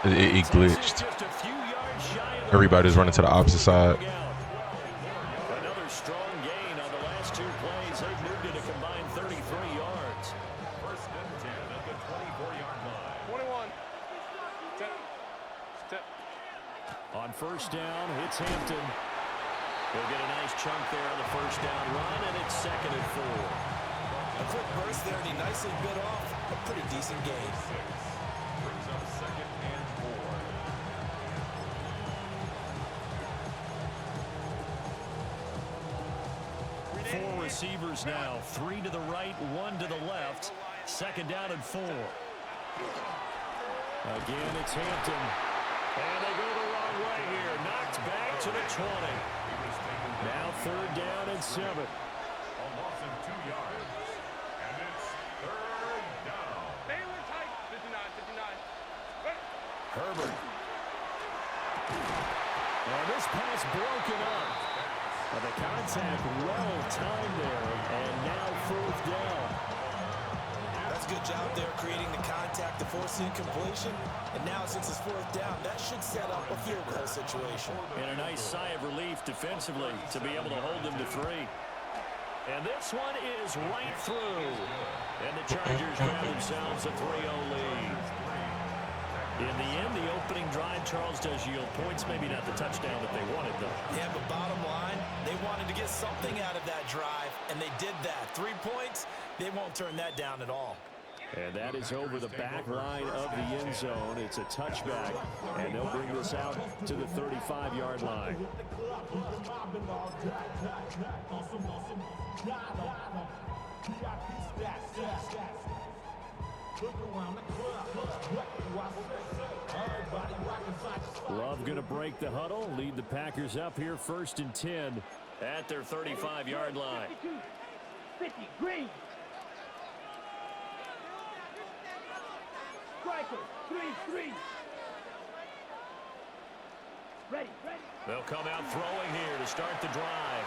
It glitched. Everybody's running to the opposite side. Another strong gain on the last 2 plays. They've moved it a combined 33 yards. 1st and 10 at the 24-yard line. 21. 10. On 1st down, it's Hampton. They'll get a nice chunk there on the 1st down run, and it's 2nd and 4. A quick burst there, and he nicely bit off a pretty decent gain. Brings up 2nd and 4. 4 receivers now, 3 to the right, 1 to the left. 2nd down and 4. Again, it's Hampton. And they go the wrong way here. Knocked back to the 20. Now 3rd down and 7. A loss of 2 yards. And it's 3rd down. Baylor tight. 59. Herbert. And this pass broken up. The contact well timed there. And now 4th down. That's a good job there creating the contact to force the incompletion. And now since it's 4th down, that should set up a field goal situation. And a nice sigh of relief defensively to be able to hold them to 3. And this one is right through. And the Chargers grab themselves a 3-0 lead. In the end, the opening drive, Charles does yield points. Maybe not the touchdown that they wanted, though. Yeah, but bottom line, they wanted to get something out of that drive, and they did that. 3 points, they won't turn that down at all. And that is over the back line of the end zone. It's a touchback, and they'll bring this out to the 35-yard line. Love going to break the huddle, lead the Packers up here 1st and 10 at their 35-yard line. 50, green. Striker, 3. Ready. They'll come out throwing here to start the drive.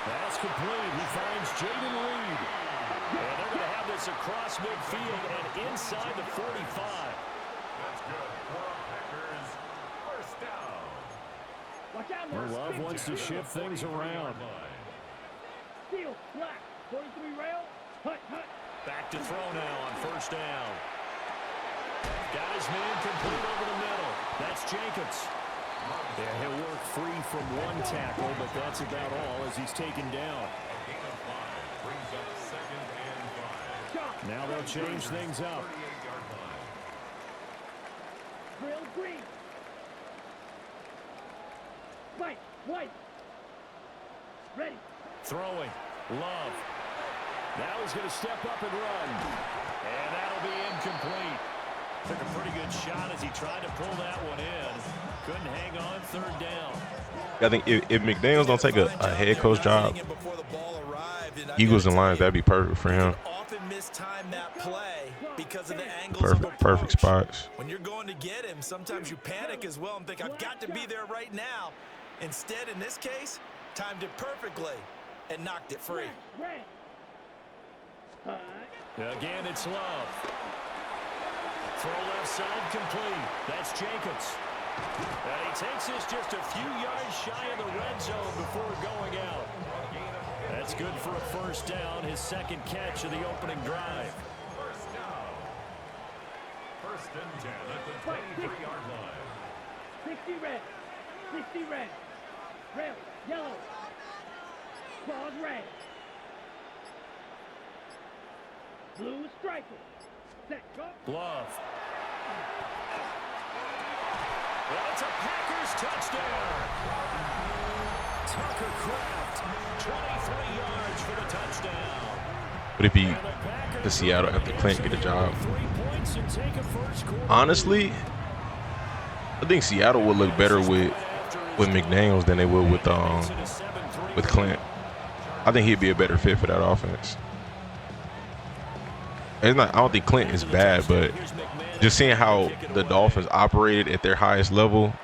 Pass complete. He finds Jaden Reed. And they're going to have this across midfield and inside the 45. That's good for Packers. 1st down. Love wants to shift things around. Back to throw now on first down. Got his man complete over the middle. That's Jacobs. Yeah, he'll work free from one tackle, but that's about all as he's taken down. Now they'll change things up. Green. White. Ready. Throwing. Love. Now he's going to step up and run. And that'll be incomplete. Took a pretty good shot as he tried to pull that one in. Couldn't hang on, third down. I think if McDaniels don't take a head coach job, Eagles and Lions, that'd be perfect for him. Perfect spots. When you're going to get him, sometimes you panic as well and think, I've got to be there right now. Instead, in this case, timed it perfectly and knocked it free. Again, it's Love. Throw left side complete. That's Jacobs. And he takes this just a few yards shy of the red zone before going out. That's good for a first down, his second catch of the opening drive. First and 10 at the 23-yard line. 60 red. Red, yellow. Claws red. Blue striker. Set, go. Love. Well, it's a Packers touchdown. Tucker Kraft, 23 yards for the touchdown. But if the Seattle after Clint get a job, honestly, I think Seattle would look better with McDaniels than they would with Clint. I think he'd be a better fit for that offense. It's not. I don't think Clint is bad, but just seeing how the Dolphins operated at their highest level,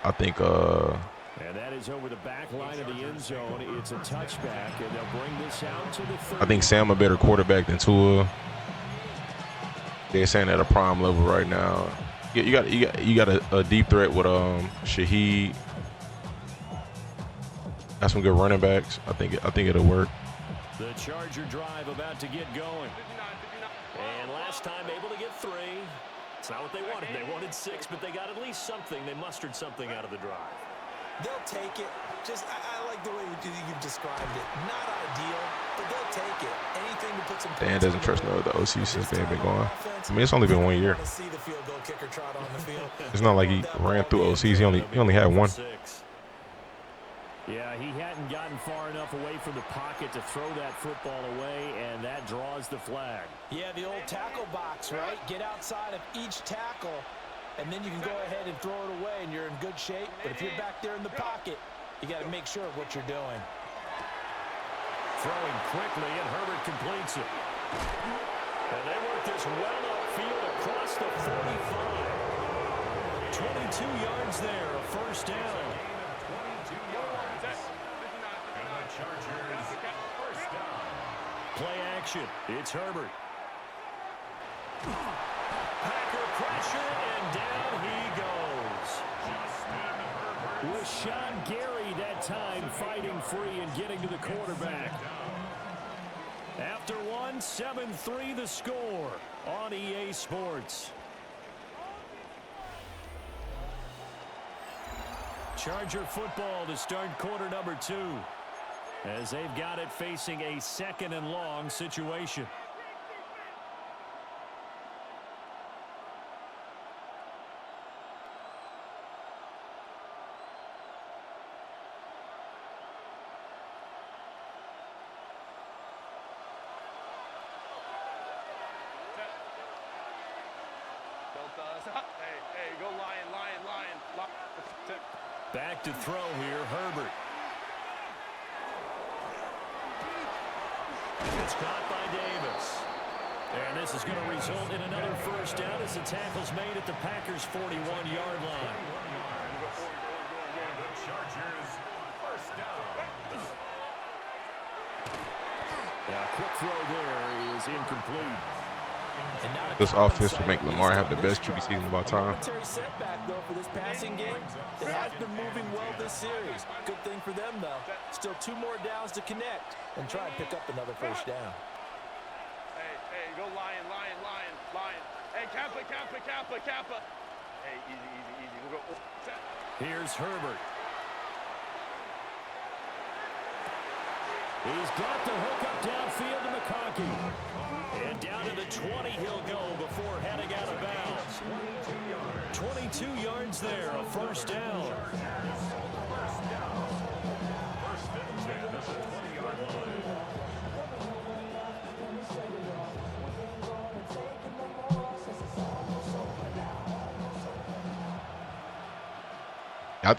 I think. And that is over the back line of the end zone. It's a touchback, and they'll bring this out to the 30. I think Sam a better quarterback than Tua. They're saying at a prime level right now. You got a deep threat with Shaheed. Got some good running backs. I think it'll work. The Charger drive about to get going. And last time able to get 3. It's not what they wanted. They wanted 6, but they got at least something. They mustered something out of the drive. They'll take it. I like the way you've described it. Not ideal, but they'll take it. Anything to put some. Dan doesn't trust no other OC since they've been going. I mean, it's only been 1 year. It's not like he ran through OCs. He only had one. Yeah, he hadn't gotten far enough away from the pocket to throw that football away, and that draws the flag. Yeah, the old tackle box, right? Get outside of each tackle, and then you can go ahead and throw it away, and you're in good shape. But if you're back there in the pocket, you got to make sure of what you're doing. Throwing quickly, and Herbert completes it. And they work this well upfield across the 45. 22 yards there, a first down. Play action. It's Herbert. Packer pressure, and down he goes. Rashawn Gary that time fighting free and getting to the quarterback. After 7-3 the score on EA Sports. Charger football to start quarter number 2. As they've got it facing a 2nd and long situation. Hey, go lion. Back to throw here, Herbert. It's caught by Davis. And this is going to result in another first down as the tackle's made at the Packers' 41-yard line. The Chargers first down. Now, quick throw there is incomplete. This offense will make Lamar have the best QB season of all time. Setback though for this passing game. They have been moving well this series. Good thing for them though. Still 2 more downs to connect and try and pick up another first down. Hey, go Lion. Hey, Kappa. Hey, easy. We'll go. Here's Herbert. He's got the hook up downfield to McConkey. And down to the 20 he'll go before heading out of bounds. 22 yards there, a first down.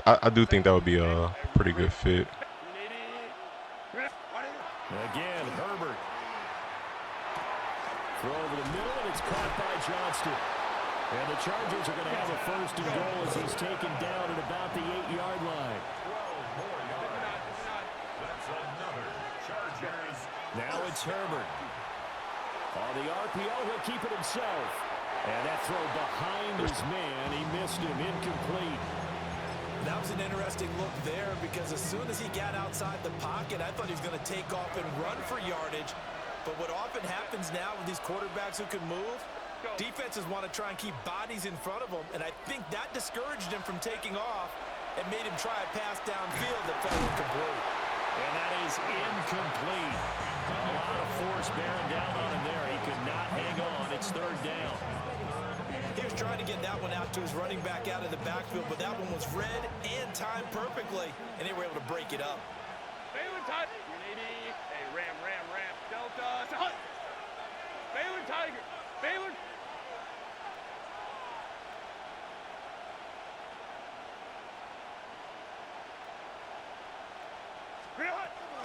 I do think that would be a pretty good fit. Again, Herbert. Throw over the middle, and it's caught by Johnston. And the Chargers are going to have a first and goal as he's taken down at about the 8-yard line. Now it's Herbert. On the RPO, he'll keep it himself. And that throw behind his man, he missed him, incomplete. That was an interesting look there because as soon as he got outside the pocket, I thought he was going to take off and run for yardage. But what often happens now with these quarterbacks who can move, defenses want to try and keep bodies in front of them, and I think that discouraged him from taking off and made him try a pass downfield that fell incomplete. And that is incomplete. A lot of force bearing down on him there. He could not hang on. It's third down. He was trying to get that one out to his running back out of the backfield, but that one was read and timed perfectly, and they were able to break it up. Baylor Tiger. Hey, Ram. Delta. Hunt. Baylor Tiger. Baylor.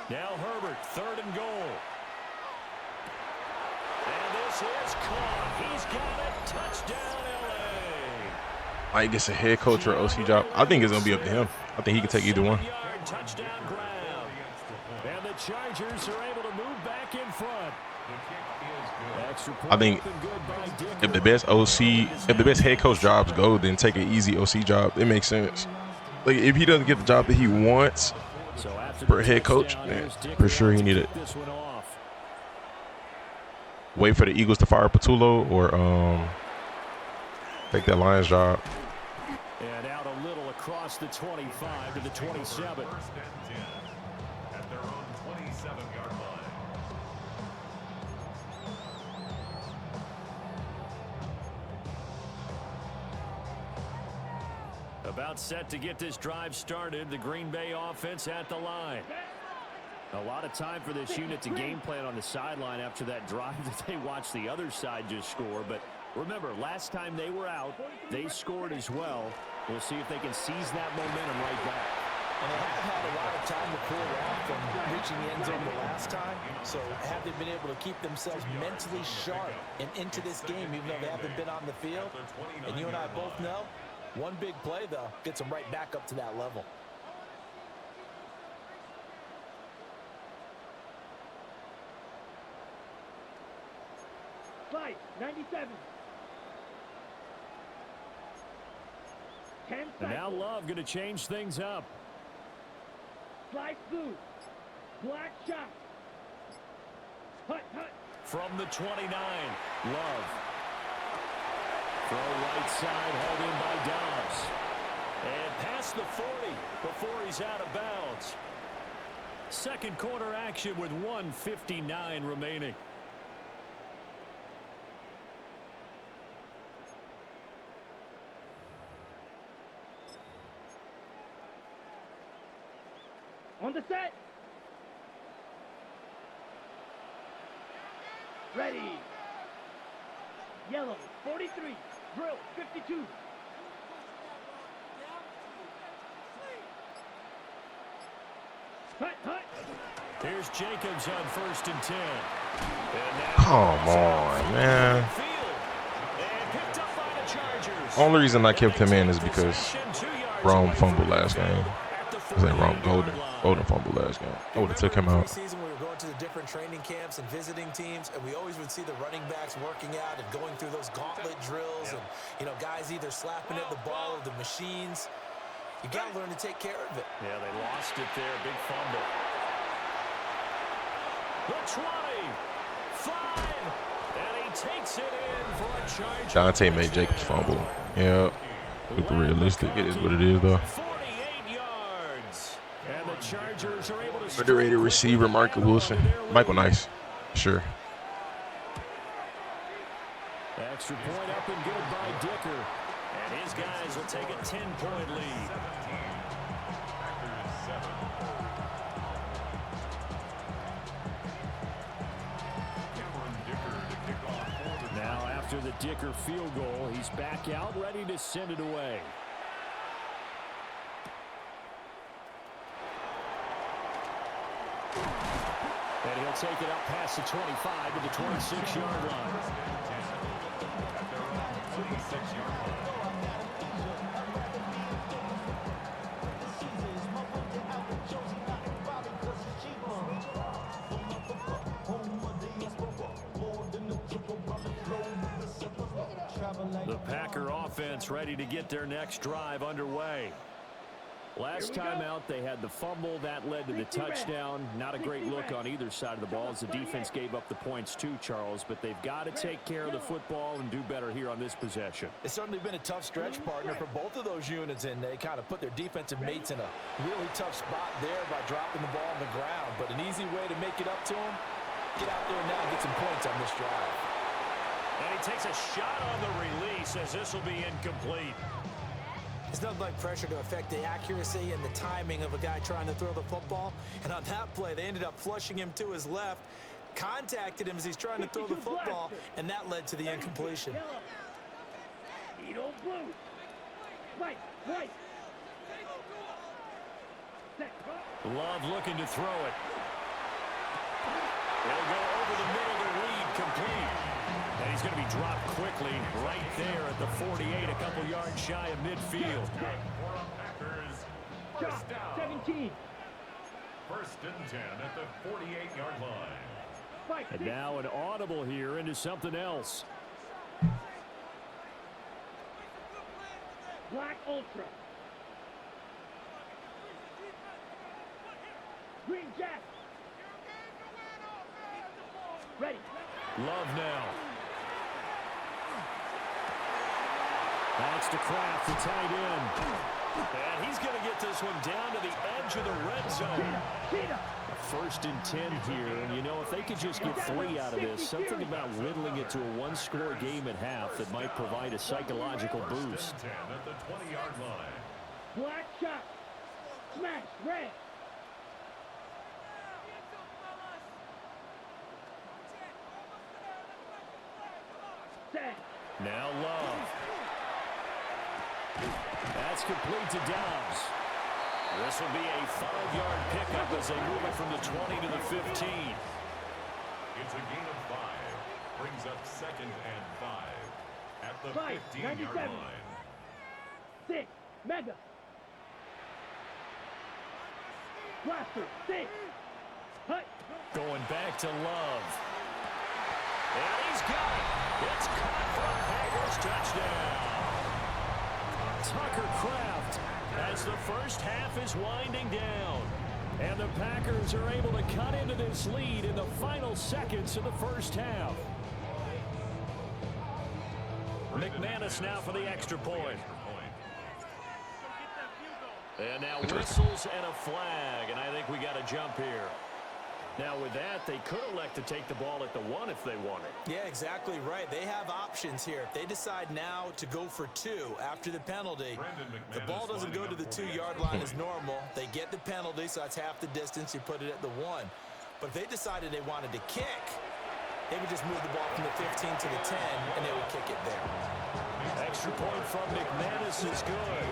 Now Herbert, third and goal. And this is caught. He's got it. Touchdown, LA. Mike gets a head coach or OC job. I think it's going to be up to him. I think he can take either one. Touchdown grab. And the Chargers are able to move back in front. I think if the best head coach jobs go, then take an easy OC job. It makes sense. Like if he doesn't get the job that he wants for a head coach, then for sure he need it. Wait for the Eagles to fire Patullo or take that Lions job. And out a little across the 25 to the 27. At their own 27-yard line. About set to get this drive started. The Green Bay offense at the line. A lot of time for this unit to game plan on the sideline after that drive that they watched the other side just score. But remember, last time they were out, they scored as well. We'll see if they can seize that momentum right back. And they haven't had a lot of time to pull off from reaching the end zone the last time. So have they been able to keep themselves mentally sharp and into this game, even though they haven't been on the field? And you and I both know, one big play, though, gets them right back up to that level. Slide, 97. 10 and now Love going to change things up. Slide through. Black shot. Hut. From the 29, Love. Throw right side, hauled in by Dobbs. And past the 40 before he's out of bounds. Second quarter action with 1:59 remaining. On the set. Ready. Yellow, 43. Drill, 52. Hut. Here's Jacobs on 1st and 10. Come on, man. Only reason I kept him in is because Rome fumbled last game. I was like Rome Golden fumbled last game. I would have took him out. Season we were going going to the different training camps and visiting teams, and we always would see the running backs working out and going through those gauntlet drills, and guys either slapping at the ball or the machines. You got to learn to take care of it. Yeah, they lost it there. Big fumble. The 20, 5, and he takes it in for a charge. Dante made Jacobs fumble. Yeah, super realistic. It is what it is, though. 48 yards. And the Chargers are able to Underrated receiver, Michael Wilson. Michael Nice. Sure. Extra point up and good by Dicker. And his guys will take a 10-point lead. Now after the Dicker field goal, he's back out, ready to send it away. And he'll take it up past the 25 to the 26-yard line. The Packer offense ready to get their next drive underway. Last time out, they had the fumble. That led to the touchdown. Not a great look on either side of the ball as the defense gave up the points too, Charles. But they've got to take care of the football and do better here on this possession. It's certainly been a tough stretch, partner, for both of those units, and they kind of put their defensive mates in a really tough spot there by dropping the ball on the ground. But an easy way to make it up to them, get out there now and get some points on this drive. And he takes a shot on the release as this will be incomplete. It's nothing like pressure to affect the accuracy and the timing of a guy trying to throw the football. And on that play, they ended up flushing him to his left, contacted him as he's trying to throw the football, and that led to the incompletion. Love looking to throw it. He'll go over the middle to Reed, complete. And he's going to be dropped quickly right there at the 48, a couple yards shy of midfield. First down. 17. First and 10 at the 48-yard line. And now an audible here into something else. Black Ultra. Green Jack. Ready. Love now. That's to Kraft, the tight end. And he's going to get this one down to the edge of the red zone. First and 10 here, and if they could just get 3 out of this, something about whittling it to a one-score game at half that might provide a psychological boost. 10 at the 20-yard line. Black shot. Smash. Red. Set. Now Love. That's complete to Dobbs. This will be a 5-yard pickup as they move it from the 20 to the 15. It's a gain of 5. Brings up 2nd and 5 at the 15-yard line. 6. Mega. Blaster. 6. Hut. Going back to Love. And he's got it. It's caught for a Packers touchdown. Tucker Kraft as the first half is winding down. And the Packers are able to cut into this lead in the final seconds of the first half. McManus now for the extra point. And now whistles and a flag, and I think we got a jump here. Now with that, they could elect to take the ball at the 1 if they wanted. Yeah, exactly right. They have options here. If they decide now to go for 2 after the penalty, the ball doesn't go to the 2-yard line as normal. They get the penalty, so that's half the distance. You put it at the 1. But if they decided they wanted to kick, they would just move the ball from the 15 to the 10, and they would kick it there. Extra point from McManus is good.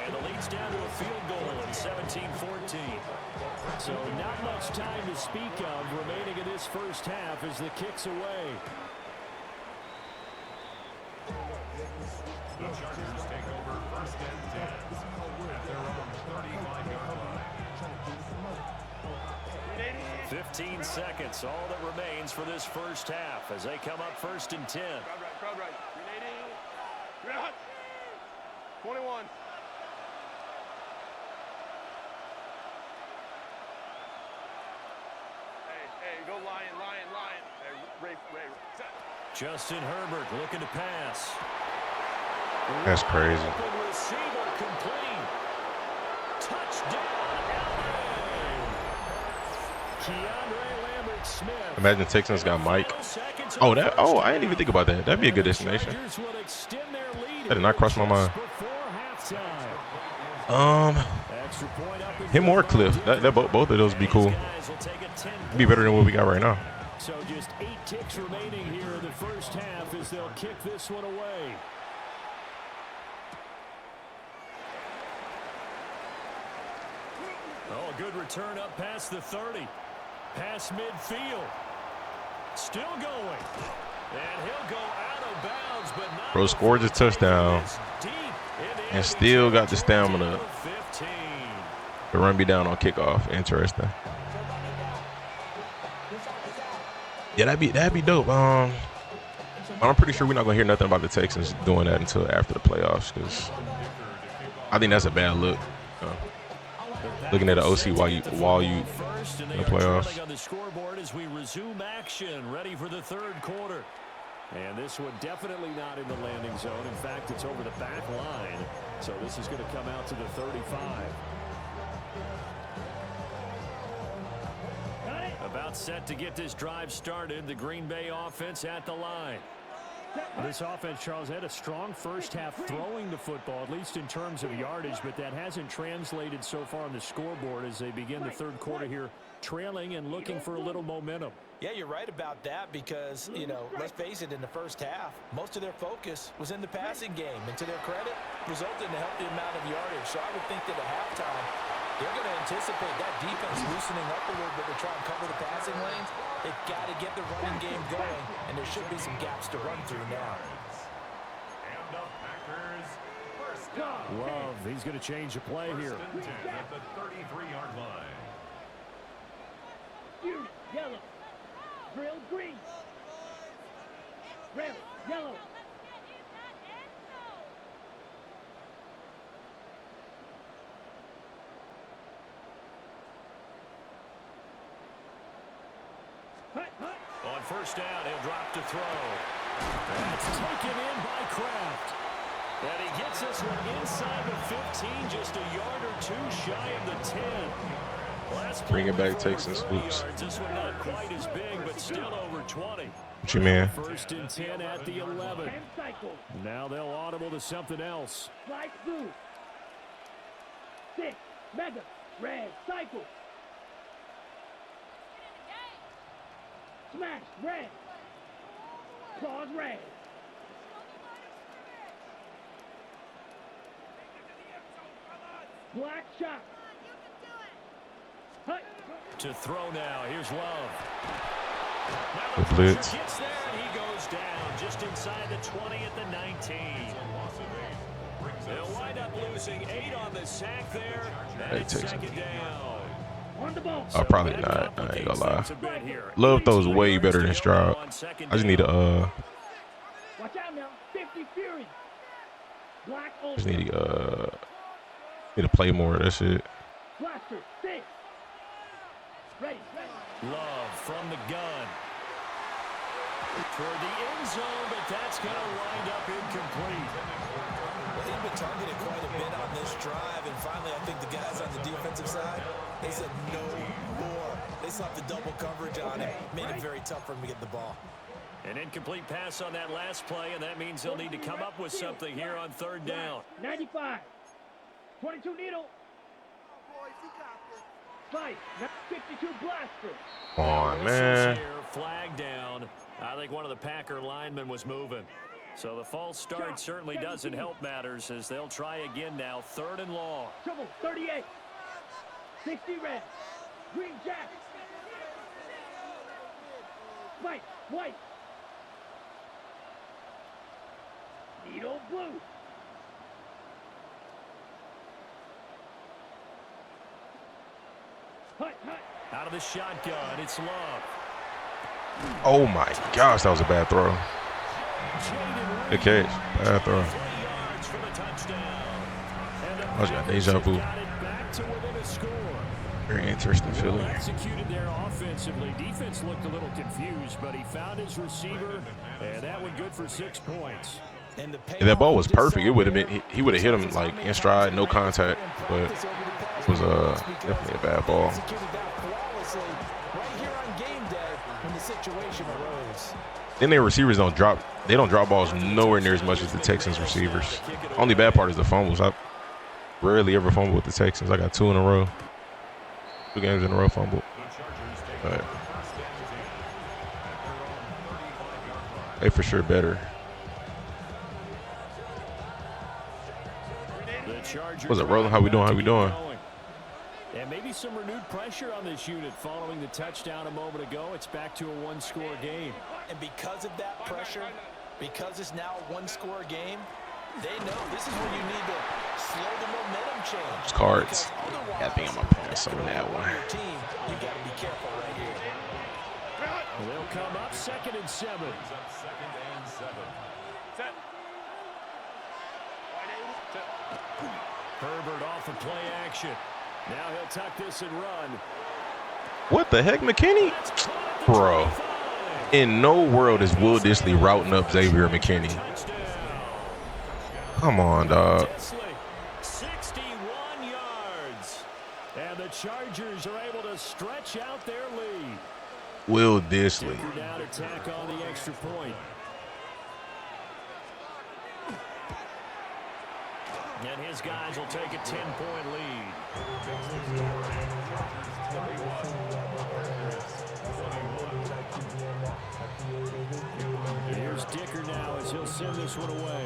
And the lead's down to a field goal at 17-14. So not much time to speak of remaining in this first half as the kick's away. The Chargers take over 1st and 10 at their own 35-yard line. 15 seconds, all that remains for this first half as they come up 1st and 10. Crowd right. 21. Hey, go Lion. Hey, Ray. Set. Justin Herbert looking to pass. That's crazy. Open receiver complete. Touchdown, LA. Keandre Lambert-Smith. Imagine Texans got Mike. Oh, I didn't even think about that. That'd be a good destination. That did not cross my mind. Him or Cliff. Both of those would be cool. Be better than what we got right now. So just 8 ticks remaining here in the first half as they'll kick this one away. Oh, a good return up past the 30. Past midfield. Still going. And he'll go out of bounds, but not. Bro scored a touchdown and still got the stamina to run me down on kickoff. Interesting. Yeah, that'd be dope. I'm pretty sure we're not gonna hear nothing about the Texans doing that until after the playoffs, because I think that's a bad look. Looking at the OC while you in the playoffs. On the scoreboard as we resume action, ready for the third quarter. And this one definitely not in the landing zone. In fact, it's over the back line. So this is going to come out to the 35. About set to get this drive started. The Green Bay offense at the line. This offense, Charles, had a strong first half throwing the football, at least in terms of yardage, but that hasn't translated so far on the scoreboard as they begin the third quarter here, trailing and looking for a little momentum. Yeah, you're right about that because, let's face it, in the first half, most of their focus was in the passing game. And to their credit, resulted in a healthy amount of yardage. So I would think that at halftime, they're going to anticipate that defense loosening up a little bit to try and cover the passing lanes. They've got to get the running game going, and there should be some gaps to run through now. And the Packers first down. Love, he's going to change the play here. At the 33-yard line. Yellow. Drill green. Red, yellow. On first down, he'll drop to throw. That's taken in by Kraft. And he gets this one inside the 15, just a yard or two shy of the 10. Bring it back, Texans. Oops. This one not quite as big, but still over 20. What you mean? First and 10 at the 11. Now they'll audible to something else. Slide through. 6, mega, red, cycle. Smash, red. Claws, red. Black shot. To throw now. Here's Love. The blitz. Gets there and he goes down just inside the 20 at the 19. They'll wind up losing 8 on the sack there. And it's second down. On the ball. Oh, probably not. I ain't gonna lie. Love throws way better than Stroud. I just need to Watch out now. 50 Fury. Black just need to play more of that shit. Blaster, 6. Ready. Love from the gun. Toward the end zone, but that's going to wind up incomplete. Well, he's been targeted quite a bit on this drive, and finally I think the guys on the defensive side, they said no more. They slapped the double coverage on him, made it very tough for him to get the ball. An incomplete pass on that last play, and that means they'll need to come up with something here on third down. 95. 22 needle. 5, 52 blaster. Come on, man. Here, flag down. I think one of the Packer linemen was moving. So the false start certainly doesn't help matters as they'll try again now. Third and long. Trouble, 38. 60 red. Green jack. White, white. Needle blue. Out of the shotgun, it's Love. Oh my gosh, that was a bad throw. Good catch. Bad throw. I just got deja vu. Very interesting feeling. Executed there offensively. Defense looked a little confused, but he found his receiver, and that one good for 6 points. If that ball was perfect, it would have been. He would have hit him like in stride, no contact. But it was definitely a bad ball. Then their receivers don't drop. They don't drop balls nowhere near as much as the Texans receivers. Only bad part is the fumbles. I rarely ever fumble with the Texans. I got 2 in a row. 2 games in a row fumbled. But they for sure better. What's up, Roland? How we doing? How we doing? And maybe some renewed pressure on this unit following the touchdown a moment ago. It's back to a 1-score game. And because of that pressure, because it's now a 1-score game, they know this is where you need to slow the momentum change. It's cards. I think I'm gonna play some of that one. You got to be careful right here. They'll come up 2nd and 7. Herbert off of play action. Now he'll tuck this and run. What the heck, McKinney? Bro, in no world is Will Dissly routing up Xavier McKinney. Come on, dog. 61 yards. And the Chargers are able to stretch out their lead. Will Dissly. Down attack on the extra point. And his guys will take a 10-point lead. Here's Dicker now as he'll send this one away.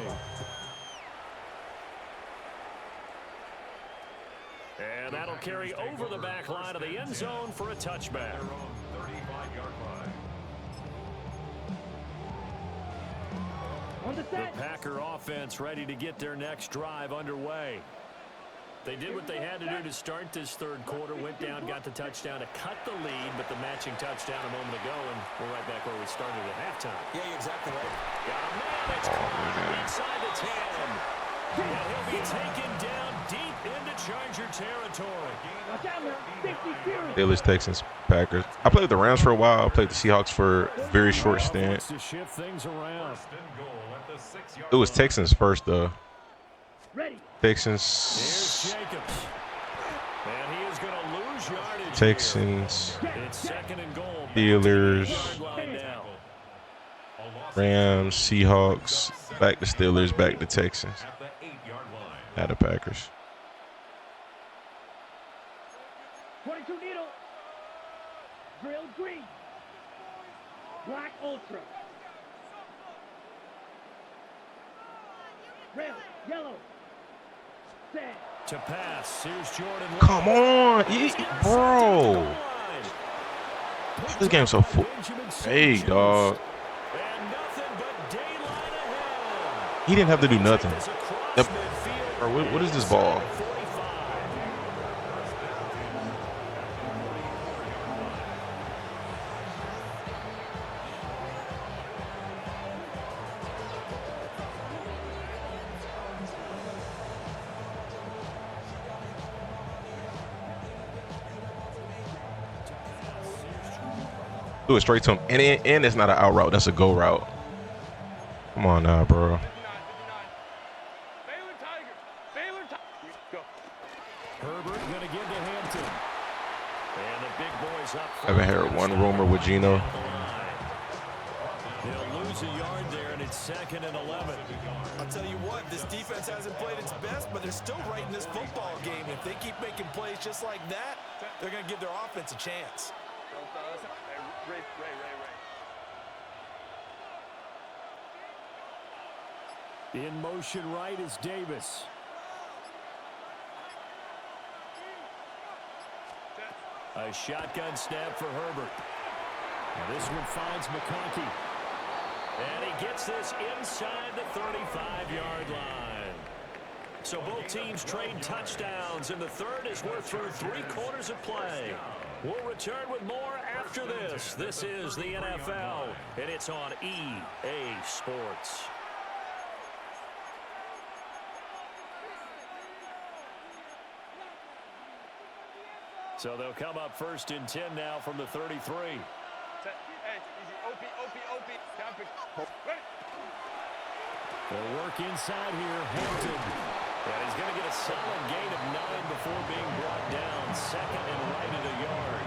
And that'll carry over the back line of the end zone for a touchback. The Packer offense ready to get their next drive underway. They did what they had to do to start this 3rd quarter, went down, got the touchdown to cut the lead, but the matching touchdown a moment ago, and we're right back where we started at halftime. Yeah, you're exactly right. Got a man that's caught inside the 10. And he'll be taken down deep into Charger territory. Steelers, Texans, Packers. I played with the Rams for a while. I played the Seahawks for a very short stint. To shift things around. It was Texans first, though. Texans. And he is going to lose yardage. Texans. It's 2nd and goal. Steelers. Rams, Seahawks. Back to Steelers, back to Texans. At the Packers. 22 needle. Drill green. Black ultra. Red, yellow. Set. To pass. Here's Jordan. Come on, bro. This game's so full. Hey, dog. He didn't have to do nothing. Bro, what is this ball? Do it straight to him. And it's not an out route. That's a go route. Come on now, bro. Herbert going to give to Hampton. And the big boys up. I haven't heard one rumor with Geno. They'll lose a yard there, and it's 2nd and 11. I'll tell you what, this defense hasn't played its best, but they're still right in this football game. If they keep making plays just like that, they're going to give their offense a chance. In motion right is Davis. A shotgun snap for Herbert. Now this one finds McConkey. And he gets this inside the 35-yard line. So both teams trade touchdowns, and the third as we're through 3 quarters of play. We'll return with more after this. This is the NFL, and it's on EA Sports. So they'll come up 1st and 10 now from the 33. Hey, easy. OP. They'll work inside here. Hampton. And he's going to get a solid gain of 9 before being brought down. 2nd and right at a yard.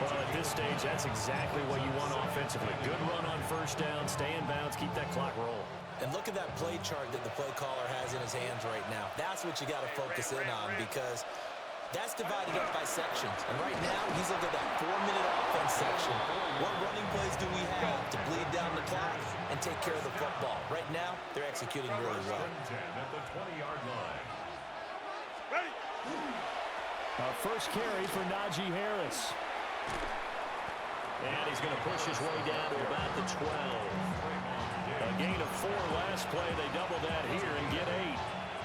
Well, at this stage, that's exactly what you want offensively. Good run on 1st down. Stay in bounds. Keep that clock rolling. And look at that play chart that the play caller has in his hands right now. That's what you got to focus in on, because that's divided up by sections. And right now, he's looking at that 4-minute offense section. What running plays do we have to bleed down the clock and take care of the football? Right now, they're executing really well. At the 20-yard line. First carry for Najee Harris. And he's going to push his way down to about the 12. A gain of 4 last play. They double that here and get 8.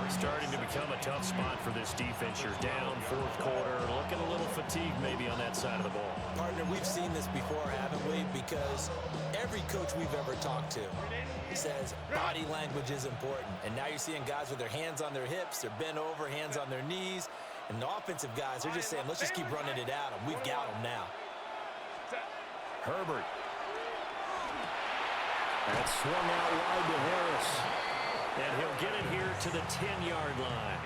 Starting to become a tough spot for this defense. You're down 4th quarter, looking a little fatigued maybe on that side of the ball. Partner, we've seen this before, haven't we? Because every coach we've ever talked to says body language is important. And now you're seeing guys with their hands on their hips, they're bent over, hands on their knees. And the offensive guys, they're just saying, let's just keep running it at them. We've got them now. Herbert. That's swung out wide to Harris. And he'll get it here to the 10-yard line.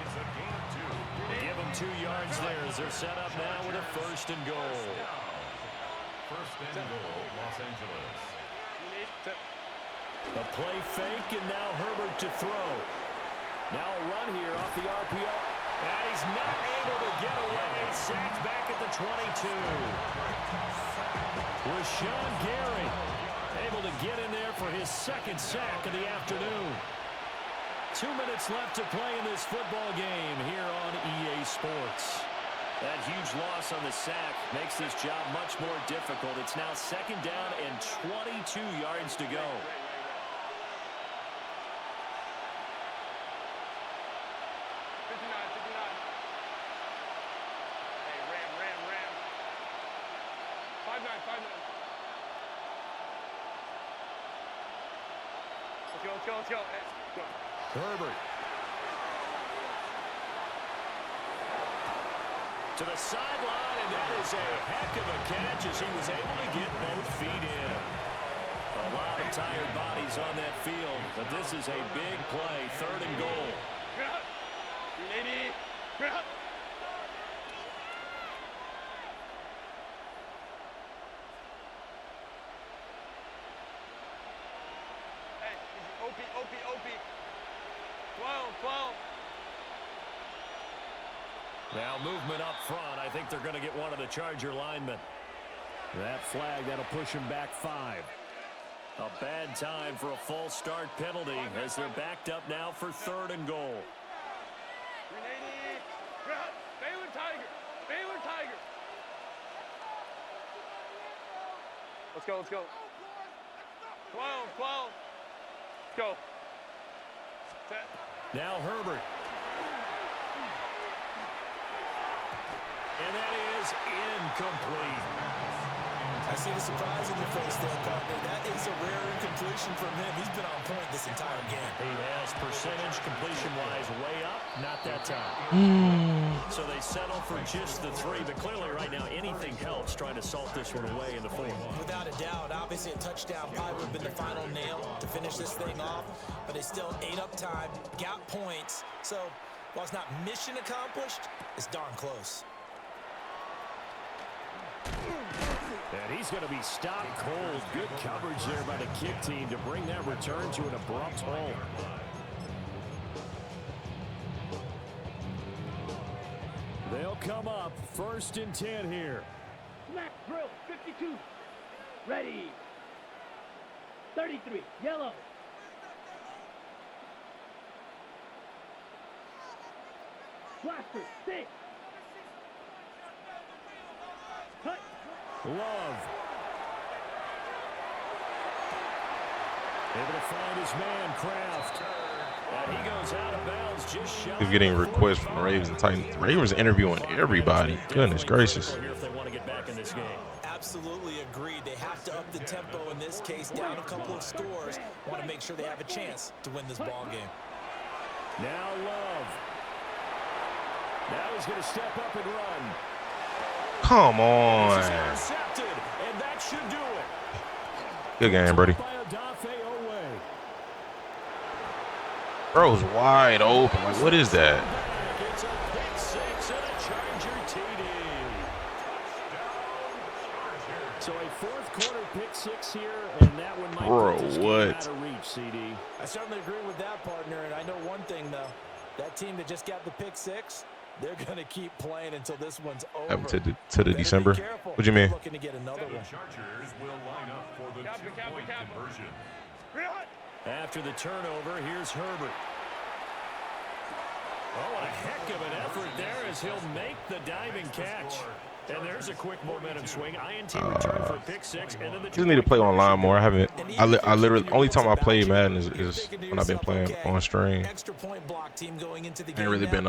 Give him 2 yards there as they're set up now with a 1st and goal. 1st and goal, Los Angeles. A play fake, and now Herbert to throw. Now a run here off the RPO. And he's not able to get away. Sacked back at the 22. Rashee Garrett able to get in there for his 2nd sack of the afternoon. 2 minutes left to play in this football game here on EA Sports. That huge loss on the sack makes this job much more difficult. It's now 2nd down and 22 yards to go. Let's go. Herbert. To the sideline, and that is a heck of a catch as he was able to get both feet in. A lot of tired bodies on that field, but this is a big play, 3rd and goal. OP. 12. Now movement up front. I think they're going to get one of the Charger linemen. That flag, that'll push him back 5. A bad time for a false start penalty as they're backed up now for 3rd and goal. Baylor Tiger. Let's go. 12. Let's go. Now Herbert. And that is incomplete. I see the surprise in your face there, partner. That is a rare incompletion from him. He's been on point this entire game. He has percentage completion-wise way up, not that time. So they settle for just the 3, but clearly right now anything helps trying to salt this one away in the 4th. Without a doubt, obviously a touchdown probably would have been the final nail to finish this thing off, but they still ate up time, got points. So while it's not mission accomplished, it's darn close. And he's going to be stopped cold. Good coverage there by the kick team to bring that return to an abrupt halt. They'll come up 1st and 10 here. Snap, drill, 52. Ready. 33, yellow. Blaster, 6. Cut. Love. Able to find his man, Kraft. And he goes out of bounds just shy. He's getting requests from the Ravens and Titans. The Ravens interviewing everybody. Goodness gracious. If they want to get back in this game. Absolutely agreed. They have to up the tempo in this case, down a couple of scores. Want to make sure they have a chance to win this ball game. Now Love. Now he's going to step up and run. Come on. Intercepted, and that should do it. Good game, Brady. Bro's wide open. Like, what is that? It's a pick six and a Charger TD. So a fourth quarter pick six here, and that one might Bro, put this what? game out of reach, CD. I certainly agree with that, partner, and I know one thing, though. That team that just got the pick six, they're going to keep playing until this one's over. Happened to the December. What do you mean? Looking to get another one. Chargers will line up for the two-point conversion. After the turnover, here's Herbert. Oh, what a heck of an effort there as he'll make the diving catch. And there's a quick momentum swing. INT return for a pick six. And then the Just need to play online more. I haven't. I literally only time I play Madden is when I've been playing on stream. Extra point block team going into the Ain't game. really been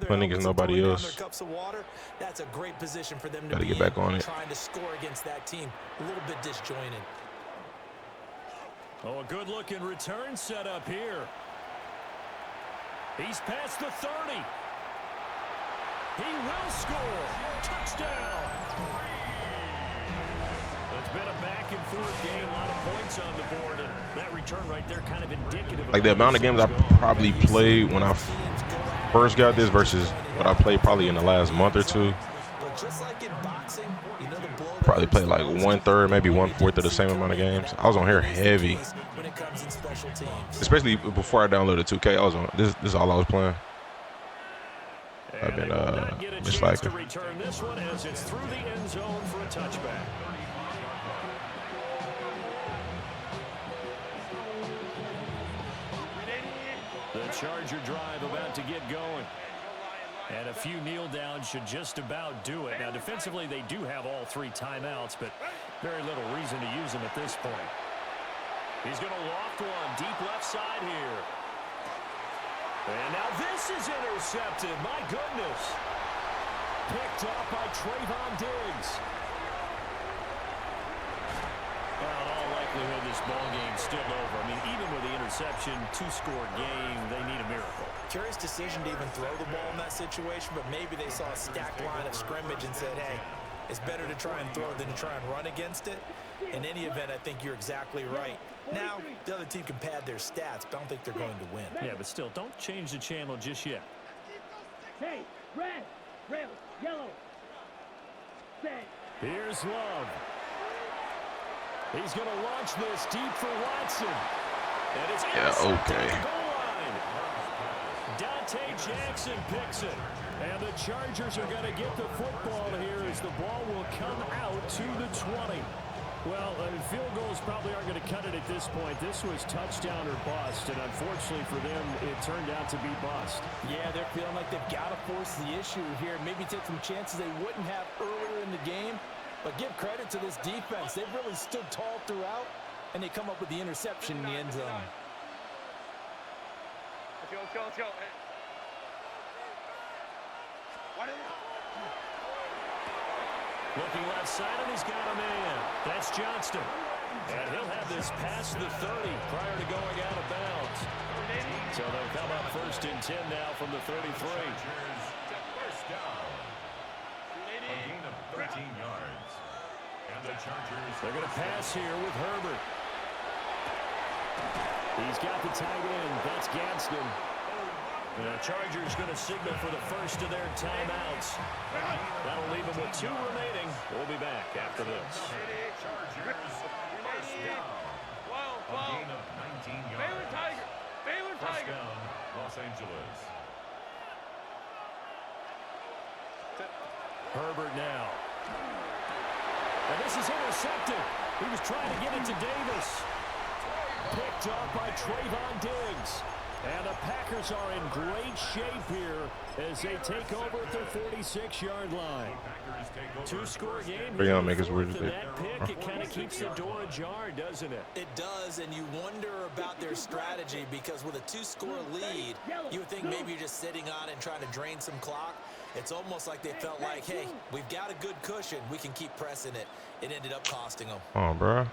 playing against nobody else. That's a great position for them to Gotta be get back in, on it. trying to score against that team. A little bit disjointed. Oh, a good-looking return set up here. He's past the 30. He will score. Touchdown. It's been a back-and-forth game. A lot of points on the board, and that return right there kind of indicative. Like the amount of games I probably played when I first got this versus what I played probably in the last month or two. But just like in boxing, you know the blow Probably played like 1/3, maybe 1/4 of the same amount of games. I was on here heavy, when it comes in special teams. especially before I downloaded 2K. I was on this. This is all I was playing. I've been to return this one as it's through the end zone for a touchback. The Charger drive about to get going. And a few kneel downs should just about do it. Now, defensively, they do have all three timeouts, but very little reason to use them at this point. He's going to loft one deep left side here. And now this is intercepted. My goodness. Picked up by Trayvon Diggs. Well, in all likelihood, this ball game's still over. I mean, even with the interception, two-score game, they need a miracle. Curious decision to even throw the ball in that situation, but maybe they saw a stacked line of scrimmage and said, hey, it's better to try and throw than to try and run against it. In any event, I think you're exactly right. Now, the other team can pad their stats, but I don't think they're going to win. Yeah, but still, don't change the channel just yet. Hey, red, yellow. Set. Here's Love. He's going to launch this deep for Watson. And it's okay. Dante Jackson picks it. And the Chargers are going to get the football here as the ball will come out to the 20. Well, field goals probably aren't going to cut it at this point. This was touchdown or bust, and unfortunately for them, it turned out to be bust. Yeah, they're feeling like they've got to force the issue here. Maybe take some chances they wouldn't have earlier in the game. But give credit to this defense. They've really stood tall throughout, and they come up with the interception in the end zone. Let's go. Looking left side, and he's got a man. That's Johnston. And he'll have this past the 30 prior to going out of bounds. So they'll come up 1st and 10 now from the 33. First down. A gain of 13 yards. And the Chargers. They're going to pass here with Herbert. He's got the tight end. That's Gadsden. The Chargers going to signal for the first of their timeouts. That'll leave them with 2 remaining. We'll be back after this. Chargers first down. A gain of 19 yards. First down, Los Angeles. Herbert now. And this is intercepted. He was trying to get it to Davis. Picked up by Trayvon Diggs. And the Packers are in great shape here as they take over at their 46-yard line. Two-score game. They're gonna make us weird today. That pick, it kind of keeps the door ajar, doesn't it? It does, and you wonder about their strategy because with a two-score lead, you would think maybe you're just sitting on it and trying to drain some clock. It's almost like they felt like, hey, we've got a good cushion. We can keep pressing it. It ended up costing them. Oh, bro.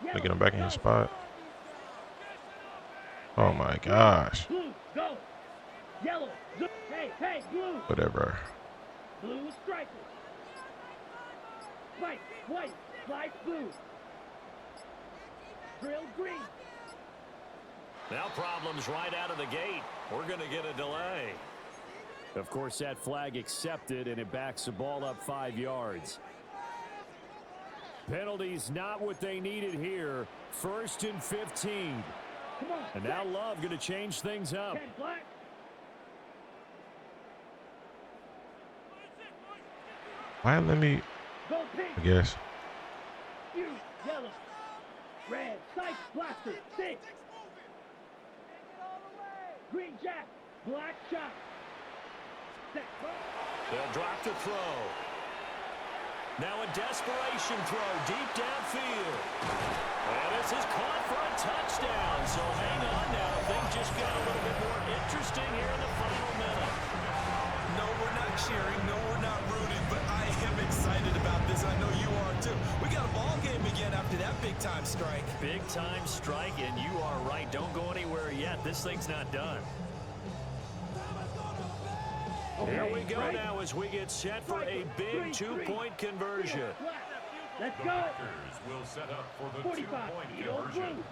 Let me get him back in his spot. Oh, my gosh. Blue, go. Yellow, hey, blue. Whatever. Blue striker. White, slide blue. Drill green. Now problems right out of the gate. We're going to get a delay. Of course, that flag accepted, and it backs the ball up 5 yards. Penalties not what they needed here. 1st and 15. And now Love going to change things up. Why let me? I guess. Yellow, red, sight, blaster, 6. Green jack, black shot. They'll drop the throw. Now a desperation throw deep downfield. And this is caught for a touchdown. So hang on now. Things just got a little bit more interesting here in the final minute. No, we're not cheering. No, we're not rooting. But I am excited about this. I know you are too. We got a ball game again after that big-time strike. Big-time strike, and you are right. Don't go anywhere yet. This thing's not done. Here we go now as we get set for a big two-point conversion. Let's go. The Packers will set up for the 45, two-point conversion.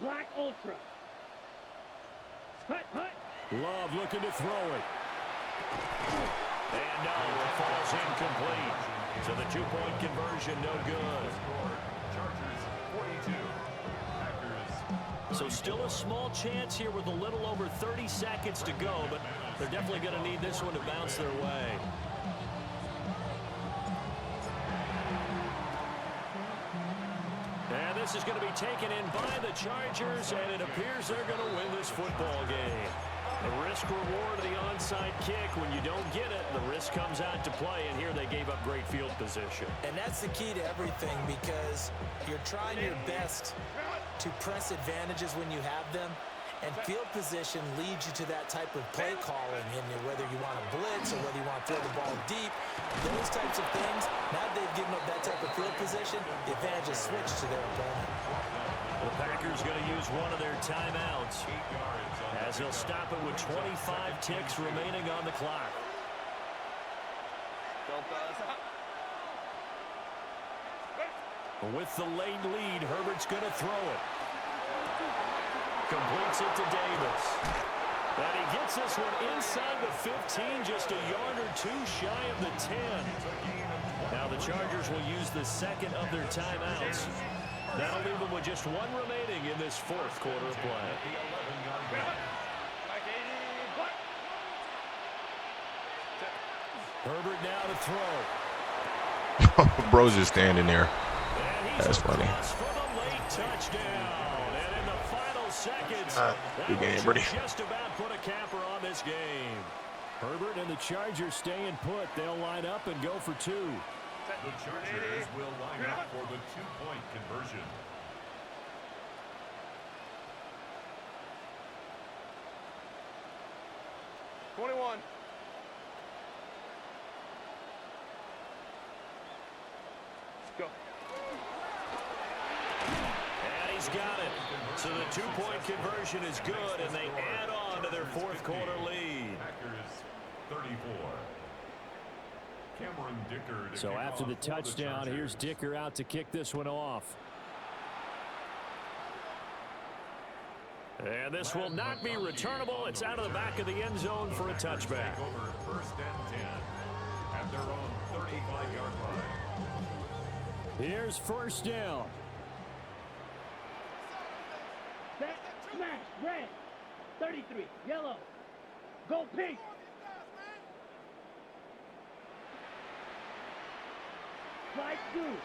Black ultra. Hut. Love looking to throw it. And no, it falls incomplete. So the two-point conversion no good. Chargers 42. So still a small chance here with a little over 30 seconds to go, but they're definitely going to need this one to bounce their way. And this is going to be taken in by the Chargers, and it appears they're going to win this football game. The risk-reward of the onside kick, when you don't get it, the risk comes out to play, and here they gave up great field position. And that's the key to everything because you're trying your best to press advantages when you have them, and field position leads you to that type of play calling, and whether you want to blitz or whether you want to throw the ball deep, those types of things, now that they've given up that type of field position, the advantage is switched to their opponent. The Packers going to use one of their timeouts as they'll stop it with 25 ticks remaining on the clock. With the late lead, Herbert's going to throw it. Completes it to Davis. And he gets this one inside the 15, just a yard or two shy of the 10. Now the Chargers will use the second of their timeouts. That'll leave them with just one remaining in this fourth quarter of play. Herbert now to throw. Bro's just standing there. That's funny. Good game, buddy. Just about put a capper on this game. Herbert and the Chargers staying put. They'll line up and go for two. The Chargers will line up for the two-point conversion. Go. And he's got it. So the two-point conversion is good, and they add on to their fourth quarter lead. Packers 34. Cameron Dicker. So after the touchdown, here's Dicker out to kick this one off. And this will not be returnable. It's out of the back of the end zone for a touchback. First and 10 at their own 35-yard line. Here's first down. Set, smash, red. 33, yellow. Go pink. Slide blue.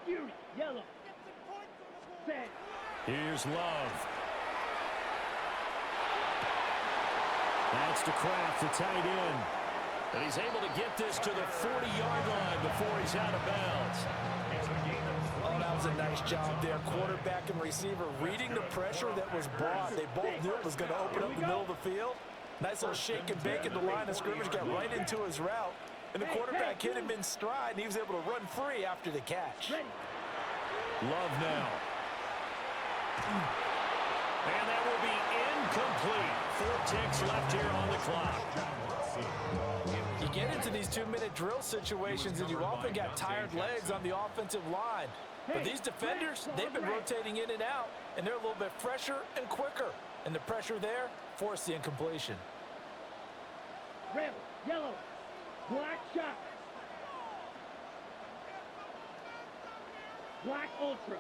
Fury, yellow. Set. Here's Love. That's to Kraft, the tight end. And he's able to get this to the 40-yard line before he's out of bounds. Oh, that was a nice job there. Quarterback and receiver reading the pressure that was brought. They both knew it was going to open up the middle of the field. Nice little shake and bake in the line of scrimmage, got right into his route. And the quarterback hit him in stride, and he was able to run free after the catch. Love now. And that will be incomplete. 4 ticks left here on the clock. You get into these 2-minute drill situations, and you often got tired legs on the offensive line. But these defenders, they've been rotating in and out, and they're a little bit fresher and quicker. And the pressure there forced the incompletion. Red, yellow, black shot. Black ultra.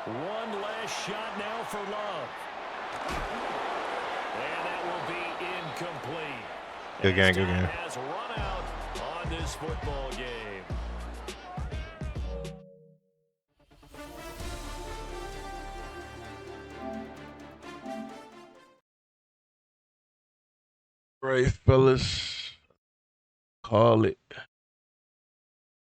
One last shot now for Love. And that will be incomplete. Good game, good game. Has run out on this football game. Right, fellas. Call it.